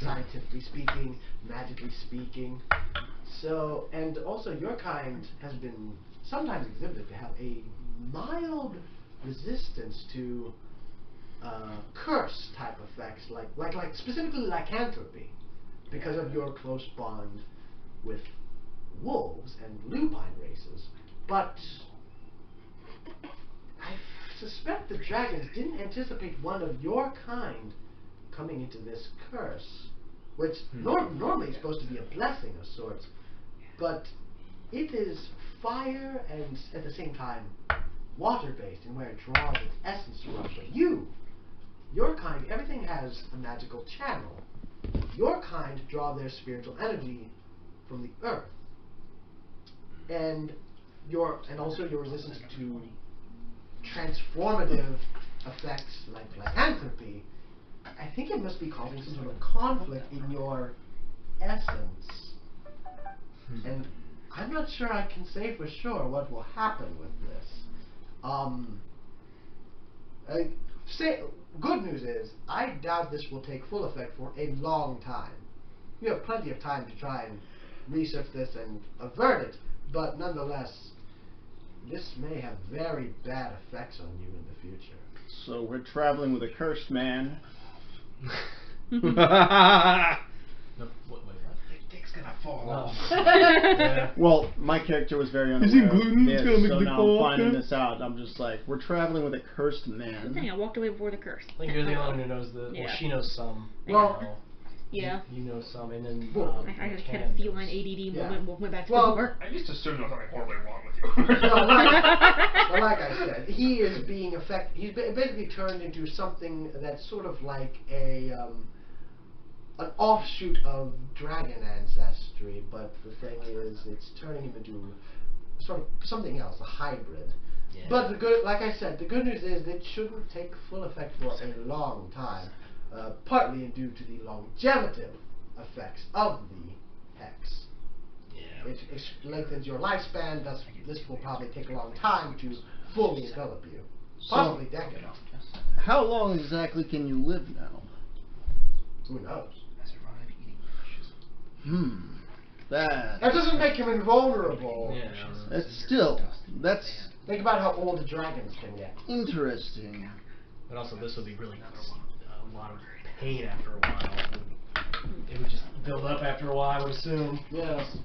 scientifically speaking, magically speaking. So, and also your kind has been sometimes exhibited to have a mild resistance to curse type effects, like specifically lycanthropy, because of your close bond with wolves and lupine races. But I suspect the dragons didn't anticipate one of your kind coming into this curse, which normally is supposed to be a blessing of sorts, but it is fire and at the same time water-based in where it draws its essence from. But your kind, everything has a magical channel. Your kind draw their spiritual energy from the earth, and also your resistance to transformative effects like lycanthropy. I think it must be causing some sort of conflict in your essence, and I'm not sure I can say for sure what will happen with this. Good news is, I doubt this will take full effect for a long time. You have plenty of time to try and research this and avert it, but nonetheless, this may have very bad effects on you in the future. So we're traveling with a cursed man. No, what? Dick's gonna fall off. Yeah. Well, my character was very Is he unaware gluten? of It's this, gonna make so me now fall I'm off finding then? this out. I'm just like, we're traveling with a cursed man. Dang, I walked away before the curse. I think you're the only one who knows the. Yeah. Well, she knows some. Well, you know. Yeah. You know some, and then Well, I had Ken a feline knows. ADD Yeah. moment, went back to Well, the bar. I just assumed there was something horribly wrong with you. Well, like I said, he is being he's basically turned into something that's sort of like an offshoot of dragon ancestry, but the thing is, it's turning him into sort of something else, a hybrid. Yeah. But the good, like I said, the good news is it shouldn't take full effect for a long time, partly due to the longevity effects of the hex. Yeah. It lengthens your lifespan, thus this will probably take a long time to fully envelop you. Possibly decades. How long exactly can you live now? Who knows? That doesn't make him invulnerable. Yeah. that's Think about how old dragons can get. interesting. But also, this would be really a lot of pain after a while. It would just build up after a while, I would assume. Yes.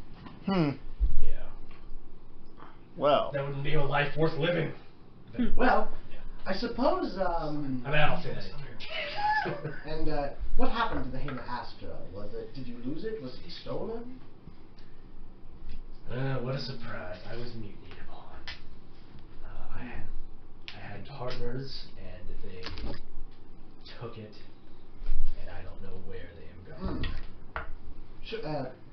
Yeah. Well, That wouldn't be a life worth living. Well, I suppose, I mean, I don't say that either. and what happened to the Hema Astra? Did you lose it? Was it stolen? What a surprise. I was mutinied upon. I had partners, and they took it, and I don't know where they have gone.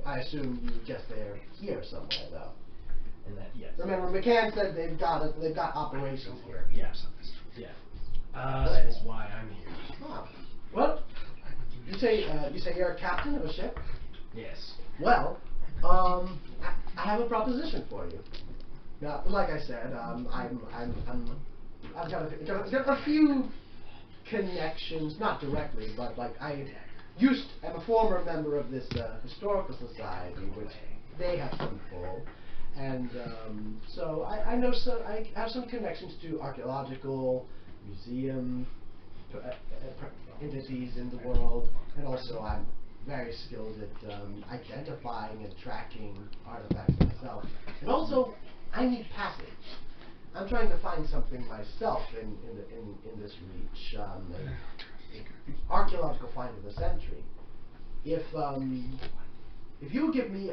I assume you guess they're here somewhere, though. And that, yes. Remember, McCann said they've got operations here. Yeah. Yeah. That is why I'm here. Ah. Well, you say you're a captain of a ship? Yes. Well, I have a proposition for you. Now, like I said, I've got a few connections, not directly, but like I'm a former member of this historical society, which they have some pull, and so I know I have some connections to archaeological museum entities in the world, and also I'm very skilled at identifying and tracking artifacts myself. And also, I need passage. I'm trying to find something myself in this reach. An archaeological find of the century. If you would give me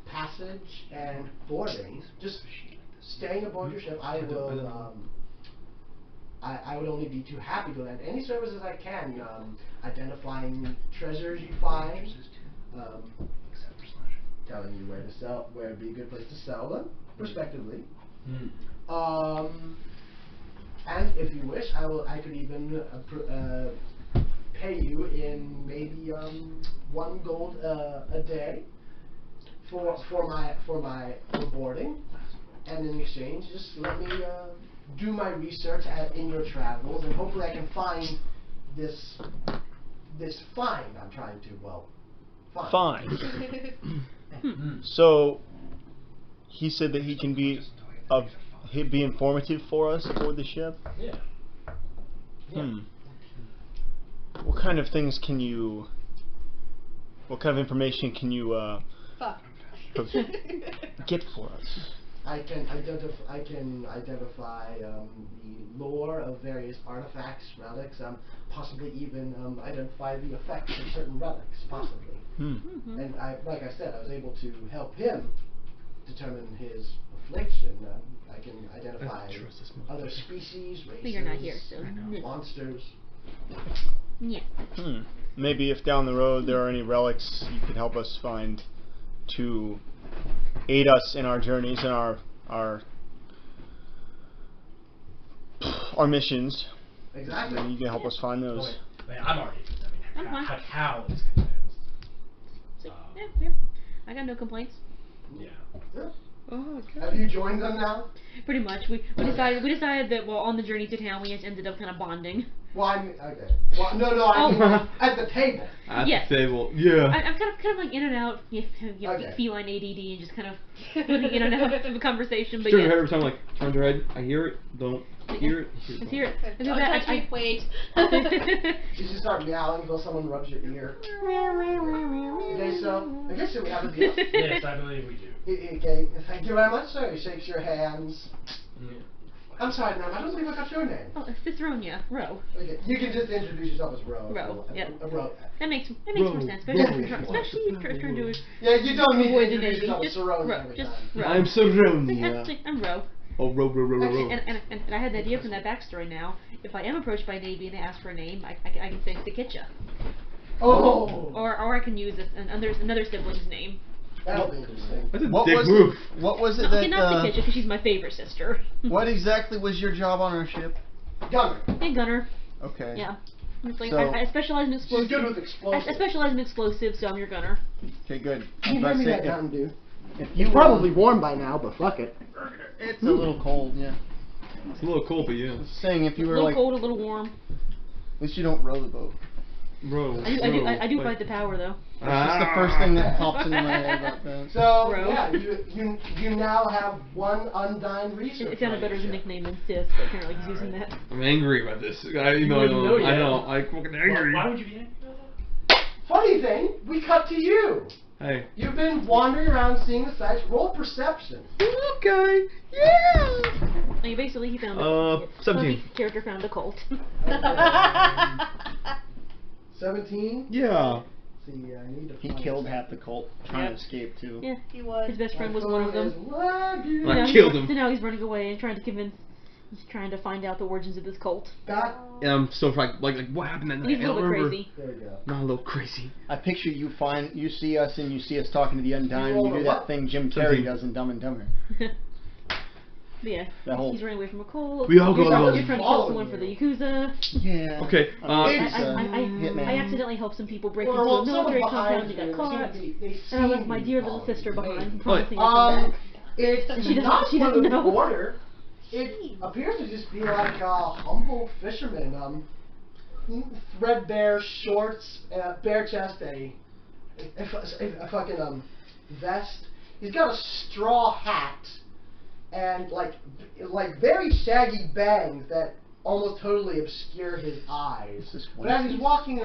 passage and boarding, just staying aboard your ship, I will. I would only be too happy to lend any services I can, identifying treasures you find, telling you where to sell, where would be a good place to sell them, respectively. And if you wish, I could even pay you in maybe 1 gold a day for boarding, and in exchange, just let me do my research in your travels, and hopefully I can find this find I'm trying to find. So he said that he can be informative for us aboard the ship. Yeah. What kind of things can you? What kind of information can you get for us? I can identify the lore of various artifacts, relics, possibly even identify the effects of certain relics, possibly. And like I said, I was able to help him determine his affliction. I can identify other species, races, But you're not here, so monsters. yeah. Maybe if down the road there are any relics you could help us find to aid us in our journeys and our missions. Exactly. Then you can help us find those. Wait, I'm already. I'm fine. How is convinced. So, yeah. I got no complaints. Yeah. Oh, okay. Have you joined them now? Pretty much. We decided that while on the journey to town, we just ended up kind of bonding. Well, okay. Well, no, I mean at the table. At Yes. the table, yeah. I'm kind of like in and out, Okay. feline ADD, and just kind of flipping in and out of a conversation. But Turn her yeah. head every time, like, turn her head. I hear it. Don't hear it. Let's hear it. Let's hear Don't that. touch me, wait. You just start meowing until someone rubs your ear. Okay, so I guess we have a deal. Yes, I believe we do. Okay, thank you very much, sir. He shakes your hands. Yeah. I'm sorry, ma'am. I don't believe I got your name. Oh, Ciceronia. Ro. Okay, you can just introduce yourself as Ro. Ro, yeah. Ro. That makes more sense. Ro. Especially if you're trying to Yeah, you don't need to avoid the introduce name. yourself as Just Cerrone Ro. every Just time. Ro. I'm Cerrone. I'm Ro. Oh, Ro. And I had the idea from that backstory now. If I am approached by Navy and they ask for a name, I can say Sakitcha. Oh! Or I can use another sibling's name. That'll be interesting. That's a What dick was move. it? What was it No, okay, that? not Sakitcha, because she's my favorite sister. What exactly was your job on our ship? Gunner. Hey, Gunner. Okay. Yeah. It's like So- I specialize in She's explosives. good with explosives. I specialize in explosives, so I'm your gunner. Okay, good. I You was about bring me to that say, Mountain Dew. if you It's probably warm by now, but fuck it. it's a little cold, yeah. It's a little cold, but yeah. Saying if you A were little like, cold, a little warm. at least you don't row the boat. Bro. I do fight the power though. That's just the first thing that pops into my head about that. So, Ro. yeah, you now have one undying research. It sounded better as a relationship. nickname than Sis, but apparently he's using that. I'm angry about this. I You wouldn't know yet. know. I'm fucking angry. Why would you be angry about that? Funny thing, we cut to you. Hey. You've been wandering around seeing the sights. Roll perception. Okay. Yeah. Like basically he found 17. Character found a cult. 17. Yeah. See, I need to. He find killed something. half the cult trying to escape too. Yeah. He was. His best friend was My one of phone them. is lagging. I Now killed him. So now he's running away and trying to find out the origins of this cult. Got. And I'm still like what happened that night? He's a I don't little bit remember. crazy. There you go. Not a little crazy. I picture you see us and you see us talking to the Undying. You You do rolled a that what? thing Jim 17. Carrey does in Dumb and Dumber. But yeah, That whole- he's running away from a cult. We all go You're alone. trying to kill someone for the Yakuza. Yeah. Okay. Hitman. I accidentally helped some people break Well, into a someone military behind compound and you, got caught. they And I left seem my to dear be little following sister you, behind, maybe. promising I'd come back. It's She doesn't- not she one doesn't of the know. border. It appears to just be like a humble fisherman. Threadbare shorts, bare chest, a fucking vest. He's got a straw hat and like very shaggy bangs that almost totally obscure his eyes. This But as he's walking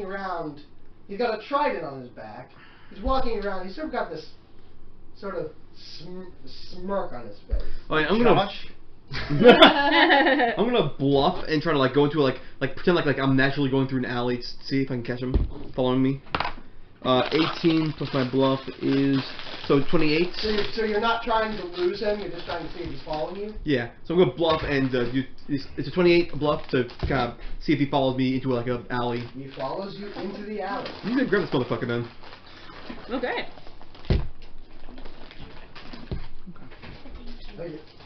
around, he's got a trident on his back. He's walking around. He's sort of got this sort of smirk on his face. Alright, I'm gonna. Josh? I'm gonna bluff and try to like go into like pretend like I'm naturally going through an alley to see if I can catch him following me. 18 plus my bluff is so 28. So you're not trying to lose him. You're just trying to see if he's following you. Yeah, so I'm gonna bluff and it's a 28 bluff to kind of see if he follows me into like a alley. He follows you into the alley. I'm gonna grab this motherfucker then. Okay.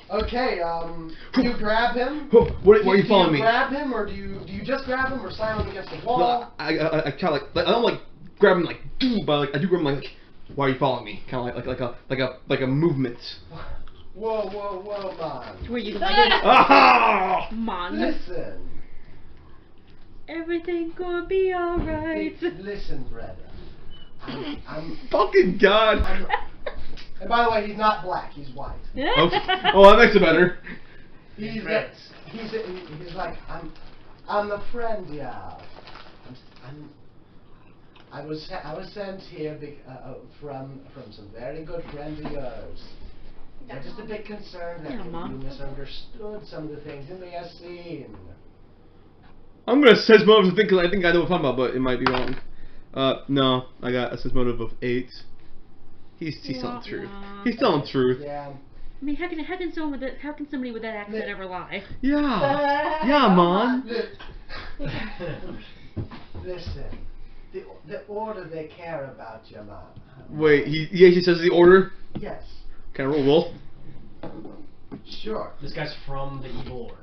Okay, you grab him. Oh, why are you Do following me? grab him, or do you just grab him, or slam him against the wall? No, I kind of like I don't like grab him like but like I do grab him like why are you following me? Kind of like a movement. Whoa, man. Where you Ah! man. Listen. Everything gonna be alright. Listen, brother. I'm Fucking God. and by the way, he's not black. He's white. Okay. Oh, that makes it better. He's like I'm a friend, yeah. I was sent here from some very good friends of yours. I'm just a bit concerned that Yeah, you Mom. misunderstood some of the things you may have seen. I'm gonna assess motive of because I think I know what I'm talking about, but it might be wrong. No, I got assess motive of 8. He's telling the truth. He's telling the truth. Yeah. I mean, how can somebody with that accent ever lie? Yeah. Yeah, man. Listen, the order they care about you, man. Wait, he actually says the order. Yes, Can I roll wolf? sure. This guy's from the evil order.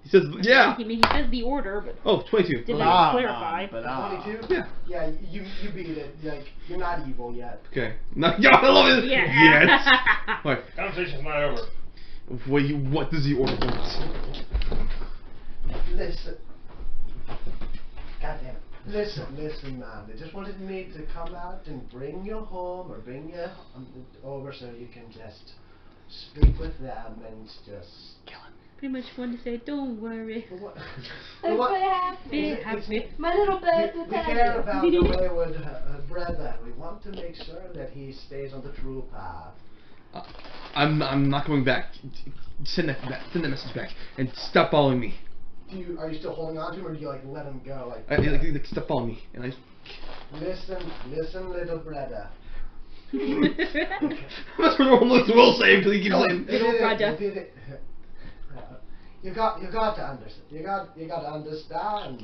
He says yeah. I mean, he says the order, but Oh, 22. didn't Ah, clarify. but 22? Yeah. Yeah, you beat it. Like, you're not evil yet. Okay. No, yeah, I love it. Yeah. Yes. Wait. Conversation's not over. What does the order want? Listen. God damn it. Listen, man. They just wanted me to come out and bring you home or bring you over so you can just speak with them and just kill him. Pretty much wanted to say, don't worry. I'm quite happy. Be happy. My little bed We is care happy. about the wayward brother. We want to make sure that he stays on the true path. I'm not coming back. Send that message back and stop following me. Are you still holding on to him, or do you like let him go? Stop following me. And I. Listen, little brother. That's what Norman will say until he keeps saying. You got to understand. You got to understand.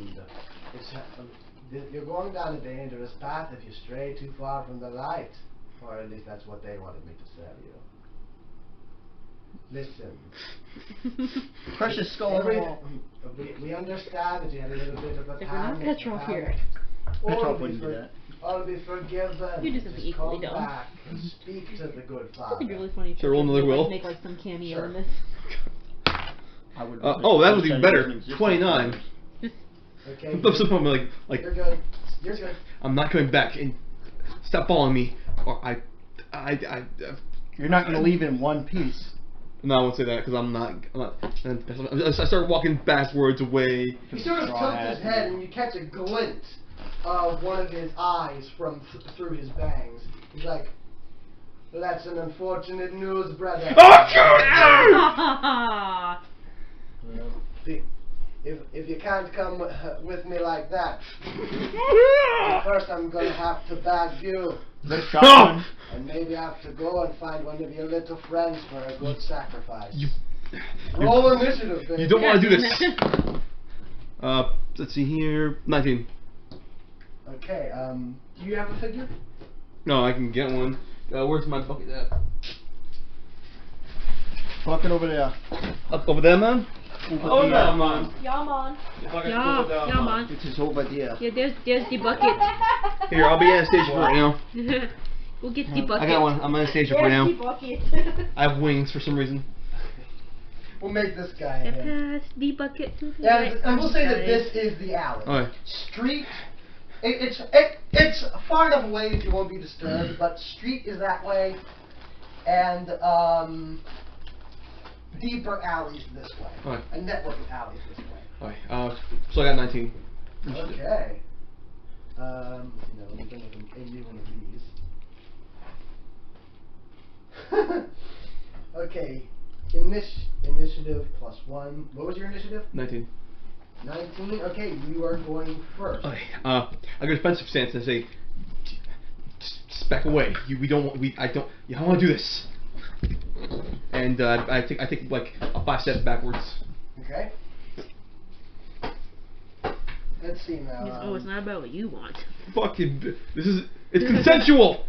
You're going down a dangerous path if you stray too far from the light, or at least that's what they wanted me to tell you. Listen. Precious skull. We understand that you had a little bit of a If we're not panic. Petrov here. Petrov wouldn't do that. All be forgiven. You're just Just equally come dumb. back and speak to the good It'd father. be really funny if Should I roll another will? make like some cameo Sure. in this. I would. Oh, that was even better. 29. Okay. That's the point. Like You're good. You're good. I'm not coming back and stop following me, or I. You're not going to leave in one piece. No, I won't say that because I'm not. And I start walking backwards away. He sort of tilts his head, and you catch a glint of one of his eyes from through his bangs. He's like, "That's an unfortunate news, brother." If you can't come with me like that, first I'm gonna have to bag you, The shotgun. and maybe have to go and find one of your little friends for a good sacrifice. You Roll initiative, baby. you don't want to do this. Let's see here. 19. Okay. Do you have a figure? No, I can get one. Where's my bucket at? Bucket over there. Up over there, man. Oh, no, man. Ja, man. Yeah, man. It is over there. Yeah, there's the bucket. Here, I'll be Anastasia for right now. We'll get the bucket. I got one. I'm Anastasia for now. bucket. I have wings for some reason. We'll make this guy. Pass him. the bucket to the Yeah, right. I will say that this is the alley. Okay. Street, it's far enough away that you won't be disturbed, but street is that way, and deeper alleys this way. Alright. A network of alleys this way. Okay. So I got 19. Okay. No, let me think of a new one of these. Okay. Initiative plus 1. What was your initiative? 19. 19. Okay, you are going first. Okay. I go to defensive stance and say, just back away. I don't want to do this. And I take like a 5 steps backwards. Okay. Let's see now. Oh, it's not about what you want. Fucking, it's consensual.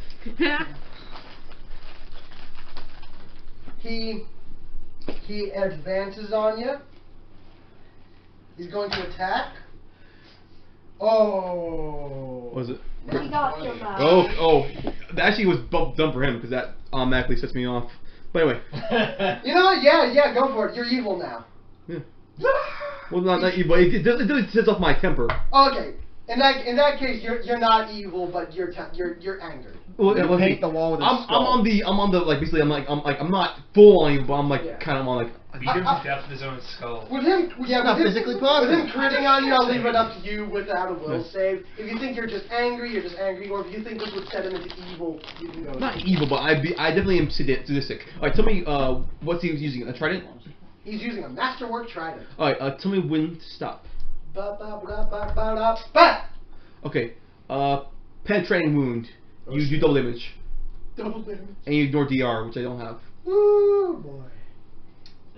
He advances on you. He's going to attack. Oh. What was it? He got your mouth. Oh, that actually was dumb for him because that automatically sets me off. But anyway. You know what? Yeah, go for it. You're evil now. Yeah. Well, not evil. It does sets off my temper. Okay. In that case, you're not evil, but you're angry. Well, You paint the wall with a I'm skull. on the like basically I'm not full on evil, but I'm like Yeah. kind of on like. Beat him to death with his own skull. With him, not physically possible. With him critting on you, I'll leave it up to you without a will save. If you think you're just angry, you're just angry. Or if you think this would set him into evil, you can go. Not evil, but I definitely am sadistic. All right, tell me what's he using? A trident? He's using a masterwork trident. All right, tell me when to stop. Ba ba ba ba ba da ba. Okay, penetrating wound. You do double damage, Double damage. and you ignore DR, which I don't have. Ooh boy.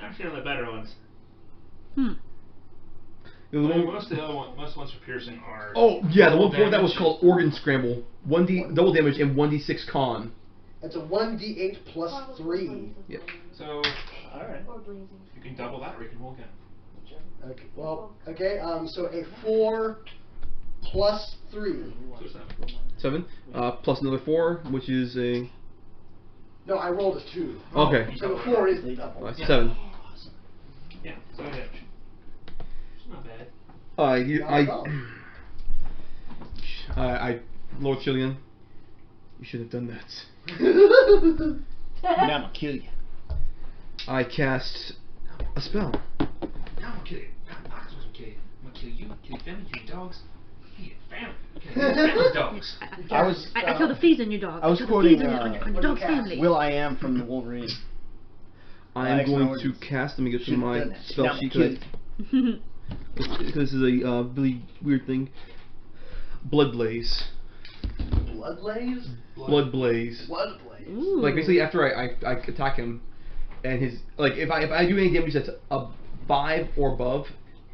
Actually, on the better ones. The one- Most of the other most ones for piercing are. Oh yeah, the one before that damage. was called organ scramble. 1d double damage and 1d6 con. That's a 1d8 plus 3. Yep. So Alright. you can double that, or you can roll again. Okay. Well. Okay. So a 4 plus 3. So 7.7. Plus another 4, which is a. No, I rolled a 2. Okay. So the 4 is the double. 7. Yeah, 7 damage. It's not bad. Lord Chillian, you should have done that. Now I'm gonna kill you. I cast a spell. No, I'm kidding. I'm not supposed to kill you. I'm gonna kill you, kill your family, kill your dogs. Kill your family. Kill your family's dogs. I was I killed the fleas on your dog. I was killed quoting, the fleas on your what dog's do you cast? family. Will I Am from the Wolverine. I'm Excellent going to words. cast. Let me go to Should've my done that. spell Now sheet kid. because this is a really weird thing. Blood Blaze. Blood blaze. Blood Blaze. Blood blaze. Ooh. Like basically after I attack him, and his like if I do any damage that's a 5 or above,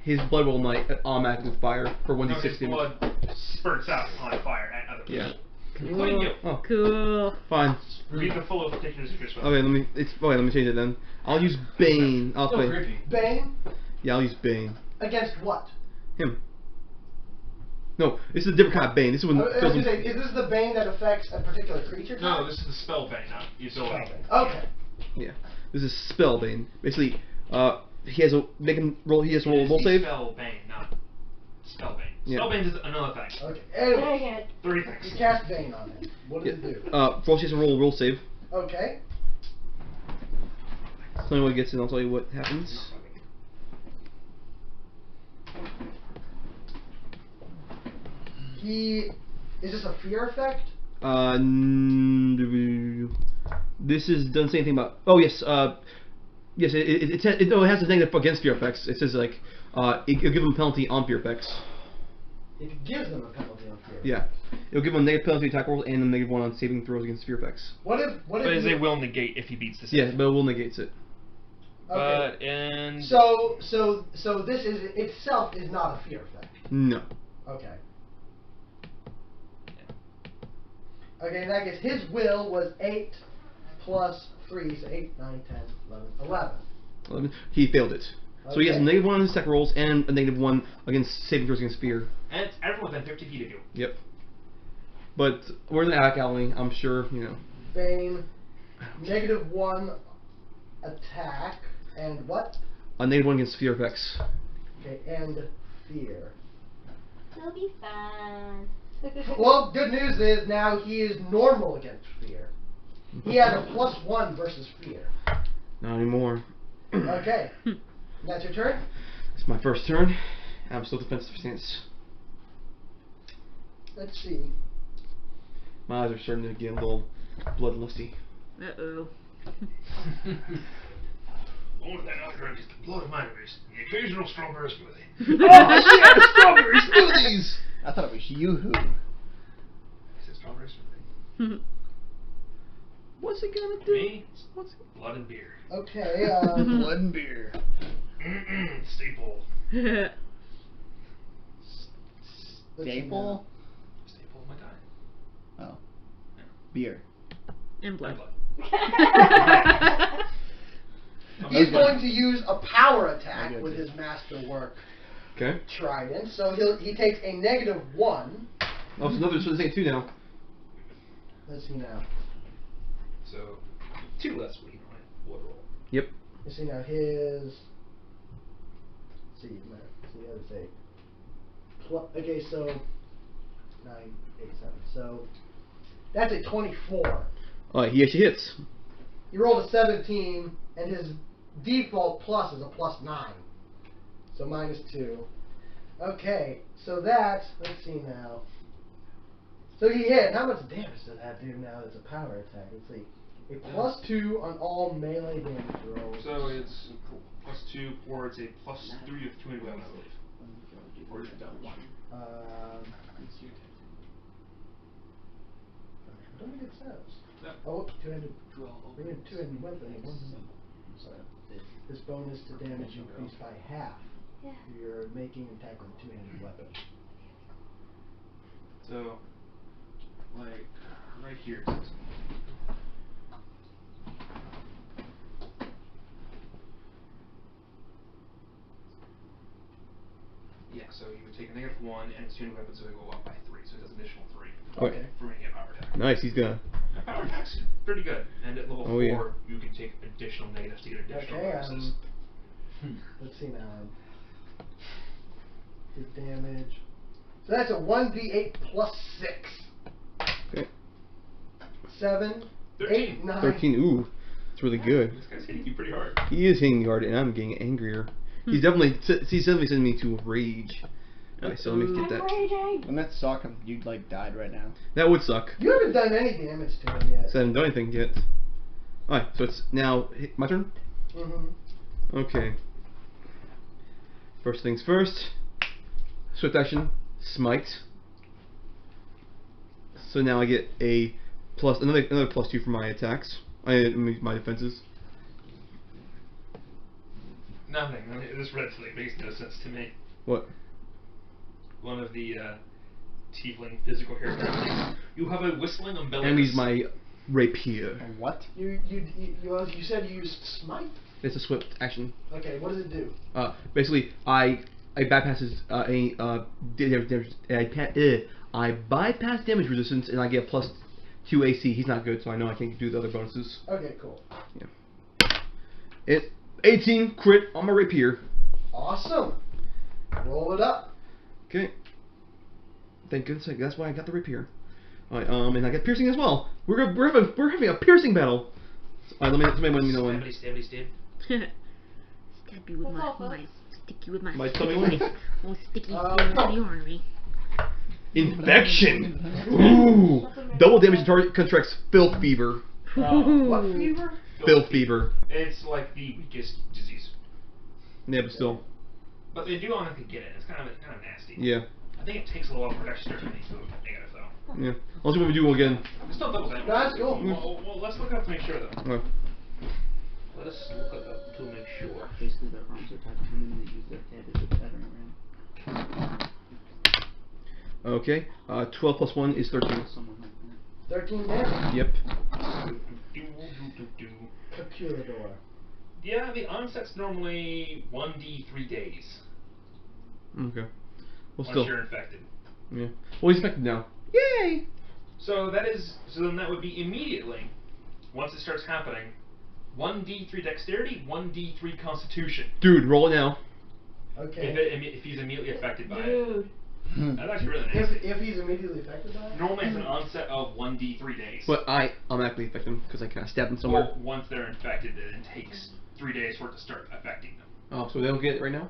his blood will automatically fire for 1d6 His damage. blood spurts out on fire at other people. Yeah. Including you. Oh, Cool. fine. Read the full particulars of your spell. Okay, let me change it then. I'll use Bane. I'll So play. creepy. Bane Yeah, I'll use Bane. against what? Him. No, this is a different kind of Bane. This is when I was gonna say, is this the bane that affects a particular creature? No, type? this is the spell bane, not the ability. Okay. yeah. This is Spell Bane. Basically, he has a make him roll. He has to roll a It is roll the save. Spell bane, not spell bane. Yeah. Spell bane is another thing. Okay. Anyway, Dang it. 3 you things. cast bane on him. What does Yeah. it do? First he has to roll a roll save. Okay. Tell me what gets in. I'll tell you what happens. Is this a fear effect? This is doesn't say anything about. Oh yes, yes. It has a negative against fear effects. It says like it'll give them a penalty on fear effects. It gives them a penalty on fear. Yeah, it'll give them a negative penalty attack rolls and a -1 on saving throws against fear effects. What if? But they will negate if he beats the Yeah, save. but it will negate it. Okay. But in So this is itself is not a fear effect. No. Okay. Okay, in that case, his will was 8 plus 3, so 8, 9, 10, 11. 11. He failed it. So he has a Okay. -1 on his attack rolls and a -1 against saving throws against fear. and it's everyone within 50 feet of you. Yep. But we're in the Attic Alley. I'm sure you know. Bane, -1 attack, and what? A -1 against fear effects. Okay, and fear. It'll be fun. Well, good news is now he is normal against fear. He has a +1 versus fear. Not anymore. Okay. That's your turn? It's my first turn. I'm still defensive stance. Let's see. My eyes are starting to get a little bloodlusty. Uh-oh. All that other drug is the blood of mineries, and the occasional strawberry smoothie. Oh, strawberry smoothies! I thought it was you who. Is it strawberry smoothie? What's it gonna do? Me? What's it? Blood and beer. Okay, Blood and beer. Staple. let's see Staple? Staple of my diet. Oh. Beer. And blood. now. He's Okay. going to use a power attack Okay, with okay. his masterwork Okay. trident, so he takes a -1. Oh, so another. So this ain't 2 now. Let's see now. So, 2 less what he would roll. Yep. Let's see now his. Let's see, the other say. Okay, so 9, 8, 7. So that's a 24. He actually hits. He rolled a 17, and his default plus is a +9. So -2. Okay, so that's, let's see now. So he hit. How much damage does that do now as a power attack? Let's see. A +2 on all melee damage rolls. So it's +2, or it's a +3 with 2 into weapon, I believe. Or is it double? I don't think it says. No. Oh, two-handed weapon. So this bonus to damage increased by half. Yeah. If you're making an attack with a two-handed weapon. So, like, right here it says. Yeah, so you would take a -1 and it's 2 into weapon, so it would go up by 3, so it does an additional 3 Okay. for making a power attack. Nice. He's gonna. Power attack's pretty good, and at level 4 Oh, yeah. you can take additional negatives to get additional Okay, bonuses. let's see now. His damage. So that's a 1d8 plus 6. Okay. 7, 13. 8, 9. 13. Ooh, it's really good. This guy's hitting you pretty hard. He is hitting me hard, and I'm getting angrier. He's definitely sending me to rage. Alright, so let me get that. Wouldn't that suck if you like died right now? That would suck. You haven't done any damage to him yet. So I haven't done anything yet. Alright, so it's now my turn. Mm-hmm. Okay. First things first. Swift action. Smite. So now I get a plus another +2 for my attacks. My defenses. Nothing. I mean, this red flag makes no sense to me. What? One of the tiefling physical characteristics. You have a whistling umbilicus. And use my rapier. What? You said you used smite? It's a swift action. Okay, what does it do? Basically, I bypasses any I bypass damage resistance and I get +2 AC. He's not good, so I know I can't do the other bonuses. Okay, cool. Yeah. It 18 crit on my rapier. Awesome. Roll it up. Okay. Thank goodness, that's why I got the rapier. Alright, and I got piercing as well. We're having a piercing battle. Alright, somebody let me know when. Stab. Stab you with my stick you with my My tummy one. oh sticky the ornery. Infection. Ooh. Double damage target contracts filth fever. What fever? Filth fever. It's like the weakest disease. Yeah, but still. But they do honestly get it. It's kind of nasty. Yeah. I think it takes a little while for it to start to make food negative though. Yeah. Let's see what we do again. It's still double damage. That's cool. Well, let's look it up to make sure though. Alright. Let us look it up to make sure. Basically, their arms are tied behind them and they use their head as a battering ram. Okay. 12 plus 1 is 13. Someone like that. 13 damage. Yep. Capulador. Yeah, the onset's normally 1d3 days. Okay. Well, Once still. you're infected. Yeah. Well, he's infected now. Yay! So then that would be immediately, once it starts happening, 1d3 dexterity, 1d3 constitution. Dude, roll it now. Okay. If he's immediately affected by it. Dude. That's actually really nasty. If he's immediately affected by it? Normally it's an onset of 1d3 days. But I automatically affect them because I kind of stabbed them somewhere. Well, once they're infected, it takes 3 days for it to start affecting them. Oh, so they don't get it right now?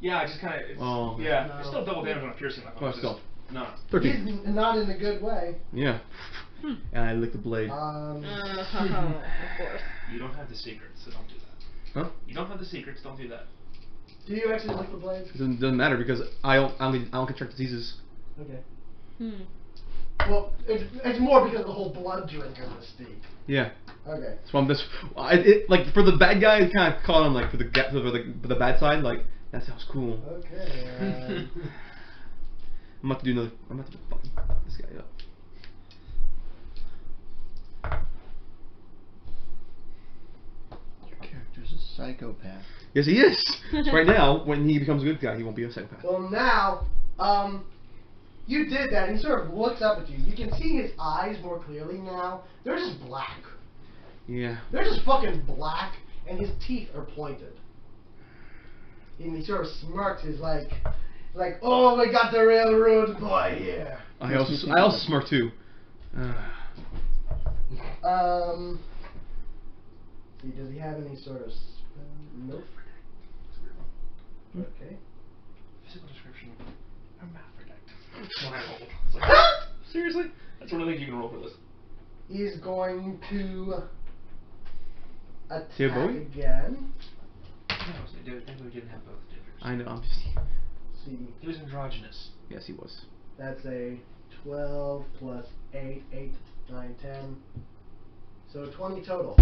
Yeah, I just kind of. Oh. Yeah, No. it's still double damage on a piercing weapon. Oh, which is still. not. 13. He's not in a good way. Yeah. And I lick the blade. Of course. You don't have the secrets, so don't do that. Huh? You don't have the secrets, don't do that. Do you actually lick the blades? It doesn't matter because I don't contract diseases. Okay. Well, it's more because of the whole blood drinker mystique. Yeah. Okay. So I'm just like for the bad guy, it kind of caught on like for the bad side. Like that sounds cool. Okay. I'm about to do another. I'm about to fucking fuck this guy up. Your character's a psychopath. Yes, he is. Right now, when he becomes a good guy, he won't be a psychopath. Well, now, you did that. He sort of looks up at you. You can see his eyes more clearly now. They're just black. Yeah. They're just fucking black, and his teeth are pointed. And he sort of smirks. He's like, oh, we got the real rude boy here. I also smirk too. See, does he have any sort of spell? Nope. Okay. Physical description. Hermaphrodite. That's what I rolled. It's like, seriously? That's one of the things you can roll for this. He's going to attack Dear boy? again. No, so we didn't have both genders. I know. I'm just. See, He was androgynous. Yes, he was. that's a 12 plus 8, 9, 10. So 20 total.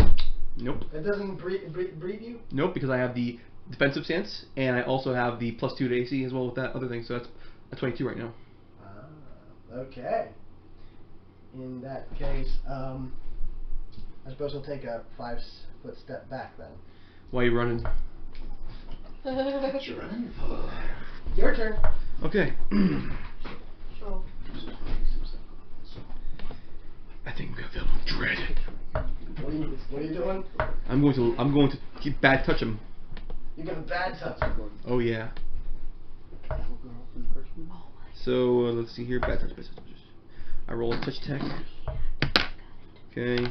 Nope. That doesn't breed you? Nope, because I have the defensive stance, and I also have the +2 to AC as well with that other thing. So that's a 22 right now. Okay. In that case, I suppose he'll take a 5-foot step back then. Why are you running? What you running for? Your turn. Okay. Sure. I think we feel dread. What are you doing? I'm going to keep bad touch him. You're gonna bad touch. Oh yeah. Battle girl from the first one? So let's see here. Bad touch. I roll a touch attack. Okay. Do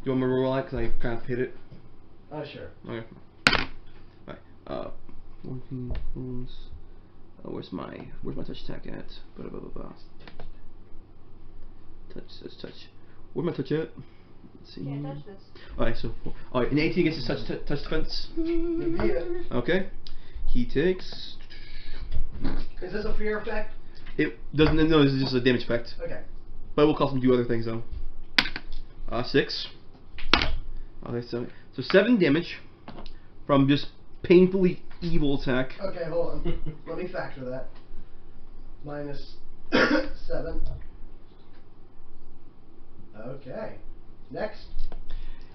you want me to roll that? Because I kind of hit it. Oh, sure. Okay. Alright. 14 wounds. Where's my touch attack at? Blah, blah, blah, blah. Touch. Where's my touch at? Let's see. Can't touch this. Alright, so alright, an 18 against his touch defense. You beat it. Okay. He takes. Is this a fear effect? It doesn't. No, this is just a damage effect. Okay. But we'll cost him to do other things though. 6. Okay, so 7 damage from just painfully evil attack. Okay, hold on. Let me factor that. Minus 7. Okay. Next.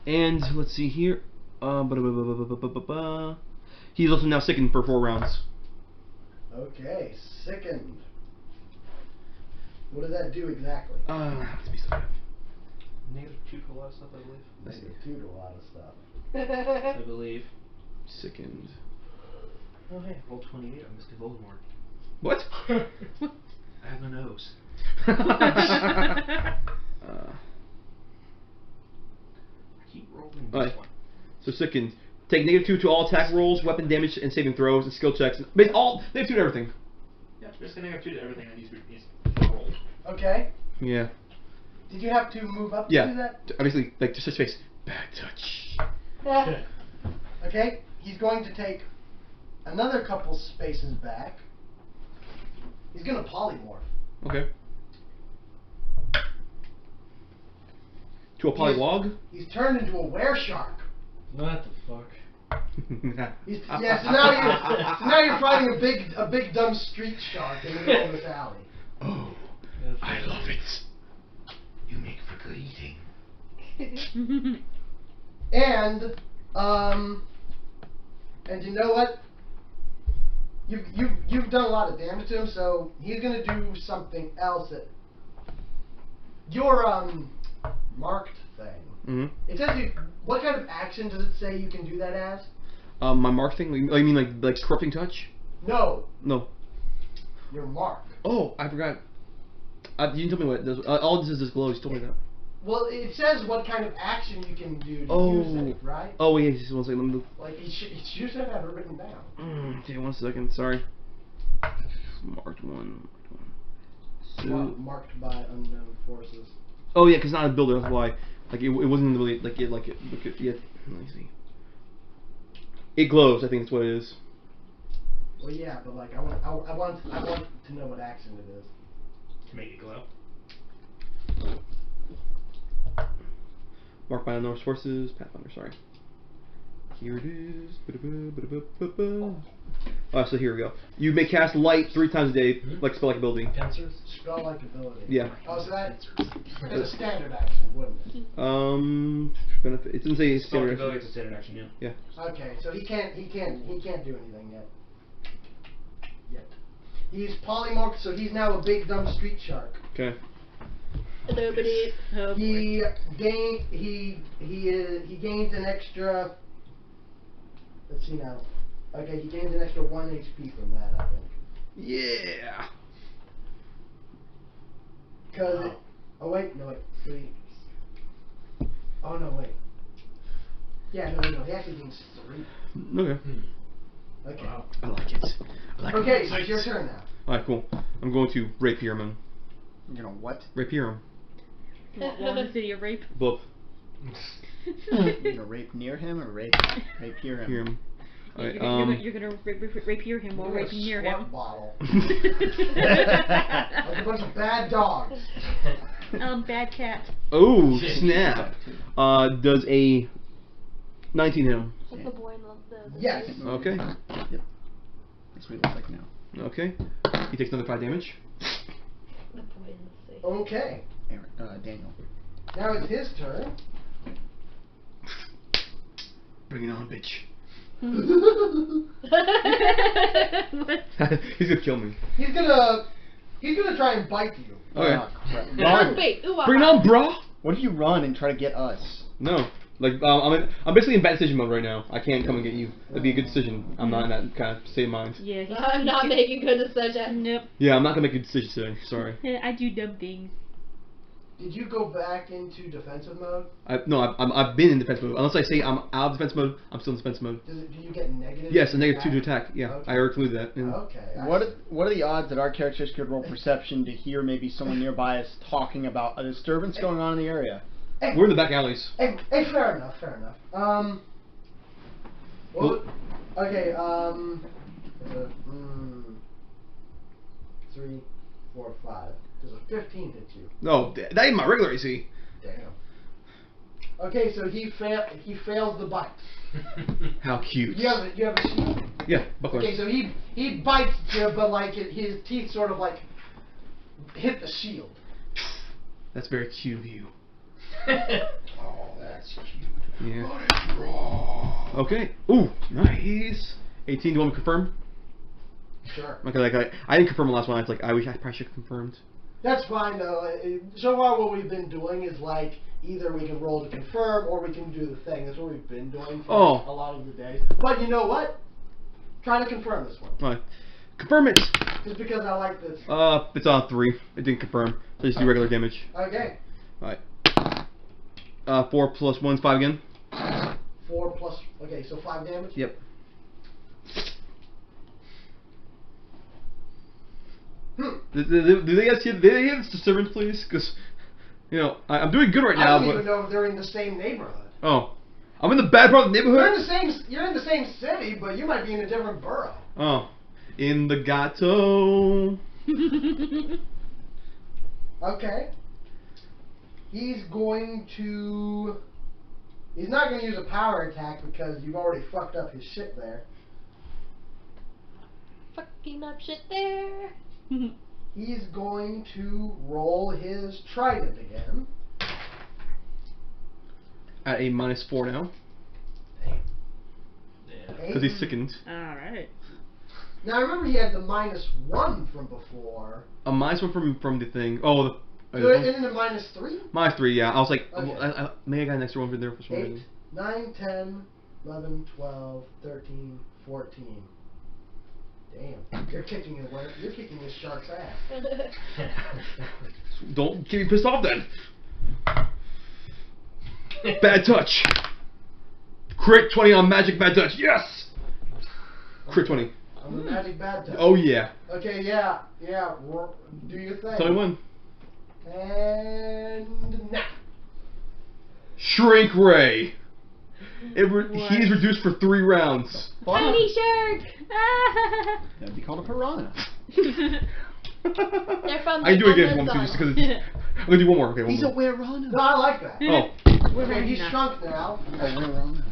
And let's see here. He's also now sickened for 4 rounds. Okay, sickened. What does that do exactly? Let me start. -2 to a lot of stuff, I believe. Negative 2 to a lot of stuff. I believe. Sickened. Oh hey, roll 28 on Mr. Voldemort. What? I have no nose. uh, I keep rolling this Alright. one. So sickened. Take -2 to all attack rolls, weapon damage, and saving throws, and skill checks. But all -2 to everything. Yeah, just gonna -2 to everything on these rolls. Okay. Yeah. Did you have to move up to Yeah. do that? Obviously, like just touch face. Bad touch. Okay, he's going to take another couple spaces back. He's going to polymorph. Okay. To a polywog. He's turned into a wereshark. What the fuck? Yeah, so now you're fighting a big dumb street shark in the middle of this alley. Oh, I love it. You make for good eating. And you know what? You've done a lot of damage to him, so he's gonna do something else that your marked thing. Mm-hmm. It says you. What kind of action does it say you can do that as? My mark thing. You mean like corrupting touch? No, No. your mark. Oh, I forgot. You didn't tell me what it does. All this is glow. You told me that. Well, it says what kind of action you can do to use it, right? Oh wait, just 1 second. Let me look. Like you should have it written down. Okay, 1 second. Sorry. Marked one. Marked by unknown forces. Oh yeah, because not a builder. That's why. Like it wasn't really like it. Look at yeah. Let me see. It glows. I think that's what it is. Well, yeah, but like I want to know what action it is. To make it glow. Marked by unknown forces. Pathfinder. Sorry. Here it is. Alright, so here we go. You may cast light 3 times a day, like spell-like ability. Pincers? Spell-like ability. Yeah. Oh, so that's a standard action, wouldn't it? Benefit. It doesn't say Spell standard ability action. is a standard action, yeah. Yeah. Okay, so he can't do anything yet. He's polymorphed, so he's now a big dumb street shark. Okay. Oh, He gains an extra. Let's see now. Okay, he gains an extra 1 HP from that, I think. Yeah. Cause oh wait, no wait, 3. Oh no wait. Yeah, no, he actually gains 3. Okay. Okay. Wow. I like it. I like Okay, it. so it's your turn now. Alright, cool. I'm going to rapier him. You know what? Rapier him. What was the city of rape? Both. You're gonna rape near him or rape near him? Rapier him. You're Alright, gonna rapier him while You're a raping near squirt him. bottle. Like a bunch of bad dogs. Bad cat. Oh, snap. Does a 19 hit him? What's the boy in love the Yes. Okay. Yep. That's what he looks like now. Okay. He takes another 5 damage. the boy in the sea? Okay. Aaron, Daniel. Now it's his turn. Bring it on, bitch. What? He's gonna kill me. He's gonna try and bite you. Okay. Oh, crap. Run, wait, ooh, Bring it on, brah! What if you run and try to get us? No. Like, I'm basically in bad decision mode right now. I can't come and get you. That'd be a good decision. I'm not in that kind of state of mind. Yeah. I'm not making good decisions. Nope. Yeah, I'm not gonna make a good decision today. Sorry. I do dumb things. Did you go back into defensive mode? I've been in defense mode. Unless I say I'm out of defense mode, I'm still in defense mode. Do you get negative? Yes, a -2 to attack. Yeah, Okay. I already included that. And Okay. I What are the odds that our characters could roll perception to hear maybe someone nearby is talking about a disturbance going on in the area? We're in the back alleys. Hey, fair enough, fair enough. Well, okay, 3, 4, 5. Does a 15 hit you? No, that ain't my regular AC. Damn. Okay, so he fails the bite. How cute. You have a shield? Yeah, buckler. Okay, so he bites you, but like his teeth sort of like hit the shield. That's very cute of you. Oh, that's cute. Yeah. But it's raw. Okay. Ooh, nice. 18. Do you want me to confirm? Sure. Okay, like I didn't confirm the last one. I was like, I wish I probably should have confirmed. That's fine though. So far, what we've been doing is like either we can roll to confirm or we can do the thing. That's what we've been doing for a lot of the days. But you know what? Try to confirm this one. Alright. Confirm it. Just because I like this. It's on 3. It didn't confirm. So just do regular damage. Okay. Alright. 4 plus 1 is 5 again. 4 plus. Okay, so 5 damage. Yep. Do they guys hear this disturbance, please? Because, you know, I'm doing good right now, I don't but even know if they're in the same neighborhood. oh, I'm in the bad part of the neighborhood. You're in the same city, but you might be in a different borough. Oh, in the ghetto. Okay. He's not going to use a power attack because you've already fucked up his shit there. Fucking up shit there. He's going to roll his trident again. At a -4 now. Because he's sickened. Alright. Now remember he had the -1 from before. A -1 from the thing. Oh, So isn't it -3? -3, yeah. I was like, Okay. maybe I got an extra one for there for some 8, reason. 9, 10, 11, 12, 13, 14. Damn, you're kicking this shark's ass. Don't get me pissed off then. Bad touch. Crit 20 on magic bad touch. Yes. Crit 20. On the magic bad touch. Oh yeah. Okay, yeah. Do your thing. Tell me when. And now. Shrink Ray. He's reduced for 3 rounds. Tiny shark! Ah! That'd be called a piranha. They're from I can do it again Amazon. one more just because it's. I'm gonna do one more. Okay, one He's a more. werana. No, I like that. Oh. Okay, he's shrunk now. A werana.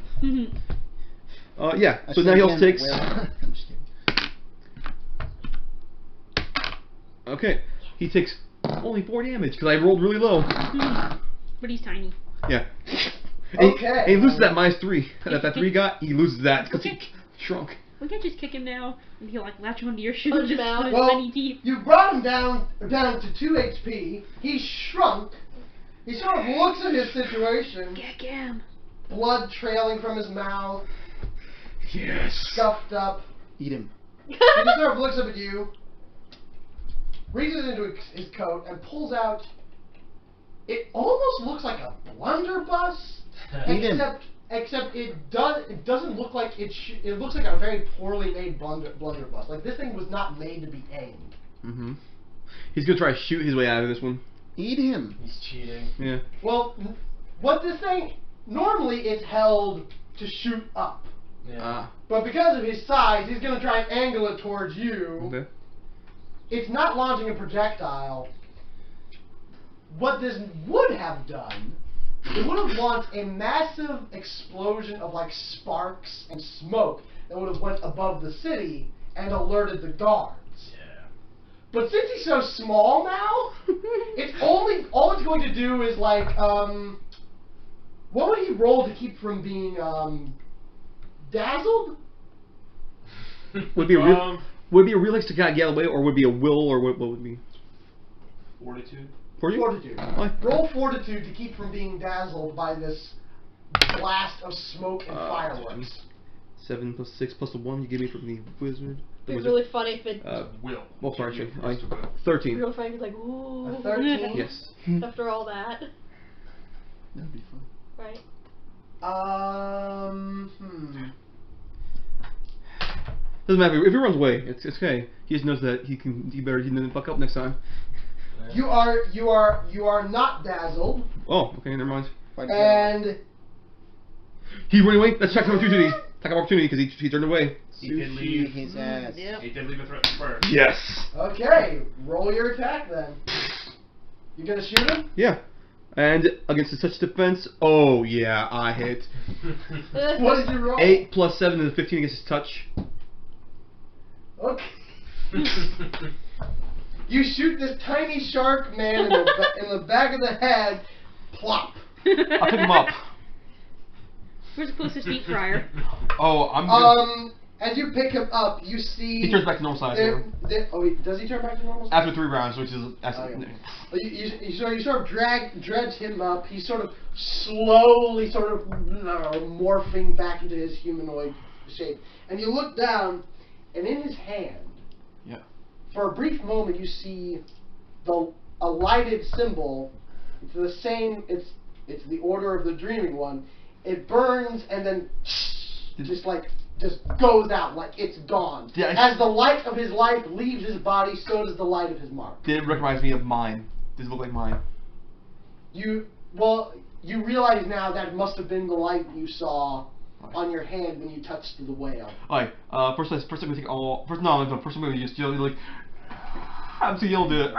Yeah. I So said now he also again, takes. werana. I'm just kidding. Okay. He takes only 4 damage because I rolled really low. But he's tiny. Yeah. Okay. And he loses that -3. That 3 got, he loses that because he shrunk. We can't just kick him now and he'll like latch onto your shoe Punch and just him out. put his Well, tiny teeth. you brought him down to 2 HP. He's shrunk. He sort of looks at his situation. Kick him. Blood trailing from his mouth, Yes. scuffed up. Eat him. He just sort of looks up at you, reaches into his coat, and pulls out. It almost looks like a blunderbuss, Eat him. except it doesn't look like it. It looks like a very poorly made blunderbuss. Like this thing was not made to be aimed. Mm-hmm. He's gonna try to shoot his way out of this one. Eat him. He's cheating. Yeah. Well, what this thing normally it's held to shoot up, Yeah. but because of his size, he's gonna try and angle it towards you. Okay. It's not launching a projectile. What this would have done, it would have launched a massive explosion of like sparks and smoke that would have went above the city and alerted the guards. Yeah. But since he's so small now, all it's going to do is like what would he roll to keep from being dazzled? Would it be a realistic guy get away, or would it be a will, or what would it be? Fortitude. For you? Fortitude. Why? Roll fortitude to keep from being dazzled by this blast of smoke and fireworks. 7 plus 6 plus the 1 you give me from the wizard. The It'd be wizard. really funny if it. Will. Oh, sorry, You actually. press the will. 13. Real funny if it's like, ooh. A 13? Yes. After all that, That'd be fun. right? Doesn't matter if he runs away. It's okay. He just knows that he doesn't fuck up next time. You are not dazzled. Oh, okay, never mind. And He ran away. Let's check him opportunity. Attack of opportunity because he turned away. He did leave. his ass. Yep. He did leave a threat first. Yes. okay, roll your attack then. You gonna shoot him? Yeah. And against the touch defense, oh yeah, I hit. What did you roll? 8 plus 7 is 15 against his touch. Okay. You shoot this tiny shark man in the back of the head. Plop. I pick him up. Where's the closest meat fryer? Oh, I'm good. As you pick him up, you see. He turns back to normal size. Does he turn back to normal size? After 3 rounds, which is You sort of dredge him up. He's sort of slowly morphing back into his humanoid shape. And you look down, and in his hand, yeah. for a brief moment, you see a lighted symbol. It's the same. It's the Order of the Dreaming One. It burns and then just goes out like it's gone. Yeah, As the light of his life leaves his body, so does the light of his mark. Did it recognize me of mine? Does it look like mine? You realize now that must have been the light you saw on your hand when you touched the whale. Alright, first I'm gonna take all. First I'm gonna just yell like. I'm too yell to.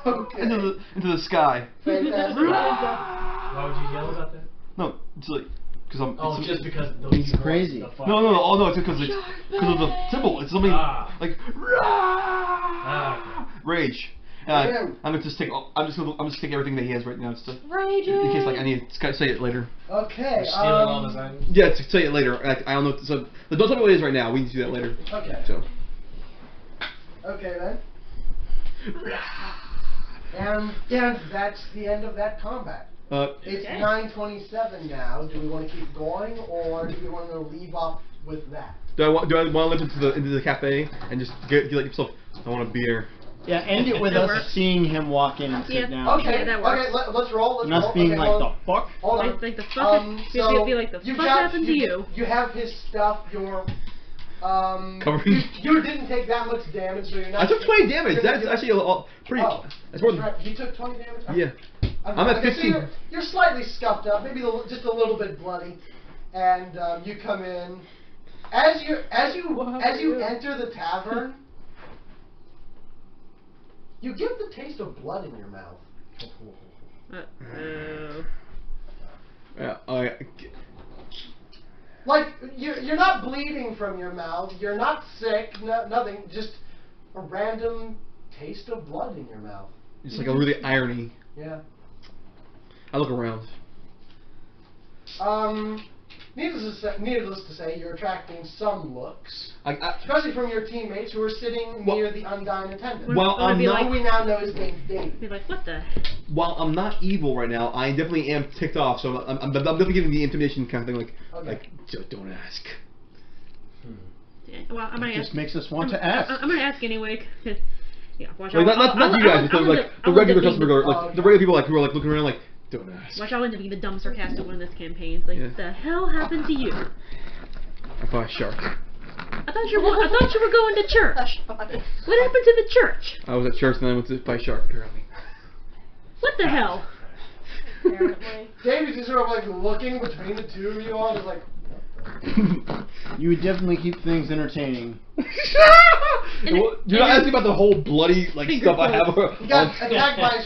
Okay. Into the sky. Fantastic. Why would you yell about that? No, it's like. Because I'm. Oh, it's just because He's crazy. The fuck. No, oh no, it's because of the symbol. It's something like rage. And I'm just gonna take everything that he has right now, just to, in case like I need to say it later. Okay. Stealing all his items. Yeah, to say it later. I don't know. So don't tell me what it is right now. We need to do that later. Okay. So. Okay then. And that's the end of that combat. It's 9:27 now. Do we want to keep going, or do we want to leave off with that? Do I want to lift into the cafe and just get like yourself? I want a beer. Yeah, end it with That us works. seeing him walk in and sit down. Okay. Yeah, that works. Okay. Let's roll. And us being like, the fuck? Hold on. Like the fuck. You'd be like, the fuck happened to you? You have his stuff. Your Covered. You didn't take that much damage, so you're not. I took 20 damage. That's actually pretty. Oh, that's more than. right. You took 20 damage. Yeah. I'm at 15. So you're slightly scuffed up, maybe just a little bit bloody, and you come in. As you enter the tavern, you get the taste of blood in your mouth. Yeah. Like you're not bleeding from your mouth. You're not sick. Nothing. Just a random taste of blood in your mouth. It's like a really irony. Yeah. I look around. Needless to say, you're attracting some looks, I especially from your teammates who are sitting near the Undyne attendant. Well, I'm who not. we now know is named David. Be like, what the? While I'm not evil right now, I definitely am ticked off. So I'm definitely giving the intimidation kind of thing, like don't ask. Yeah, well, I'm gonna It ask. just makes us want to ask. I'm gonna ask anyway. 'Cause, yeah, watch Like, out. not you guys, but like the regular customer, like the regular people, like who are like looking around, like don't ask. Watch out into being the dumb sarcastic one in this campaign. It's like, Yeah. the hell happened to you? I fought a shark. I thought you were going to church. What happened to the church? I was at church and then I went to fight a shark. Apparently. What the hell? Apparently. David's just sort of like looking between the two of you all, just like. You would definitely keep things entertaining. You're not asking about the whole bloody like stuff I have. He got attacked by.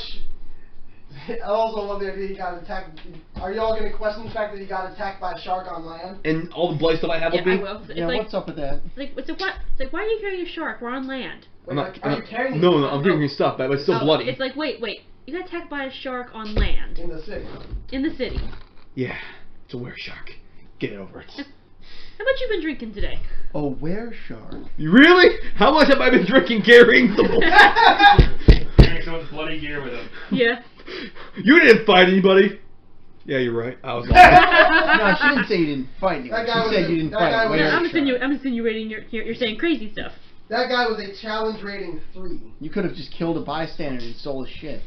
I also love the idea he got attacked. Are you all going to question the fact that he got attacked by a shark on land? And all the bloody stuff I have Yeah, with me. I will. It's Yeah, like, what's up with that? it's like, what? It's like, why are you carrying a shark? We're on land. Wait, are you carrying? No, I'm carrying his stuff, but it's still Oh, bloody. It's like, wait. You got attacked by a shark on land. In the city. In the city. Yeah, it's a were shark. Get over it. How much you been drinking today? Oh, where shark? You really? How much have I been drinking carrying the Carrying someone's bloody gear with him. Yeah. You didn't fight anybody. Yeah, you're right. I was. No, she didn't say you didn't fight anyone. That guy She was said a- you didn't that fight guy a was were a- I'm shark. insinuating you're saying crazy stuff. That guy was a challenge rating 3. You could have just killed a bystander and stole his shit.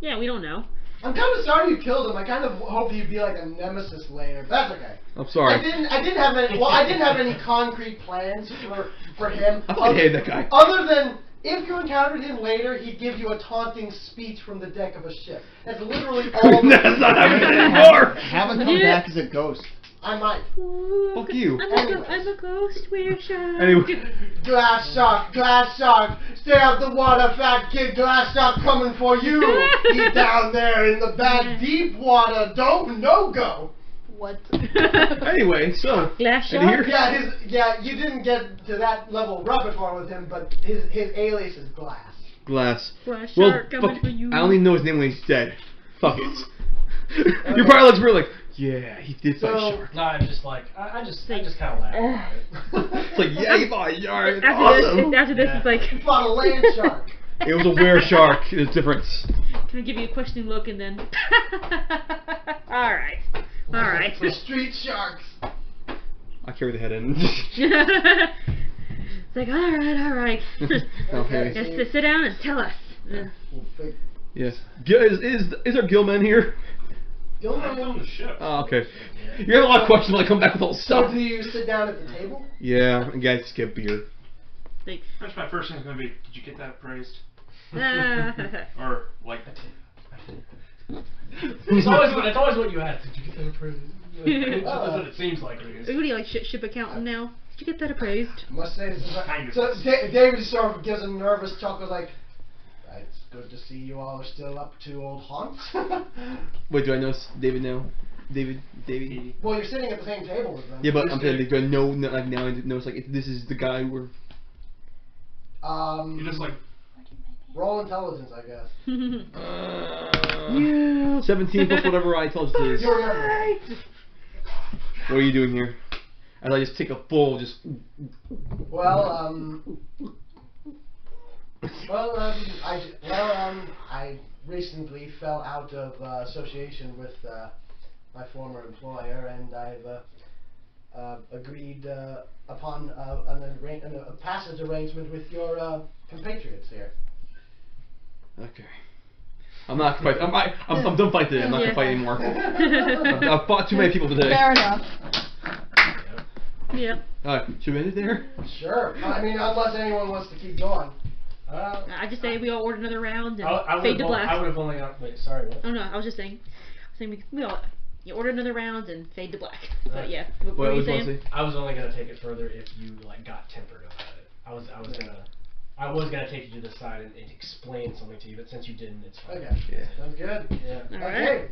Yeah, we don't know. I'm kind of sorry you killed him. I kind of hoped he'd be like a nemesis later. But that's okay. I'm sorry. I didn't have any. Well, I didn't have any concrete plans for him. I fucking hated that guy. Other than If you encountered him later, he'd give you a taunting speech from the deck of a ship. That's literally all. That's not happening anymore. Have him come back as a ghost. I might. Fuck you. I'm a ghost. Where shark? Anyway. Glass shark, stay out the water, fat kid. Glass shark coming for you. He's down there in the bad deep water. Don't no go. What? Anyway, so. Glass and shark? here- Yeah, you didn't get to that level of repertoire with him, but his alias is Glass. Glass. Glass Well, shark coming fuck, for you. I only know his name when he's dead. Fuck it. You probably looks really like, yeah, he did fight So- shark. No, I'm just like, I just kind of laugh at it. It's like, yeah, he fought a shark. It's After awesome. this, Yeah. it's like, He fought a land shark. It was a were shark. There's a difference. can I give you a questioning look and then. Alright. Alright. The street sharks. I carry the head in. It's like, alright. Okay. Just sit down and tell us. Yes. Is there Gilman here? I'm on the ship. Oh, okay. You have a lot of questions when I come back with all the So stuff. do you sit down at the table? Yeah, and guys skip beer. Like, That's my first thing's gonna be, did you get that appraised? ah. Or, like, It's always what you ask. Did you get that appraised? That's what it seems like it is. What do you like, ship accountant now? Did you get that appraised? I must say this is Kind of. so David sort of gives a nervous chuckle like, it's good to see you all are still up to old haunts. Wait, do I know David now? David? Well, you're sitting at the same table with them. Yeah, but I'm saying, do I know, like, now I know it's like, this is the guy we're... you just like, Roll intelligence, I guess. Yeah. 17 plus whatever I told you to is. You remember. What are you doing here? As I just take a full, just... I recently fell out of association with my former employer, and I've agreed upon a passage arrangement with your compatriots here. Okay. I'm not quite... I'm done fighting today. I'm not going to fight anymore. I've fought too many people today. Fair enough. Yeah. Alright, should we end it there? Sure. I mean, unless anyone wants to keep going. I just say we all order another round and I fade to black. would have only got. Wait, sorry. What? Oh no, I was just saying we all you order another round and fade to black. But yeah, what What were you was you saying? I was only gonna take it further if you like got tempered about it. I was gonna take you to the side and explain something to you, but since you didn't, it's fine. Okay. Yeah. Sounds good. Yeah. All right. Okay.